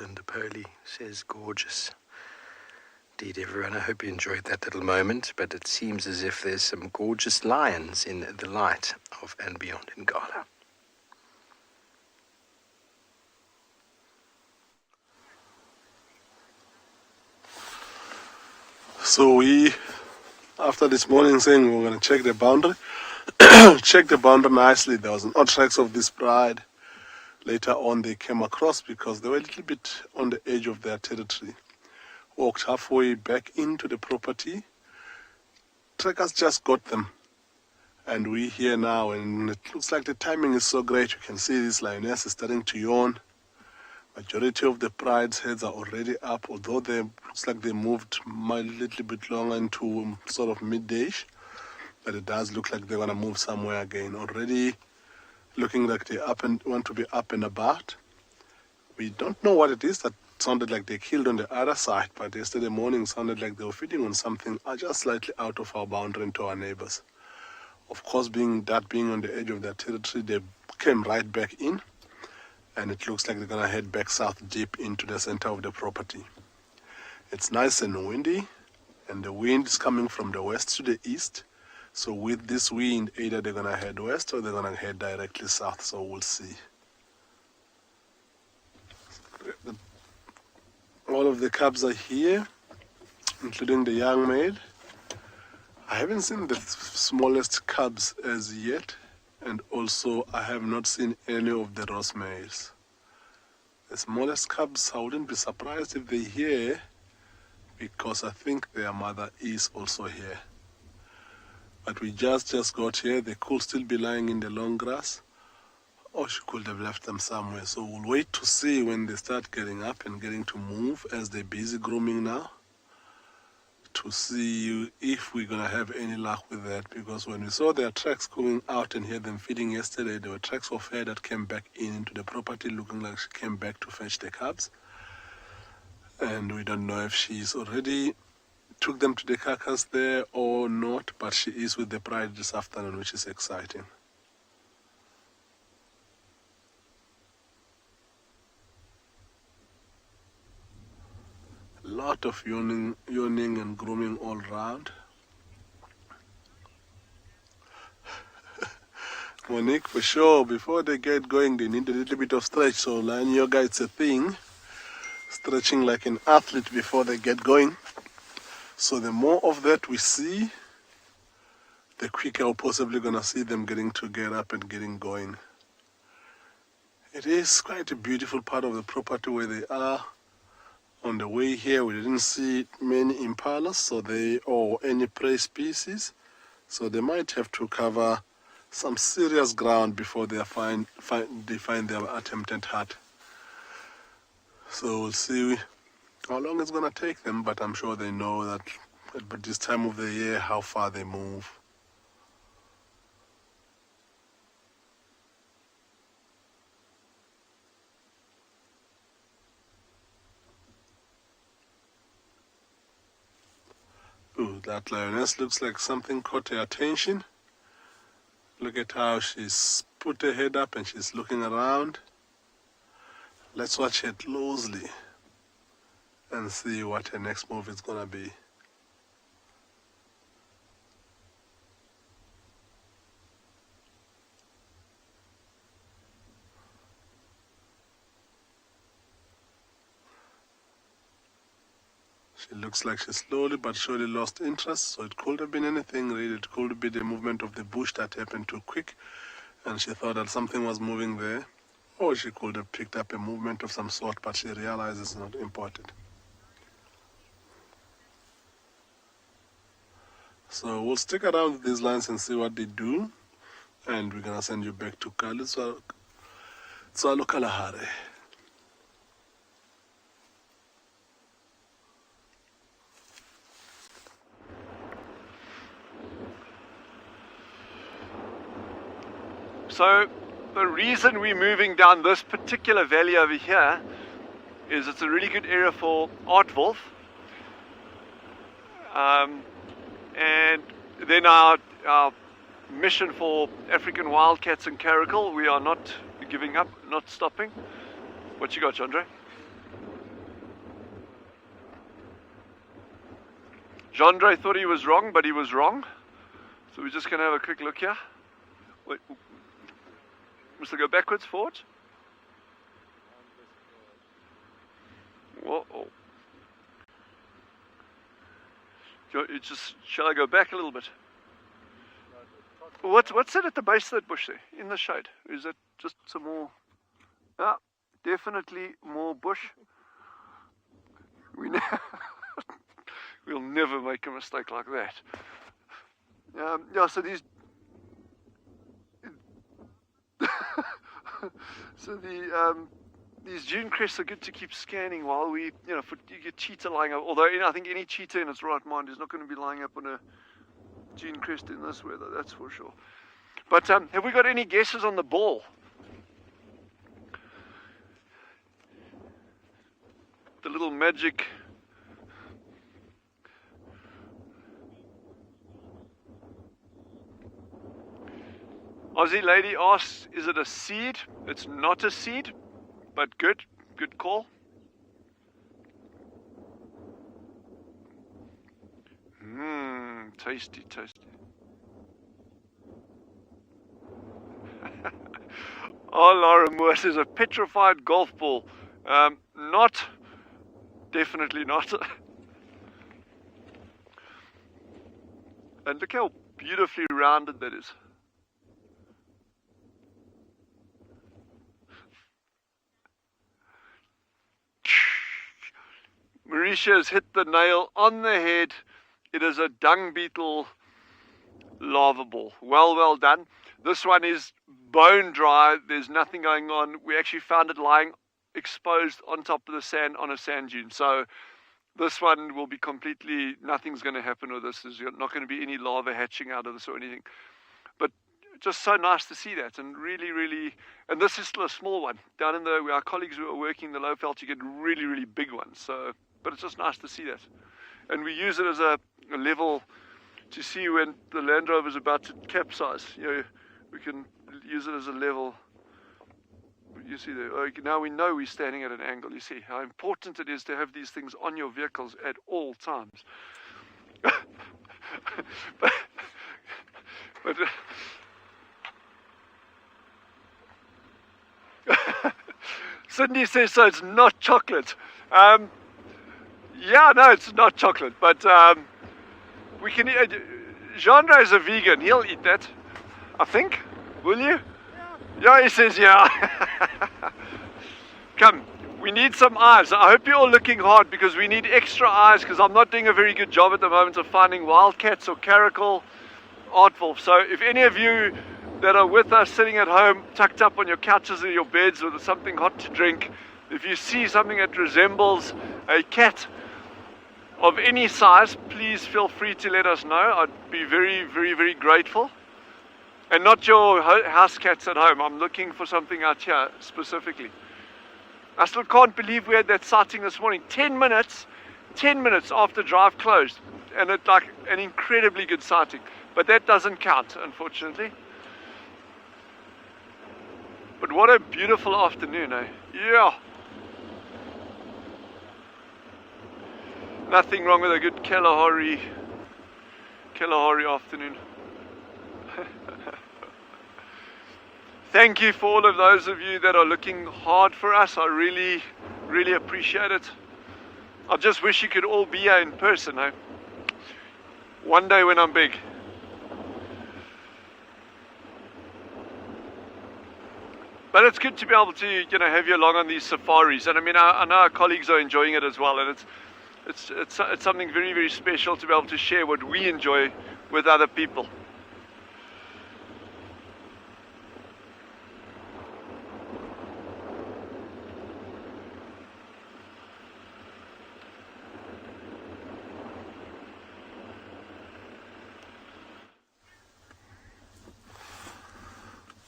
C: Linda Poley says gorgeous. Indeed, everyone, I hope you enjoyed that little moment, but it seems as if there's some gorgeous lions in the light of And Beyond in Gala.
G: So after this morning saying we were going to check the boundary, check the boundary nicely. There was no tracks of this pride. Later on they came across because they were a little bit on the edge of their territory. Walked halfway back into the property. Trackers just got them. And we're here now, and it looks like the timing is so great. You can see this lioness is starting to yawn. Majority of the pride's heads are already up, although they looks like they moved a little bit longer into sort of midday-ish. But it does look like they're going to move somewhere again. Already looking like they want to be up and about. We don't know what it is. That sounded like they killed on the other side, but yesterday morning sounded like they were feeding on something just slightly out of our boundary into our neighbors. Of course, being on the edge of their territory, they came right back in. And it looks like they're going to head back south deep into the center of the property. It's nice and windy, and the wind is coming from the west to the east. So with this wind, either they're going to head west or they're going to head directly south, so we'll see. All of the cubs are here, including the young male. I haven't seen the smallest cubs as yet. And also, I have not seen any of the Ross males. The smallest cubs, I wouldn't be surprised if they're here, because I think their mother is also here. But we just got here. They could still be lying in the long grass, or she could have left them somewhere. So we'll wait to see when they start getting up and getting to move, as they're busy grooming now, to see if we're going to have any luck with that. Because when we saw their tracks going out and hear them feeding yesterday, there were tracks of her that came back into the property, looking like she came back to fetch the cubs. And we don't know if she's already took them to the carcass there or not, but she is with the pride this afternoon, which is exciting. Lot of yawning and grooming all around. Monique, for sure, before they get going, they need a little bit of stretch. So lion yoga, it's a thing. Stretching like an athlete before they get going. So the more of that we see, the quicker we're possibly going to see them getting to get up and getting going. It is quite a beautiful part of the property where they are. On the way here, we didn't see many impalas, or any prey species, so they might have to cover some serious ground before they find their attempted hut. So we'll see how long it's going to take them, but I'm sure they know that at this time of the year how far they move. Ooh, that lioness looks like something caught her attention. Look at how she's put her head up and she's looking around. Let's watch her closely and see what her next move is gonna be. She looks like she slowly but surely lost interest, so it could have been anything really. It could be the movement of the bush that happened too quick, and she thought that something was moving there. Or she could have picked up a movement of some sort, but she realized it's not important. So we'll stick around with these lines and see what they do, and we're gonna send you back to Tswalo Kalahari.
E: So the reason we're moving down this particular valley over here is it's a really good area for aardwolf. And then our mission for African wildcats and caracal, we are not giving up, not stopping. What you got, Chandra? Jean-Dre thought he was wrong, but he was wrong. So we're just going to have a quick look here. Wait, must I go backwards, forwards? Whoa. Shall I go back a little bit? What's it at the base of that bush there, in the shade? Is it just some more? Ah, definitely more bush. We'll never make a mistake like that. Yeah, so these... these dune crests are good to keep scanning while we, you get cheetah lying up. Although I think any cheetah in its right mind is not going to be lying up on a dune crest in this weather, that's for sure. But have we got any guesses on the ball? The little magic... Aussie lady asks, is it a seed? It's not a seed, but good call. Tasty. Oh, Laura Moore says a petrified golf ball. Definitely not. And look how beautifully rounded that is. Marisha has hit the nail on the head. It is a dung beetle lava ball. Well done. This one is bone dry. There's nothing going on. We actually found it lying exposed on top of the sand on a sand dune. So this one will be completely, nothing's going to happen with this. There's not going to be any lava hatching out of this or anything. But just so nice to see that, and really, and this is still a small one. Down in where our colleagues who are working in the low veld, you get really big ones. So, but it's just nice to see that. And we use it as a level to see when the Land Rover is about to capsize. We can use it as a level. You see there, now we know we're standing at an angle. You see how important it is to have these things on your vehicles at all times. but Cindy says, so it's not chocolate. Yeah, no, it's not chocolate, but we can eat. Jean-Dre is a vegan, he'll eat that, I think. Will you? Yeah, he says yeah. Come, we need some eyes. I hope you're all looking hard because we need extra eyes, because I'm not doing a very good job at the moment of finding wildcats or caracal aardvolf. So if any of you that are with us sitting at home, tucked up on your couches or your beds with something hot to drink, if you see something that resembles a cat of any size, please feel free to let us know. I'd be very grateful. And not your house cats at home. I'm looking for something out here specifically. I still can't believe we had that sighting this morning. 10 minutes after drive closed. And it's like an incredibly good sighting. But that doesn't count, unfortunately. But what a beautiful afternoon, eh? Yeah. Nothing wrong with a good Kalahari afternoon. Thank you for all of those of you that are looking hard for us. I really appreciate it. I just wish you could all be here in person, eh? One day when I'm big. But it's good to be able to, have you along on these safaris. And I mean, I know our colleagues are enjoying it as well. And it's something very special to be able to share what we enjoy with other people.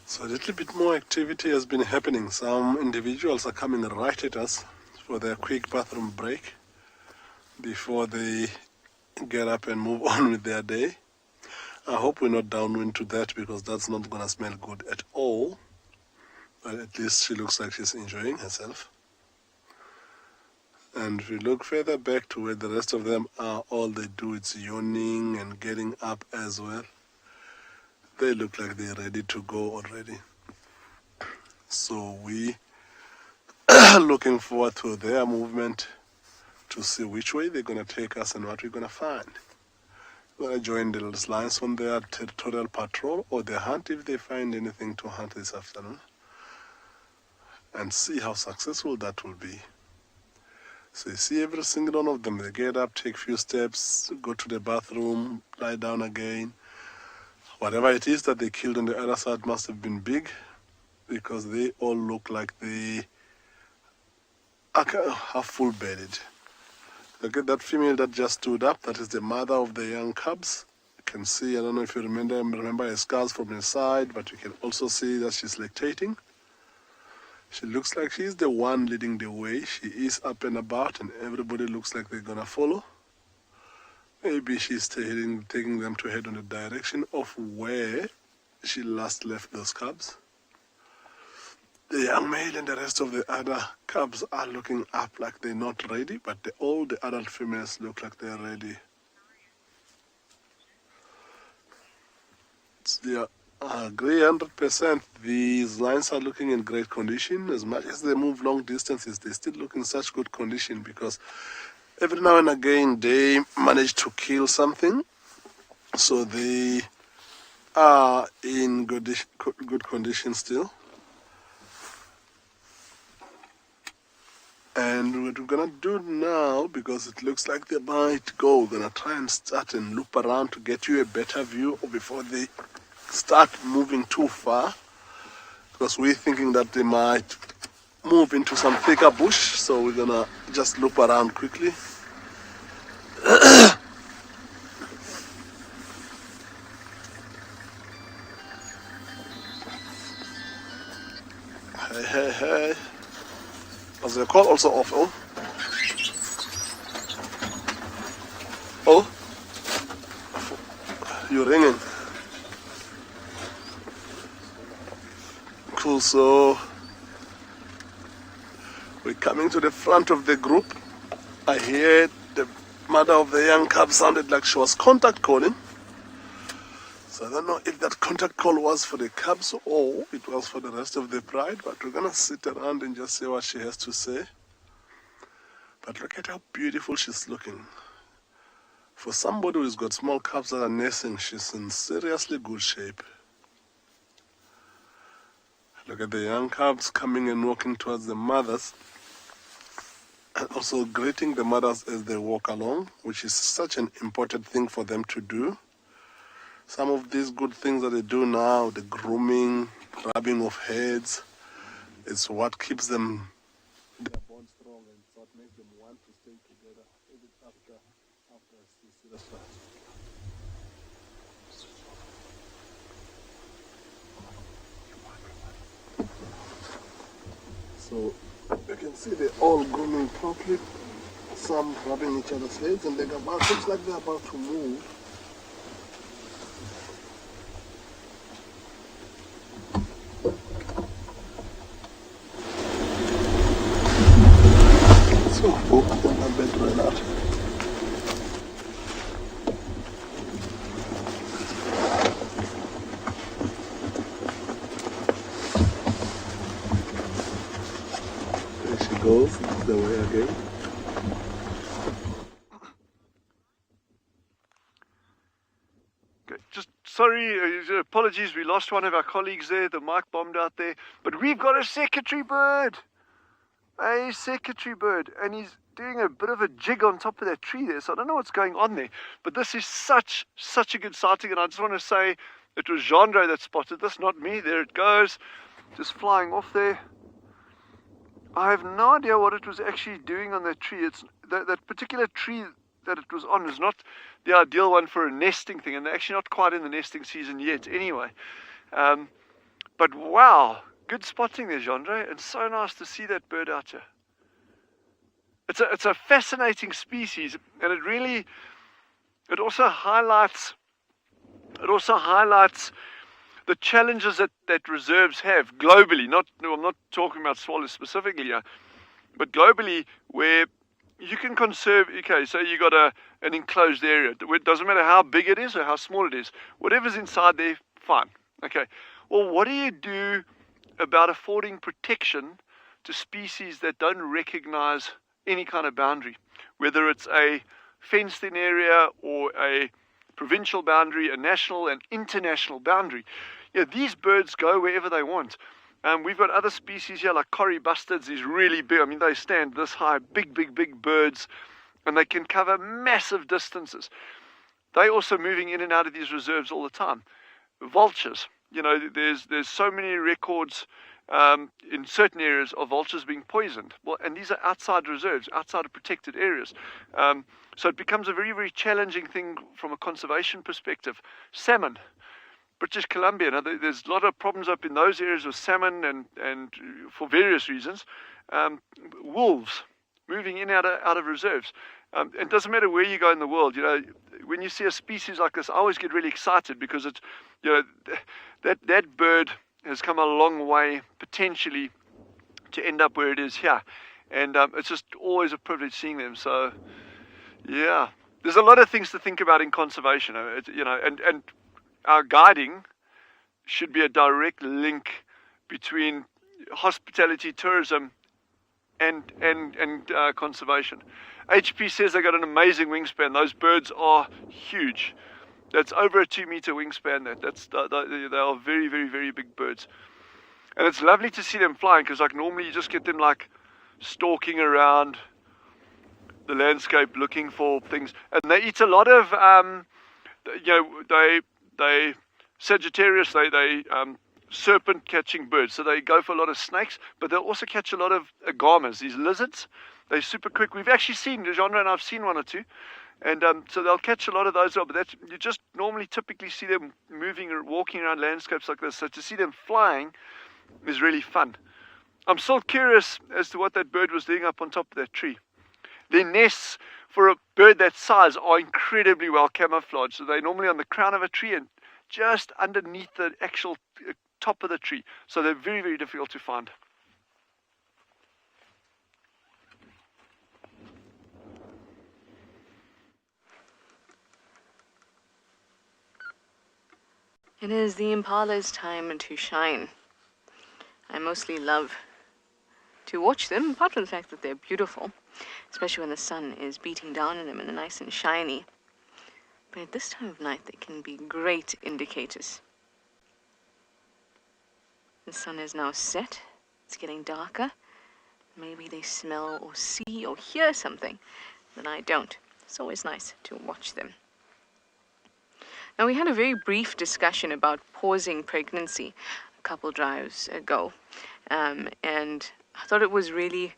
G: So a little bit more activity has been happening. Some individuals are coming right at us for their quick bathroom break before they get up and move on with their day. I hope we're not downwind to that, because that's not going to smell good at all. But at least she looks like she's enjoying herself. And if you look further back to where the rest of them are, all they do is yawning and getting up as well. They look like they're ready to go already. So we are looking forward to their movement to see which way they're going to take us and what we're going to find. We're going to join the lions on their territorial patrol or their hunt if they find anything to hunt this afternoon, and see how successful that will be. So you see every single one of them, they get up, take a few steps, go to the bathroom, lie down again. Whatever it is that they killed on the other side must have been big, because they all look like they are full-bedded. Look at that female that just stood up. That is the mother of the young cubs. You can see, I don't know if you remember her scars from the side, but you can also see that she's lactating. She looks like she's the one leading the way. She is up and about, and everybody looks like they're gonna follow. Maybe she's taking them to head on the direction of where she last left those cubs. The young male and the rest of the other cubs are looking up like they're not ready, but all the adult females look like they're ready. Yeah, I agree 100%. These lions are looking in great condition. As much as they move long distances, they still look in such good condition, because every now and again they manage to kill something. So they are in good condition still. And what we're gonna do now, because it looks like they might go, we're gonna try and start and loop around to get you a better view before they start moving too far, because we're thinking that they might move into some thicker bush. So we're gonna just loop around quickly. Hey. Was the call also off? Oh, you're ringing. Cool. So we're coming to the front of the group. I hear the mother of the young cub sounded like she was contact calling. So I don't know if that contact call was for the cubs or it was for the rest of the pride, but we're gonna sit around and just see what she has to say. But look at how beautiful she's looking. For somebody who's got small cubs that are nursing, she's in seriously good shape. Look at the young cubs coming and walking towards the mothers, and also greeting the mothers as they walk along, which is such an important thing for them to do. Some of these good things that they do now, the grooming, rubbing of heads, it's what keeps them, their bond strong, and it's what makes them want to stay together even after a serious fight. So you can see they're all grooming properly, some rubbing each other's heads, and looks like they're about to move. Goes the way again.
E: Okay, just sorry, apologies, we lost one of our colleagues there, the mic bombed out there, but we've got a secretary bird, and he's doing a bit of a jig on top of that tree there, so I don't know what's going on there, but this is such a good sighting, and I just want to say it was Jean-Dre that spotted this, not me. There it goes, just flying off there. I have no idea what it was actually doing on that tree. It's that particular tree that it was on is not the ideal one for a nesting thing, and they're actually not quite in the nesting season yet anyway. But wow, good spotting there, Jean-Dre, and so nice to see that bird out here. It's a fascinating species, and it also highlights the challenges that reserves have globally. I'm not talking about swallows specifically here, but globally, where you can conserve, okay, so you got an enclosed area. It doesn't matter how big it is or how small it is. Whatever's inside there, fine. Okay. Well, what do you do about affording protection to species that don't recognize any kind of boundary, whether it's a fenced-in area or a provincial boundary, a national and international boundary? Yeah, these birds go wherever they want. We've got other species here like Corrie bustards, these really big, I mean, they stand this high, big birds, and they can cover massive distances. They're also moving in and out of these reserves all the time. Vultures, you know, there's so many records in certain areas of vultures being poisoned. Well, and these are outside reserves, outside of protected areas. So it becomes a very, very challenging thing from a conservation perspective. Salmon, British Columbia, now there's a lot of problems up in those areas with salmon and for various reasons. Wolves, moving in and out of reserves. It doesn't matter where you go in the world, you know, when you see a species like this, I always get really excited because it's, you know, that bird has come a long way potentially to end up where it is here. And it's just always a privilege seeing them. So, yeah, there's a lot of things to think about in conservation, you know, and our guiding should be a direct link between hospitality, tourism, and conservation. HP says they got an amazing wingspan. Those birds are huge. That's over a 2-meter wingspan. They are very, very, very big birds. And it's lovely to see them flying because like normally you just get them like stalking around the landscape looking for things. And they eat a lot of, you know, they Sagittarius, they serpent catching birds. So they go for a lot of snakes, but they'll also catch a lot of agamas, these lizards. They're super quick. We've actually seen, Genre and I've seen one or two. And so they'll catch a lot of those, but you just normally typically see them moving or walking around landscapes like this. So to see them flying is really fun. I'm still curious as to what that bird was doing up on top of that tree. Their nests for a bird that size are incredibly well camouflaged. So they're normally on the crown of a tree and just underneath the actual top of the tree. So they're very, very difficult to find.
D: It is the impala's time to shine. I mostly love to watch them, apart from the fact that they're beautiful, especially when the sun is beating down on them and they're nice and shiny. But at this time of night, they can be great indicators. The sun is now set. It's getting darker. Maybe they smell or see or hear something that I don't. It's always nice to watch them. Now, we had a very brief discussion about pausing pregnancy a couple drives ago. And I thought it was really,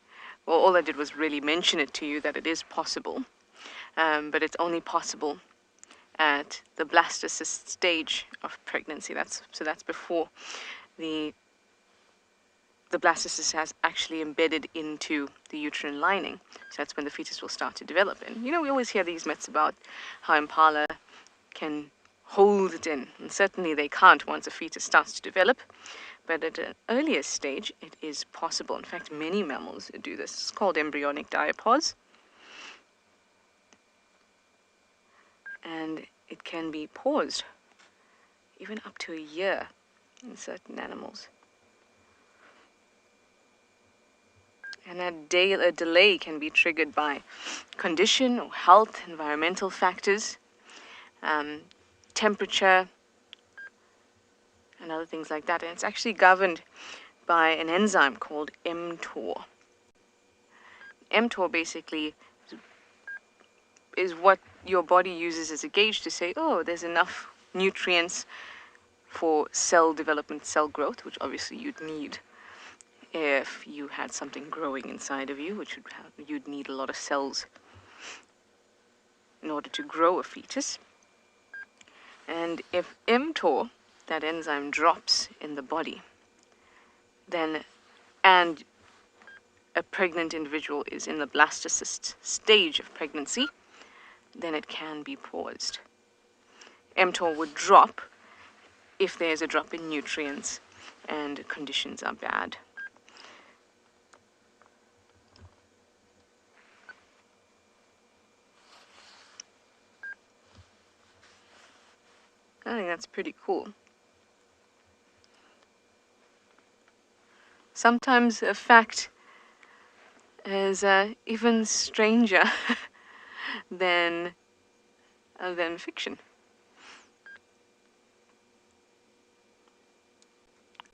D: well, all I did was really mention it to you that it is possible. But it's only possible at the blastocyst stage of pregnancy. That's before the blastocyst has actually embedded into the uterine lining. So that's when the fetus will start to develop. And, you know, we always hear these myths about how impala can hold it in. And certainly they can't once a fetus starts to develop. But at an earlier stage, it is possible. In fact, many mammals do this. It's called embryonic diapause. And it can be paused even up to a year in certain animals. And a delay can be triggered by condition or health, environmental factors, temperature, and other things like that. And it's actually governed by an enzyme called mTOR. mTOR basically is what your body uses as a gauge to say, oh, there's enough nutrients for cell development, cell growth, which obviously you'd need if you had something growing inside of you, which you'd need a lot of cells in order to grow a fetus. And if mTOR, that enzyme, drops in the body, then, and a pregnant individual is in the blastocyst stage of pregnancy, then it can be paused. mTOR would drop if there's a drop in nutrients and conditions are bad. I think that's pretty cool. Sometimes a fact is even stranger than fiction.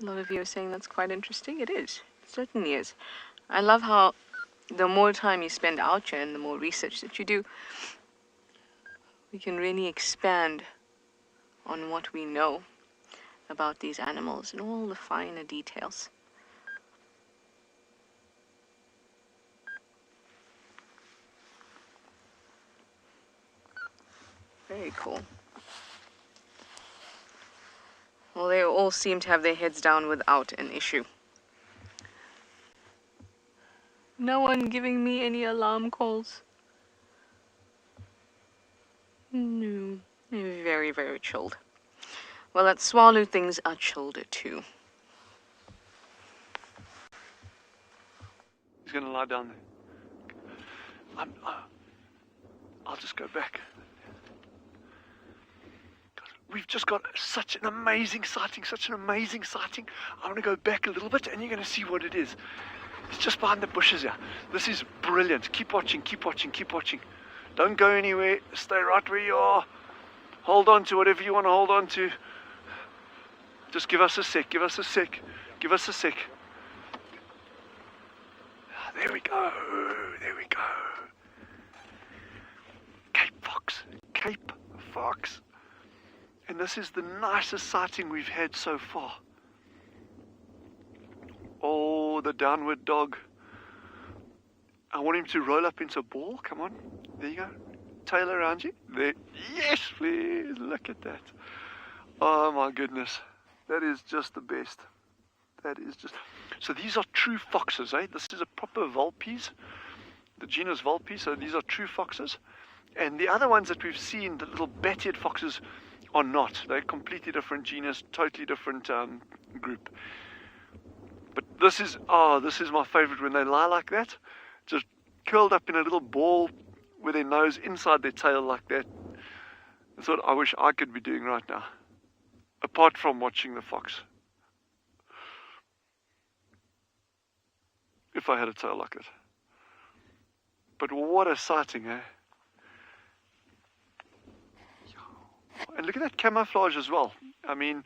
D: A lot of you are saying that's quite interesting. It is. It certainly is. I love how the more time you spend out here and the more research that you do, we can really expand on what we know about these animals and all the finer details. Very cool. Well, they all seem to have their heads down without an issue. No one giving me any alarm calls. No, they're very, very chilled. Well, that swallow things are chilled too.
E: He's going to lie down there. I'll just go back. We've just got such an amazing sighting, I want to go back a little bit and you're going to see what it is. It's just behind the bushes here. This is brilliant. Keep watching. Don't go anywhere. Stay right where you are. Hold on to whatever you want to hold on to. Just give us a sec. There we go. Cape Fox. And this is the nicest sighting we've had so far. Oh, the downward dog. I want him to roll up into a ball. Come on. There you go. Tail around you. There. Yes, please. Look at that. Oh, my goodness. That is just the best. So these are true foxes, eh? This is a proper Vulpes. The genus Vulpes. So these are true foxes. And the other ones that we've seen, the little bat-eared foxes, are not. They're a completely different genus, totally different group. But this is my favorite when they lie like that, just curled up in a little ball with their nose inside their tail like that. That's what I wish I could be doing right now, apart from watching the fox. If I had a tail like it. But what a sighting, eh? And look at that camouflage as well. I mean,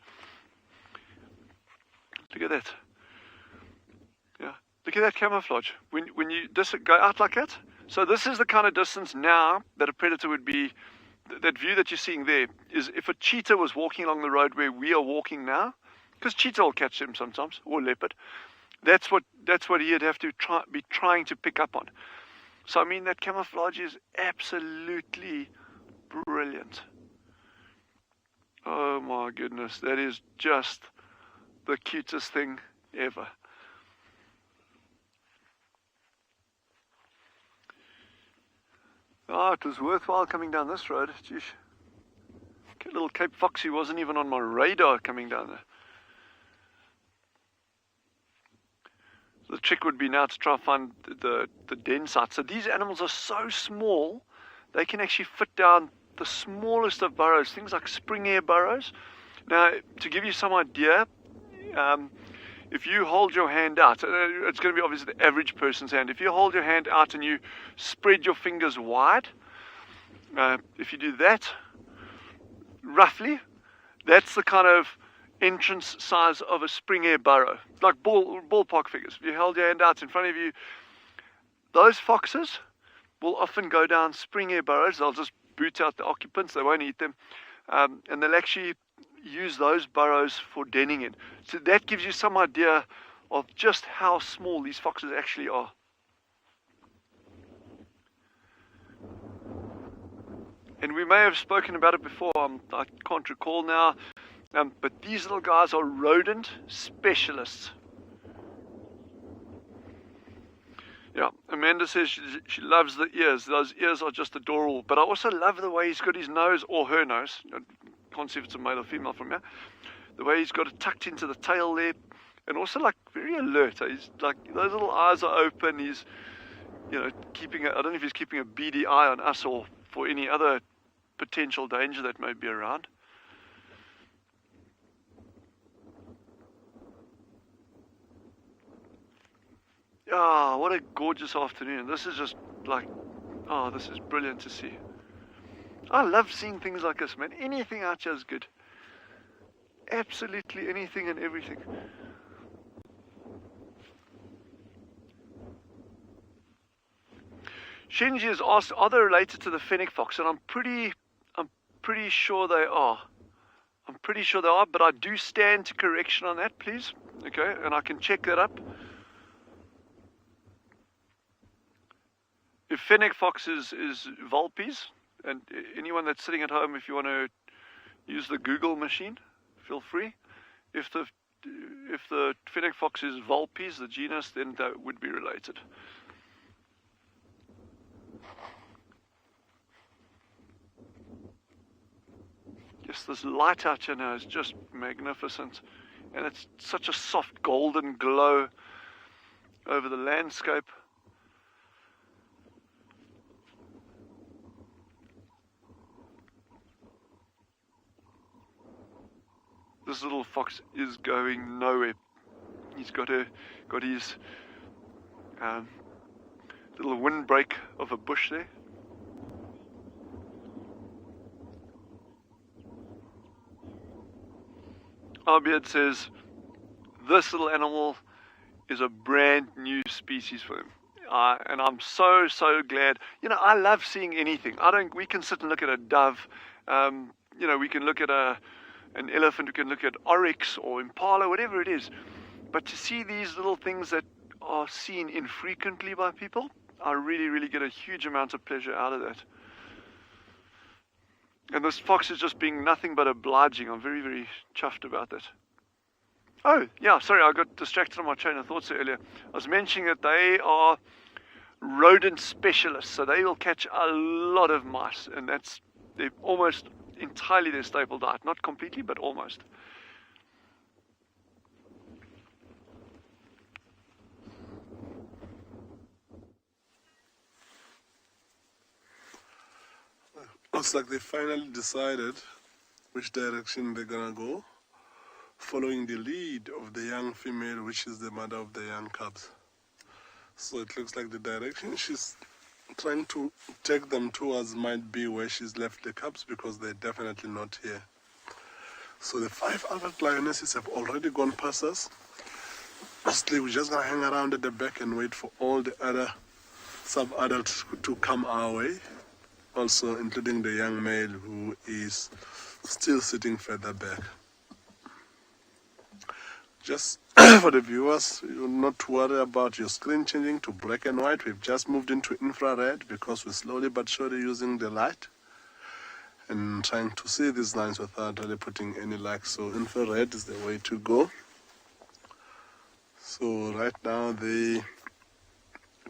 E: look at that. Yeah, look at that camouflage. When you go out like that. So this is the kind of distance now that a predator would be. That view that you're seeing there is if a cheetah was walking along the road where we are walking now, because cheetah will catch them sometimes, or leopard. That's what he'd have to be trying to pick up on. So I mean, that camouflage is absolutely brilliant. Oh my goodness, that is just the cutest thing ever. Oh, it was worthwhile coming down this road. Jeez. Little Cape Foxy wasn't even on my radar coming down there. So the trick would be now to try and find the den site. So these animals are so small, they can actually fit down the smallest of burrows, things like spring air burrows. Now, to give you some idea, if you hold your hand out, it's going to be obviously the average person's hand. If you hold your hand out and you spread your fingers wide, if you do that, roughly, that's the kind of entrance size of a spring air burrow, like ballpark figures. If you held your hand out in front of you, those foxes will often go down spring air burrows. They'll just boot out the occupants, they won't eat them, and they'll actually use those burrows for denning in. So that gives you some idea of just how small these foxes actually are. And we may have spoken about it before, I can't recall now, but these little guys are rodent specialists. Yeah, Amanda says she loves the ears. Those ears are just adorable. But I also love the way he's got his nose, or her nose. I can't see if it's a male or female from here. The way he's got it tucked into the tail there. And also like very alert. He's like, those little eyes are open. He's, keeping I don't know if he's keeping a beady eye on us or for any other potential danger that may be around. Ah, what a gorgeous afternoon. This is just like, oh, this is brilliant to see. I love seeing things like this, man. Anything out here is good. Absolutely anything and everything. Shinji has asked, are they related to the fennec fox? And I'm pretty sure they are. I'm pretty sure they are, but I do stand to correction on that, please. Okay, and I can check that up. If fennec fox is vulpes, and anyone that's sitting at home, if you want to use the Google machine, feel free. If the fennec fox is vulpes, the genus, then that would be related. Yes, this light out here now is just magnificent, and it's such a soft golden glow over the landscape. This little fox is going nowhere. He's got his little windbreak of a bush there. Arbeard says this little animal is a brand new species for him. And I'm so glad. You know, I love seeing anything. We can sit and look at a dove. You know, we can look at an elephant, we can look at oryx or impala, whatever it is. But to see these little things that are seen infrequently by people, I really get a huge amount of pleasure out of that. And this fox is just being nothing but obliging. I'm very chuffed about that. Oh, yeah, sorry, I got distracted on my train of thoughts earlier. I was mentioning that they are rodent specialists, so they will catch a lot of mice, and they're almost entirely their staple diet. Not completely, but almost.
G: Looks like they finally decided which direction they're gonna go, following the lead of the young female, which is the mother of the young cubs. So it looks like the direction she's trying to take them towards might be where she's left the cubs, because they're definitely not here. So the 5 adult lionesses have already gone past us. Mostly we're just gonna hang around at the back and wait for all the other sub-adults to come our way. Also including the young male who is still sitting further back. Just for the viewers, you're not to worry about your screen changing to black and white. We've just moved into infrared because we're slowly but surely using the light and trying to see these lines without really putting any light. So infrared is the way to go. So right now it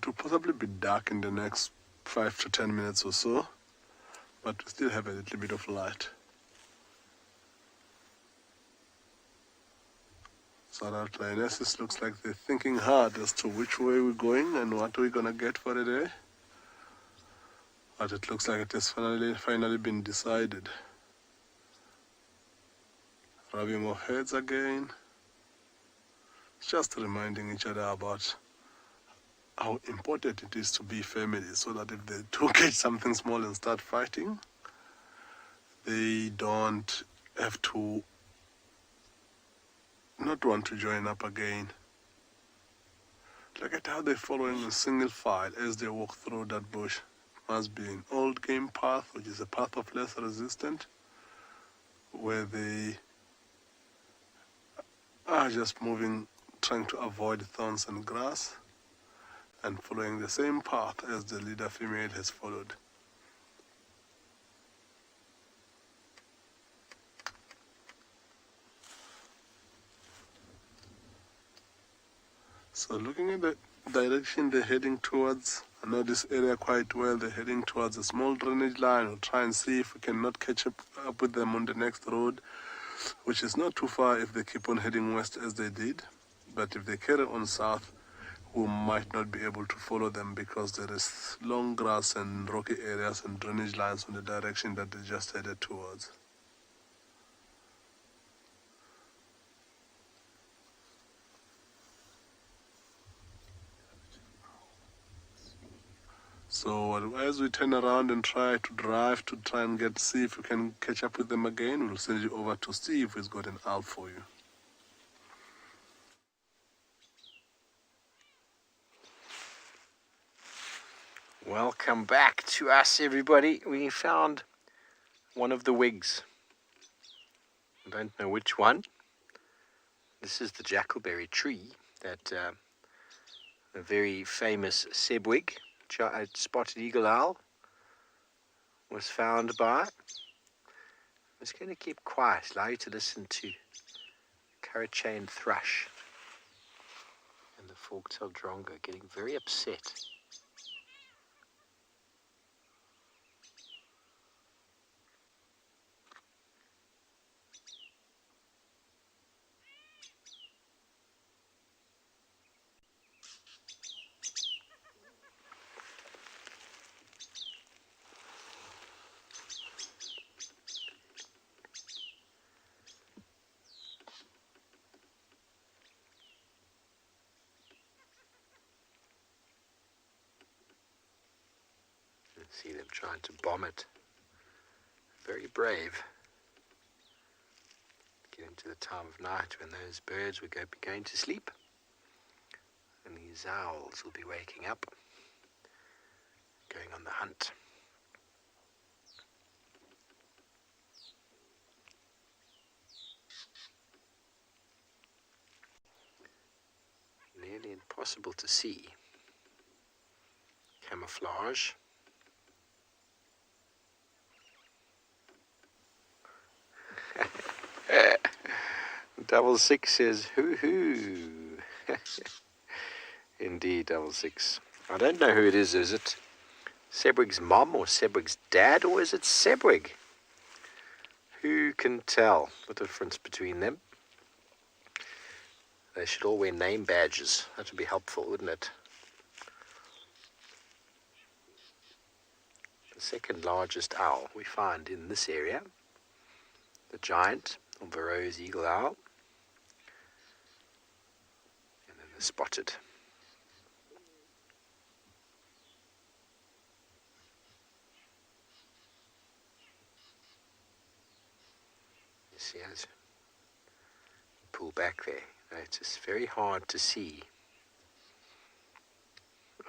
G: will possibly be dark in the next 5 to 10 minutes or so, but we still have a little bit of light. So adult lionesses looks like they're thinking hard as to which way we're going and what we're gonna get for the day. But it looks like it has finally been decided. Rubbing of heads again. Just reminding each other about how important it is to be family, so that if they do catch something small and start fighting, they don't have to not want to join up again. Look at how they're following a single file as they walk through that bush. Must be an old game path, which is a path of less resistance, where they are just moving, trying to avoid thorns and grass, and following the same path as the leader female has followed. So looking at the direction they're heading towards, I know this area quite well. They're heading towards a small drainage line. We'll try and see if we cannot catch up with them on the next road, which is not too far if they keep on heading west as they did. But if they carry on south, we might not be able to follow them, because there is long grass and rocky areas and drainage lines on the direction that they just headed towards. So as we turn around and try to drive to try and see if we can catch up with them again, we'll send you over to Steve, who's got an owl for you.
C: Welcome back to us, everybody. We found one of the wigs. I don't know which one. This is the jackalberry tree that a very famous sebwig, spotted eagle owl, was found by. I'm just going to keep quiet, allow you to listen to currachain thrush and the fork-tailed drongo getting very upset. See them trying to bomb it. Very brave. Get into the time of night when those birds will be going to sleep, and these owls will be waking up, going on the hunt. Nearly impossible to see. Camouflage. Double Six says, hoo-hoo. Indeed, Double Six. I don't know who it is. Is it Sebwig's mom or Sebwig's dad, or is it Sebwig? Who can tell the difference between them? They should all wear name badges. That would be helpful, wouldn't it? The second largest owl we find in this area, the giant or Varro's eagle owl, and then the spotted. You see, as you pull back there, it's just very hard to see.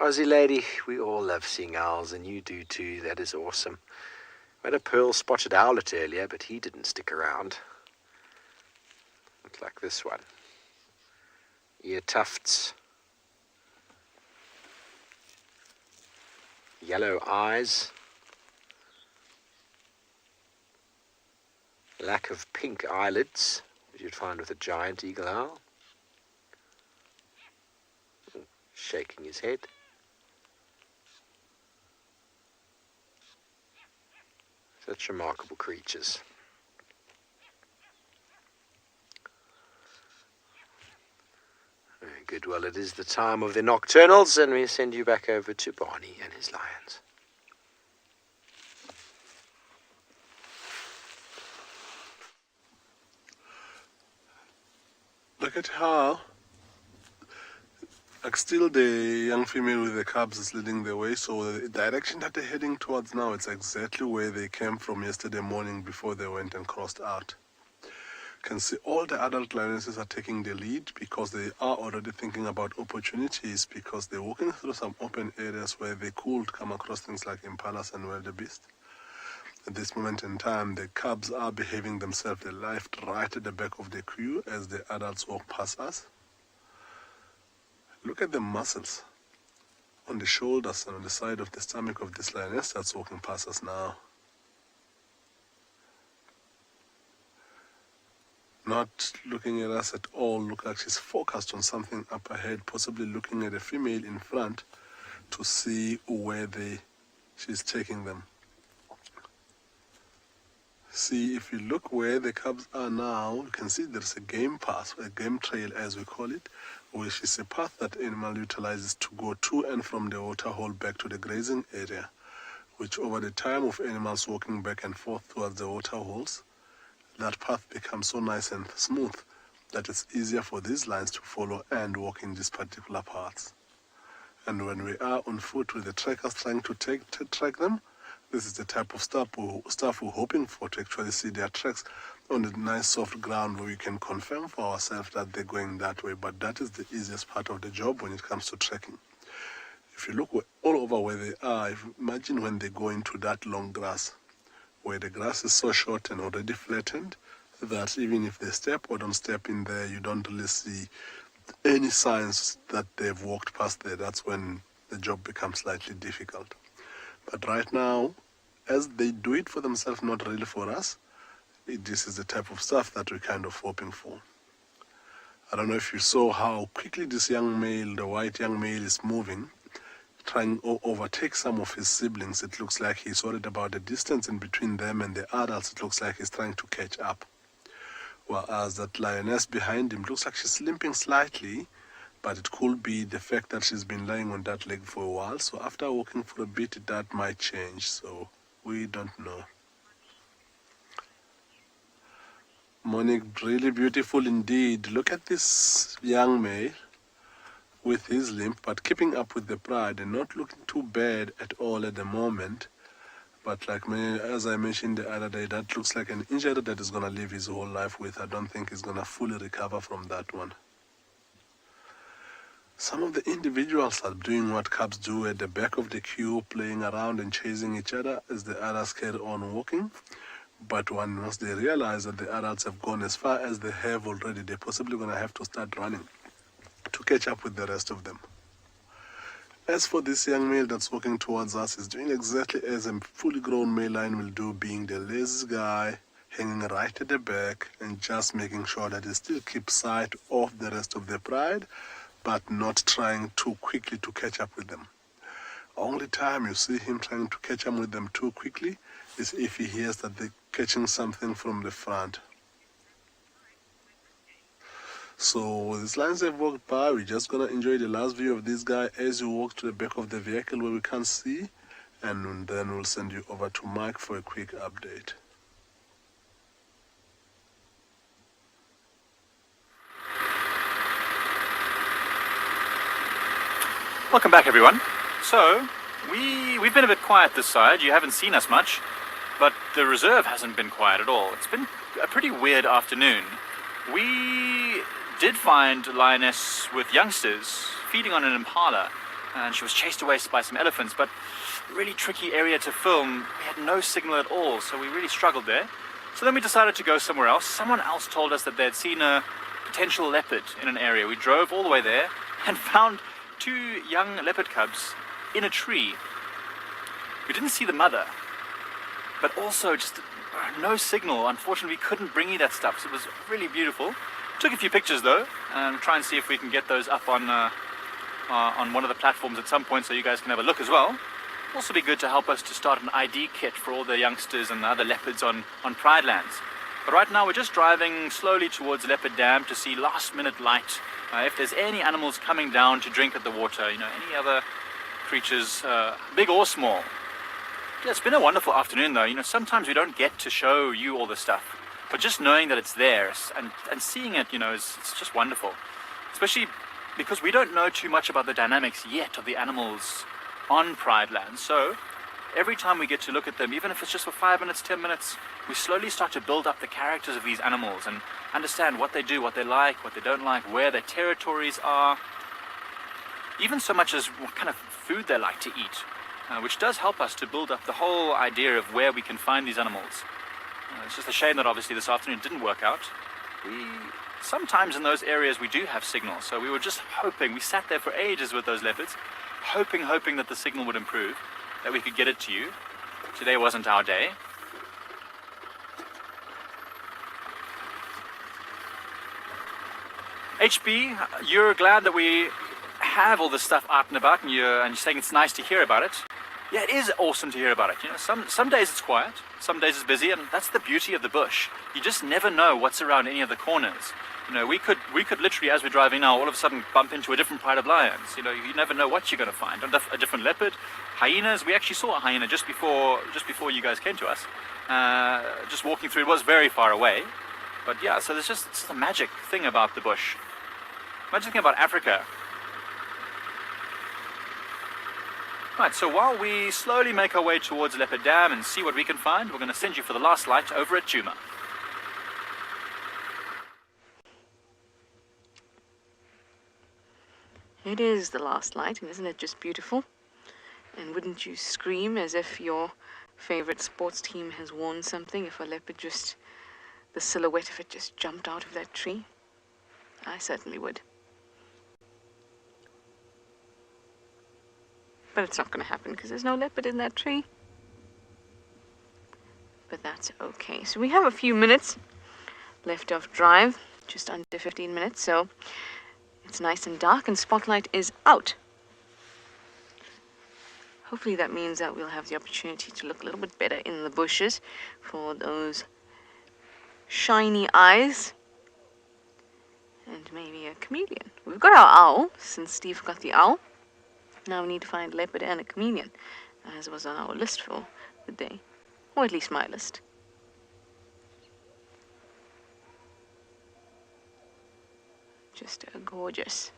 C: Aussie lady, we all love seeing owls, and you do too. That is awesome. I had a pearl spotted owlet earlier, but he didn't stick around. Looks like this one. Ear tufts. Yellow eyes. Lack of pink eyelids, which you'd find with a giant eagle owl. Shaking his head. Such remarkable creatures. Very good. Well, it is the time of the nocturnals, and we send you back over to Barney and his lions.
G: Look at how, like, still the young female with the cubs is leading the way, so the direction that they're heading towards now, it's exactly where they came from yesterday morning before they went and crossed out. You can see all the adult lionesses are taking the lead because they are already thinking about opportunities, because they're walking through some open areas where they could come across things like impalas and wildebeest. At this moment in time, the cubs are behaving themselves. They left right at the back of the queue as the adults walk past us. Look at the muscles on the shoulders and on the side of the stomach of this lioness that's walking past us now. Not looking at us at all. Look like she's focused on something up ahead, possibly looking at a female in front to see where she's taking them. See, if you look where the cubs are now, you can see there's a game path, a game trail as we call it, which is a path that animal utilizes to go to and from the waterhole back to the grazing area, which over the time of animals walking back and forth towards the waterholes, that path becomes so nice and smooth that it's easier for these lions to follow and walk in these particular paths. And when we are on foot with the trackers trying to track them, this is the type of stuff we're hoping for, to actually see their tracks on a nice soft ground where we can confirm for ourselves that they're going that way. But that is the easiest part of the job when it comes to tracking. If you look all over where they are, imagine when they go into that long grass, where the grass is so short and already flattened, that even if they step or don't step in there, you don't really see any signs that they've walked past there. That's when the job becomes slightly difficult. But right now, as they do it for themselves, not really for us, this is the type of stuff that we're kind of hoping for. I don't know if you saw how quickly this young male, the white young male, is moving, trying to overtake some of his siblings. It looks like he's worried about the distance in between them and the adults. It looks like he's trying to catch up. Whereas that lioness behind him looks like she's limping slightly, but it could be the fact that she's been lying on that leg for a while. So after walking for a bit, that might change. So we don't know. Monique, really beautiful indeed. Look at this young male with his limp, but keeping up with the pride and not looking too bad at all at the moment. But like me, as I mentioned the other day, that looks like an injury that is going to live his whole life with. I don't think he's going to fully recover from that one. Some of the individuals are doing what cubs do at the back of the queue, playing around and chasing each other as the others carry on walking. But once they realize that the adults have gone as far as they have already, they're possibly going to have to start running to catch up with the rest of them. As for this young male that's walking towards us, he's doing exactly as a fully grown male lion will do, being the lazy guy, hanging right at the back and just making sure that he still keeps sight of the rest of the pride, but not trying too quickly to catch up with them. Only time you see him trying to catch up with them too quickly is if he hears that they're catching something from the front. So these lions have walked by. We're just gonna enjoy the last view of this guy as you walk to the back of the vehicle where we can't see, and then we'll send you over to Mike for a quick update.
F: Welcome back, everyone. So, we've been a bit quiet this side. You haven't seen us much, but the reserve hasn't been quiet at all. It's been a pretty weird afternoon. We did find a lioness with youngsters feeding on an impala, and she was chased away by some elephants, but really tricky area to film. We had no signal at all, so we really struggled there. So then we decided to go somewhere else. Someone else told us that they had seen a potential leopard in an area. We drove all the way there and found 2 young leopard cubs in a tree. We didn't see the mother, but also just no signal. Unfortunately, we couldn't bring you that stuff, so it was really beautiful. Took a few pictures though, and try and see if we can get those up on one of the platforms at some point so you guys can have a look as well. Also be good to help us to start an ID kit for all the youngsters and the other leopards on Pride Lands. But right now we're just driving slowly towards Leopard Dam to see last minute light. If there's any animals coming down to drink at the water, any other creatures, big or small. Yeah, it's been a wonderful afternoon though. Sometimes we don't get to show you all this stuff, but just knowing that it's there and seeing it, it's just wonderful. Especially because we don't know too much about the dynamics yet of the animals on Pride Land. So every time we get to look at them, even if it's just for 5 minutes, 10 minutes, we slowly start to build up the characters of these animals and understand what they do, what they like, what they don't like, where their territories are, even so much as what kind of food they like to eat, which does help us to build up the whole idea of where we can find these animals. It's just a shame that obviously this afternoon didn't work out. Sometimes in those areas we do have signal, so we were just hoping, we sat there for ages with those leopards, hoping that the signal would improve, that we could get it to you. Today wasn't our day. HB, you're glad that we have all this stuff out and about, and you're saying it's nice to hear about it. Yeah, it is awesome to hear about it. Some days it's quiet, some days it's busy, and that's the beauty of the bush. You just never know what's around any of the corners. We could literally, as we're driving now, all of a sudden bump into a different pride of lions. You never know what you're going to find. A different leopard, hyenas. We actually saw a hyena just before you guys came to us. Just walking through, it was very far away. But yeah, so there's just a magic thing about the bush. Magic thing about Africa. Right, so while we slowly make our way towards Leopard Dam and see what we can find, we're going to send you for the last light over at Juma.
D: It is the last light, and isn't it just beautiful? And wouldn't you scream as if your favorite sports team has won something if a leopard just, the silhouette of it just jumped out of that tree? I certainly would. But it's not going to happen because there's no leopard in that tree. But that's okay. So we have a few minutes left of drive, just under 15 minutes, so it's nice and dark and spotlight is out. Hopefully that means that we'll have the opportunity to look a little bit better in the bushes for those shiny eyes. And maybe a chameleon. We've got our owl, since Steve got the owl. Now we need to find a leopard and a chameleon, as was on our list for the day. Or at least my list. Just gorgeous.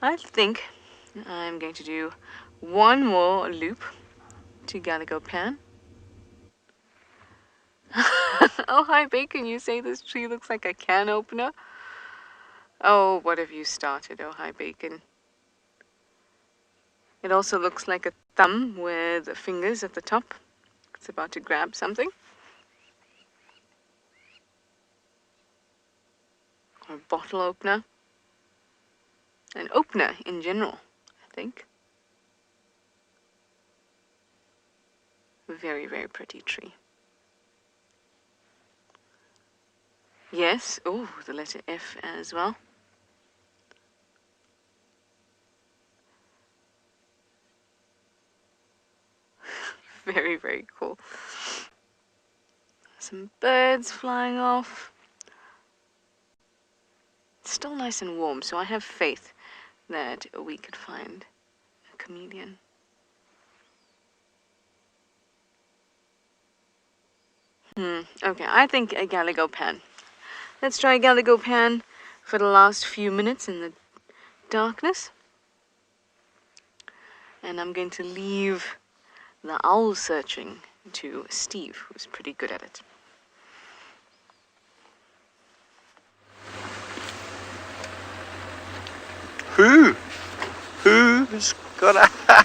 D: I think I'm going to do one more loop to Gallagher Pan. Oh, hi, Bacon. You say this tree looks like a can opener? Oh, what have you started? Oh, hi, Bacon. It also looks like a thumb with fingers at the top. It's about to grab something. Or a bottle opener. An opener in general, I think. Very, very pretty tree. Yes, oh, the letter F as well. Very, very cool. Some birds flying off. It's still nice and warm, so I have faith that we could find a chameleon. Okay, I think a Gallagher Pan. Let's try Gallagher Pan for the last few minutes in the darkness. And I'm going to leave the owl searching to Steve, who's pretty good at it.
C: Who's got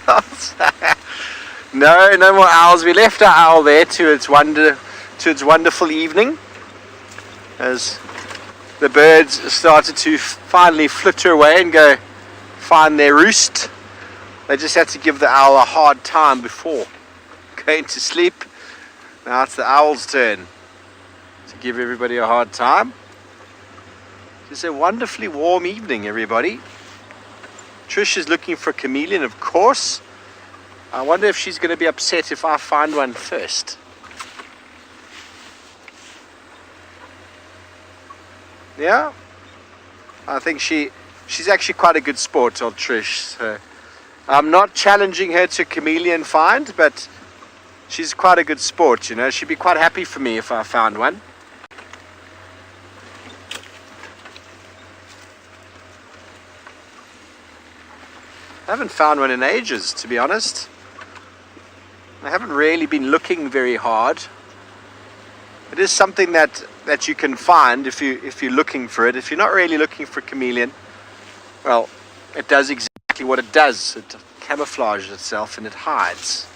C: owls? No more owls. We left our owl there to its wonderful evening as the birds started to finally flitter away and go find their roost. They just had to give the owl a hard time before going to sleep. Now it's the owl's turn to give everybody a hard time. It's a wonderfully warm evening, everybody. Trish is looking for a chameleon, of course. I wonder if she's going to be upset if I find one first. Yeah? I think she's actually quite a good sport, old Trish. So I'm not challenging her to chameleon find, but she's quite a good sport, you know. She'd be quite happy for me if I found one. I haven't found one in ages, to be honest. I haven't really been looking very hard. It is something that you can find if you're looking for it. If you're not really looking for a chameleon, well, it does exactly what it does. It camouflages itself and it hides.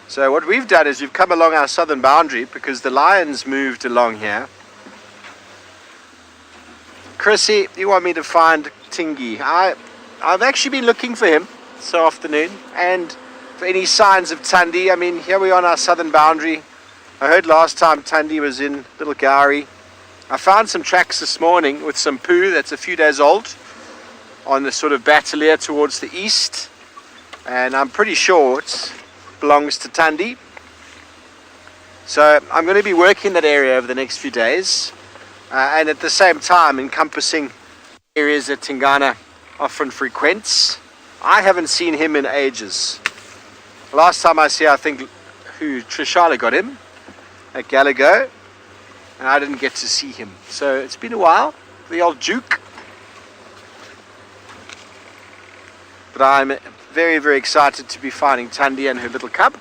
C: So what we've done is we've come along our southern boundary because the lions moved along here. Chrissy, you want me to find Tingy? I've actually been looking for him this afternoon and for any signs of Tundi. I mean, here we are on our southern boundary. I heard last time Tundi was in Little Gowrie. I found some tracks this morning with some poo that's a few days old on the sort of Battalier towards the east. And I'm pretty sure it belongs to Tundi. So I'm going to be working that area over the next few days. And at the same time encompassing areas that Tingana often frequents. I haven't seen him in ages. Last time I see, I think, Trishala got him at Gallagher. and I didn't get to see him. So it's been a while, the old Duke. But I'm very, very excited to be finding Thandi and her little cub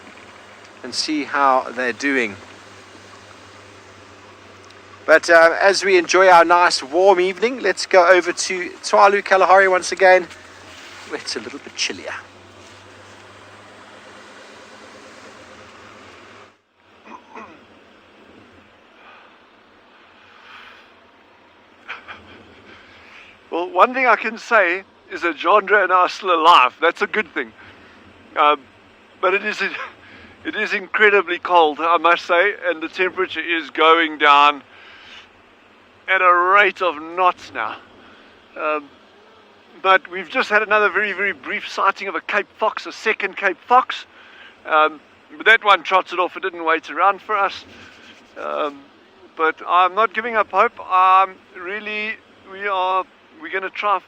C: and see how they're doing. But as we enjoy our nice warm evening, let's go over to Tswalu Kalahari once again, where it's a little bit chillier.
E: Well, one thing I can say is that Jandre and I are still alive. That's a good thing. But it is incredibly cold, I must say, and the temperature is going down at a rate of knots now. But we've just had another very, very brief sighting of a Cape Fox, a second Cape Fox. But that one trotted off, it didn't wait around for us. But I'm not giving up hope.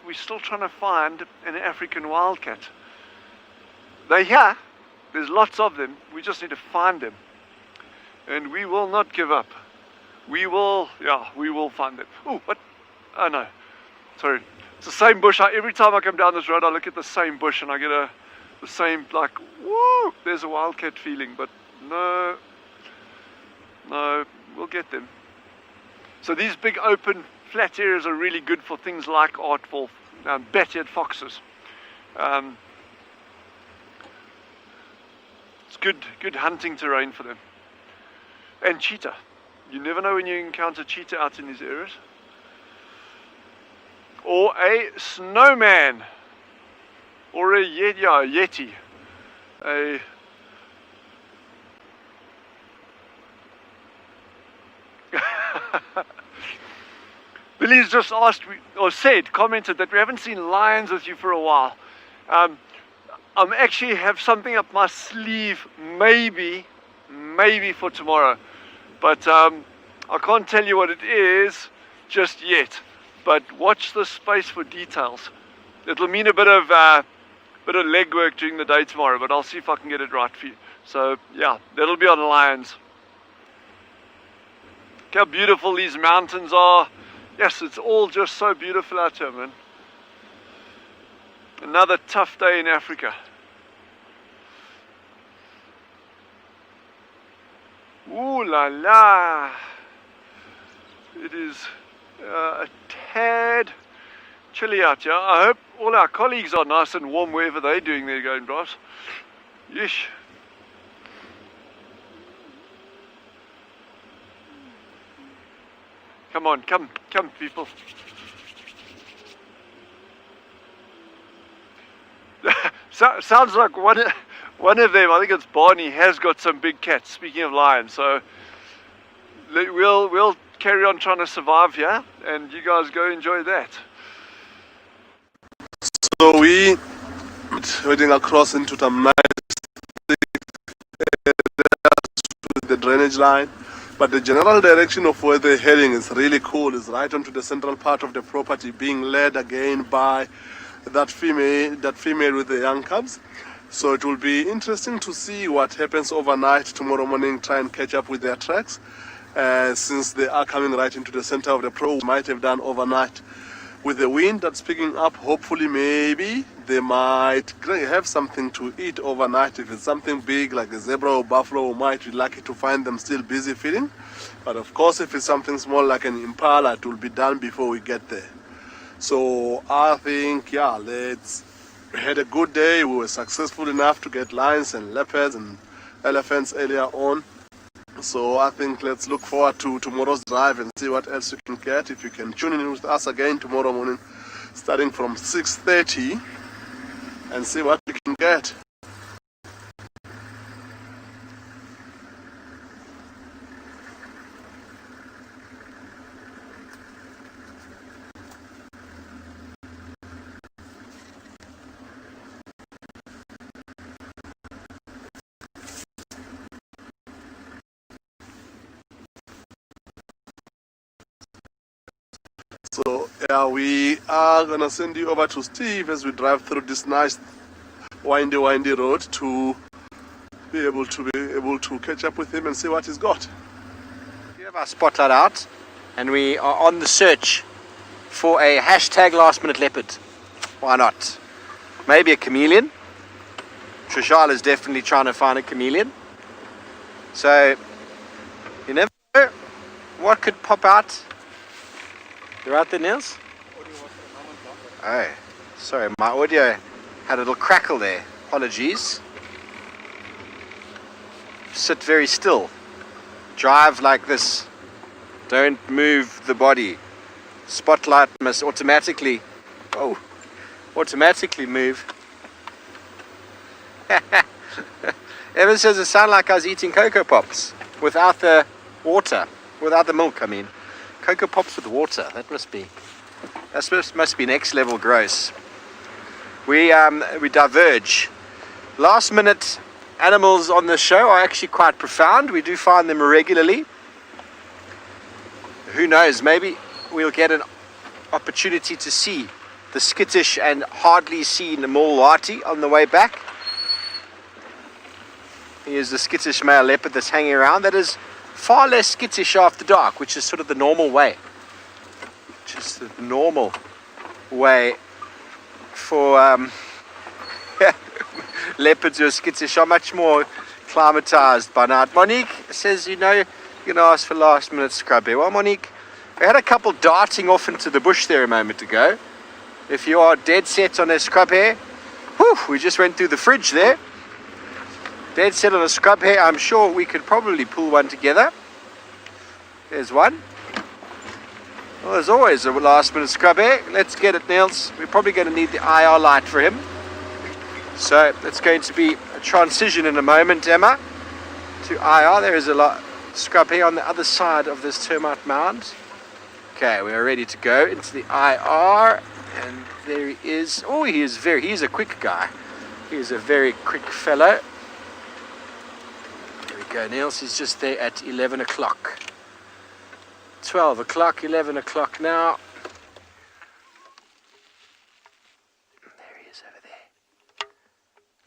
E: We're still trying to find an African wildcat. They're here. There's lots of them. We just need to find them. And we will not give up. We will find them. Oh, what? Oh no. Sorry. It's the same bush. Every time I come down this road, I look at the same bush and I get the same, like, whoa, there's a wildcat feeling. But no, we'll get them. So these big open flat areas are really good for things like artful bat-eared foxes. It's good hunting terrain for them. And cheetah. You never know when you encounter cheetah out in these areas. Or a snowman. Or a yeti. Billy's just commented that we haven't seen lions with you for a while. I'm actually have something up my sleeve, maybe for tomorrow. But I can't tell you what it is just yet. But watch this space for details. It'll mean a bit of legwork during the day tomorrow, but I'll see if I can get it right for you. So yeah, that'll be on lions. Look how beautiful these mountains are. Yes, it's all just so beautiful out here, man. Another tough day in Africa. Ooh la la. It is a tad chilly out here. I hope all our colleagues are nice and warm wherever they're doing their going drives. Yeesh. Come on, come people. Sounds like one of them, I think it's Barney, has got some big cats, speaking of lions. So we'll carry on trying to survive here, and you guys go enjoy that.
G: So we heading across into some nice areas with the drainage line. But the general direction of where they're heading is really cool. It's right onto the central part of the property, being led again by that female with the young cubs. So it will be interesting to see what happens overnight tomorrow morning, try and catch up with their tracks. Since they are coming right into the center of the property, might have done overnight. With the wind that's picking up, hopefully maybe they might have something to eat overnight. If it's something big like a zebra or buffalo, we might be lucky to find them still busy feeding. But of course, if it's something small like an impala, it will be done before we get there. So I think, yeah, we had a good day. We were successful enough to get lions and leopards and elephants earlier on. So I think let's look forward to tomorrow's drive and see what else we can get. If you can tune in with us again tomorrow morning, starting from 6:30, and see what we can get. So yeah, we are gonna send you over to Steve as we drive through this nice windy road to be able to catch up with him and see what he's got.
C: Yeah, have our spotlight out and we are on the search for a hashtag last minute leopard. Why not? Maybe a chameleon. Trishal is definitely trying to find a chameleon. So you never know what could pop out. You're out there, Niels? Oh, sorry, my audio had a little crackle there. Apologies. Sit very still. Drive like this. Don't move the body. Spotlight must automatically move. Evan says it sounded like I was eating Cocoa Pops without the water, without the milk. I mean, Cocoa Pops with water. That must be next level gross. We diverge. Last minute animals on the show are actually quite profound. We do find them regularly. Who knows? Maybe we'll get an opportunity to see the skittish and hardly seen Mulwati on the way back. Here's the skittish male leopard that's hanging around. That is far less skittish after dark, which is sort of the normal way. Just the normal way for leopards who are skittish are much more climatized by night. Monique says, you know, you're going to ask for last minute scrub here. Well, Monique, we had a couple darting off into the bush there a moment ago. If you are dead set on a scrub hair, whew, we just went through the fridge there. Dead set on a scrub hair, I'm sure we could probably pull one together. There's one. Well, there's always a last minute scrub hair. Let's get it, Niels. We're probably going to need the IR light for him. So it's going to be a transition in a moment, Emma, to IR. There is a scrub hair on the other side of this termite mound. Okay, we are ready to go into the IR. And there he is. Oh, he's a quick guy. He's a very quick fellow. There we go, Niels. He's just there at 11 o'clock. 12 o'clock, 11 o'clock now. There he is over there.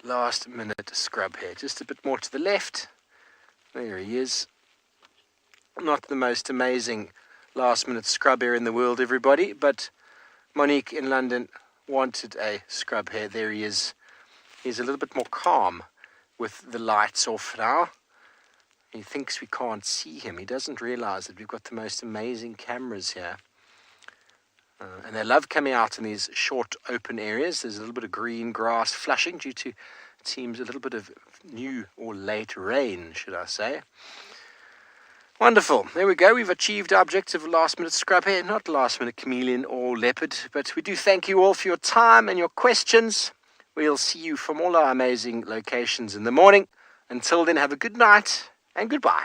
C: Last minute scrub hair. Just a bit more to the left. There he is. Not the most amazing last minute scrub hair in the world, everybody, but Monique in London wanted a scrub hair. There he is. He's a little bit more calm with the lights off now. He thinks we can't see him. He doesn't realize that we've got the most amazing cameras here. And they love coming out in these short open areas. There's a little bit of green grass flushing due to, it seems, a little bit of new or late rain, should I say. Wonderful. There we go. We've achieved our objective of last minute scrub hair, not last minute chameleon or leopard. But we do thank you all for your time and your questions. We'll see you from all our amazing locations in the morning. Until then, have a good night and goodbye.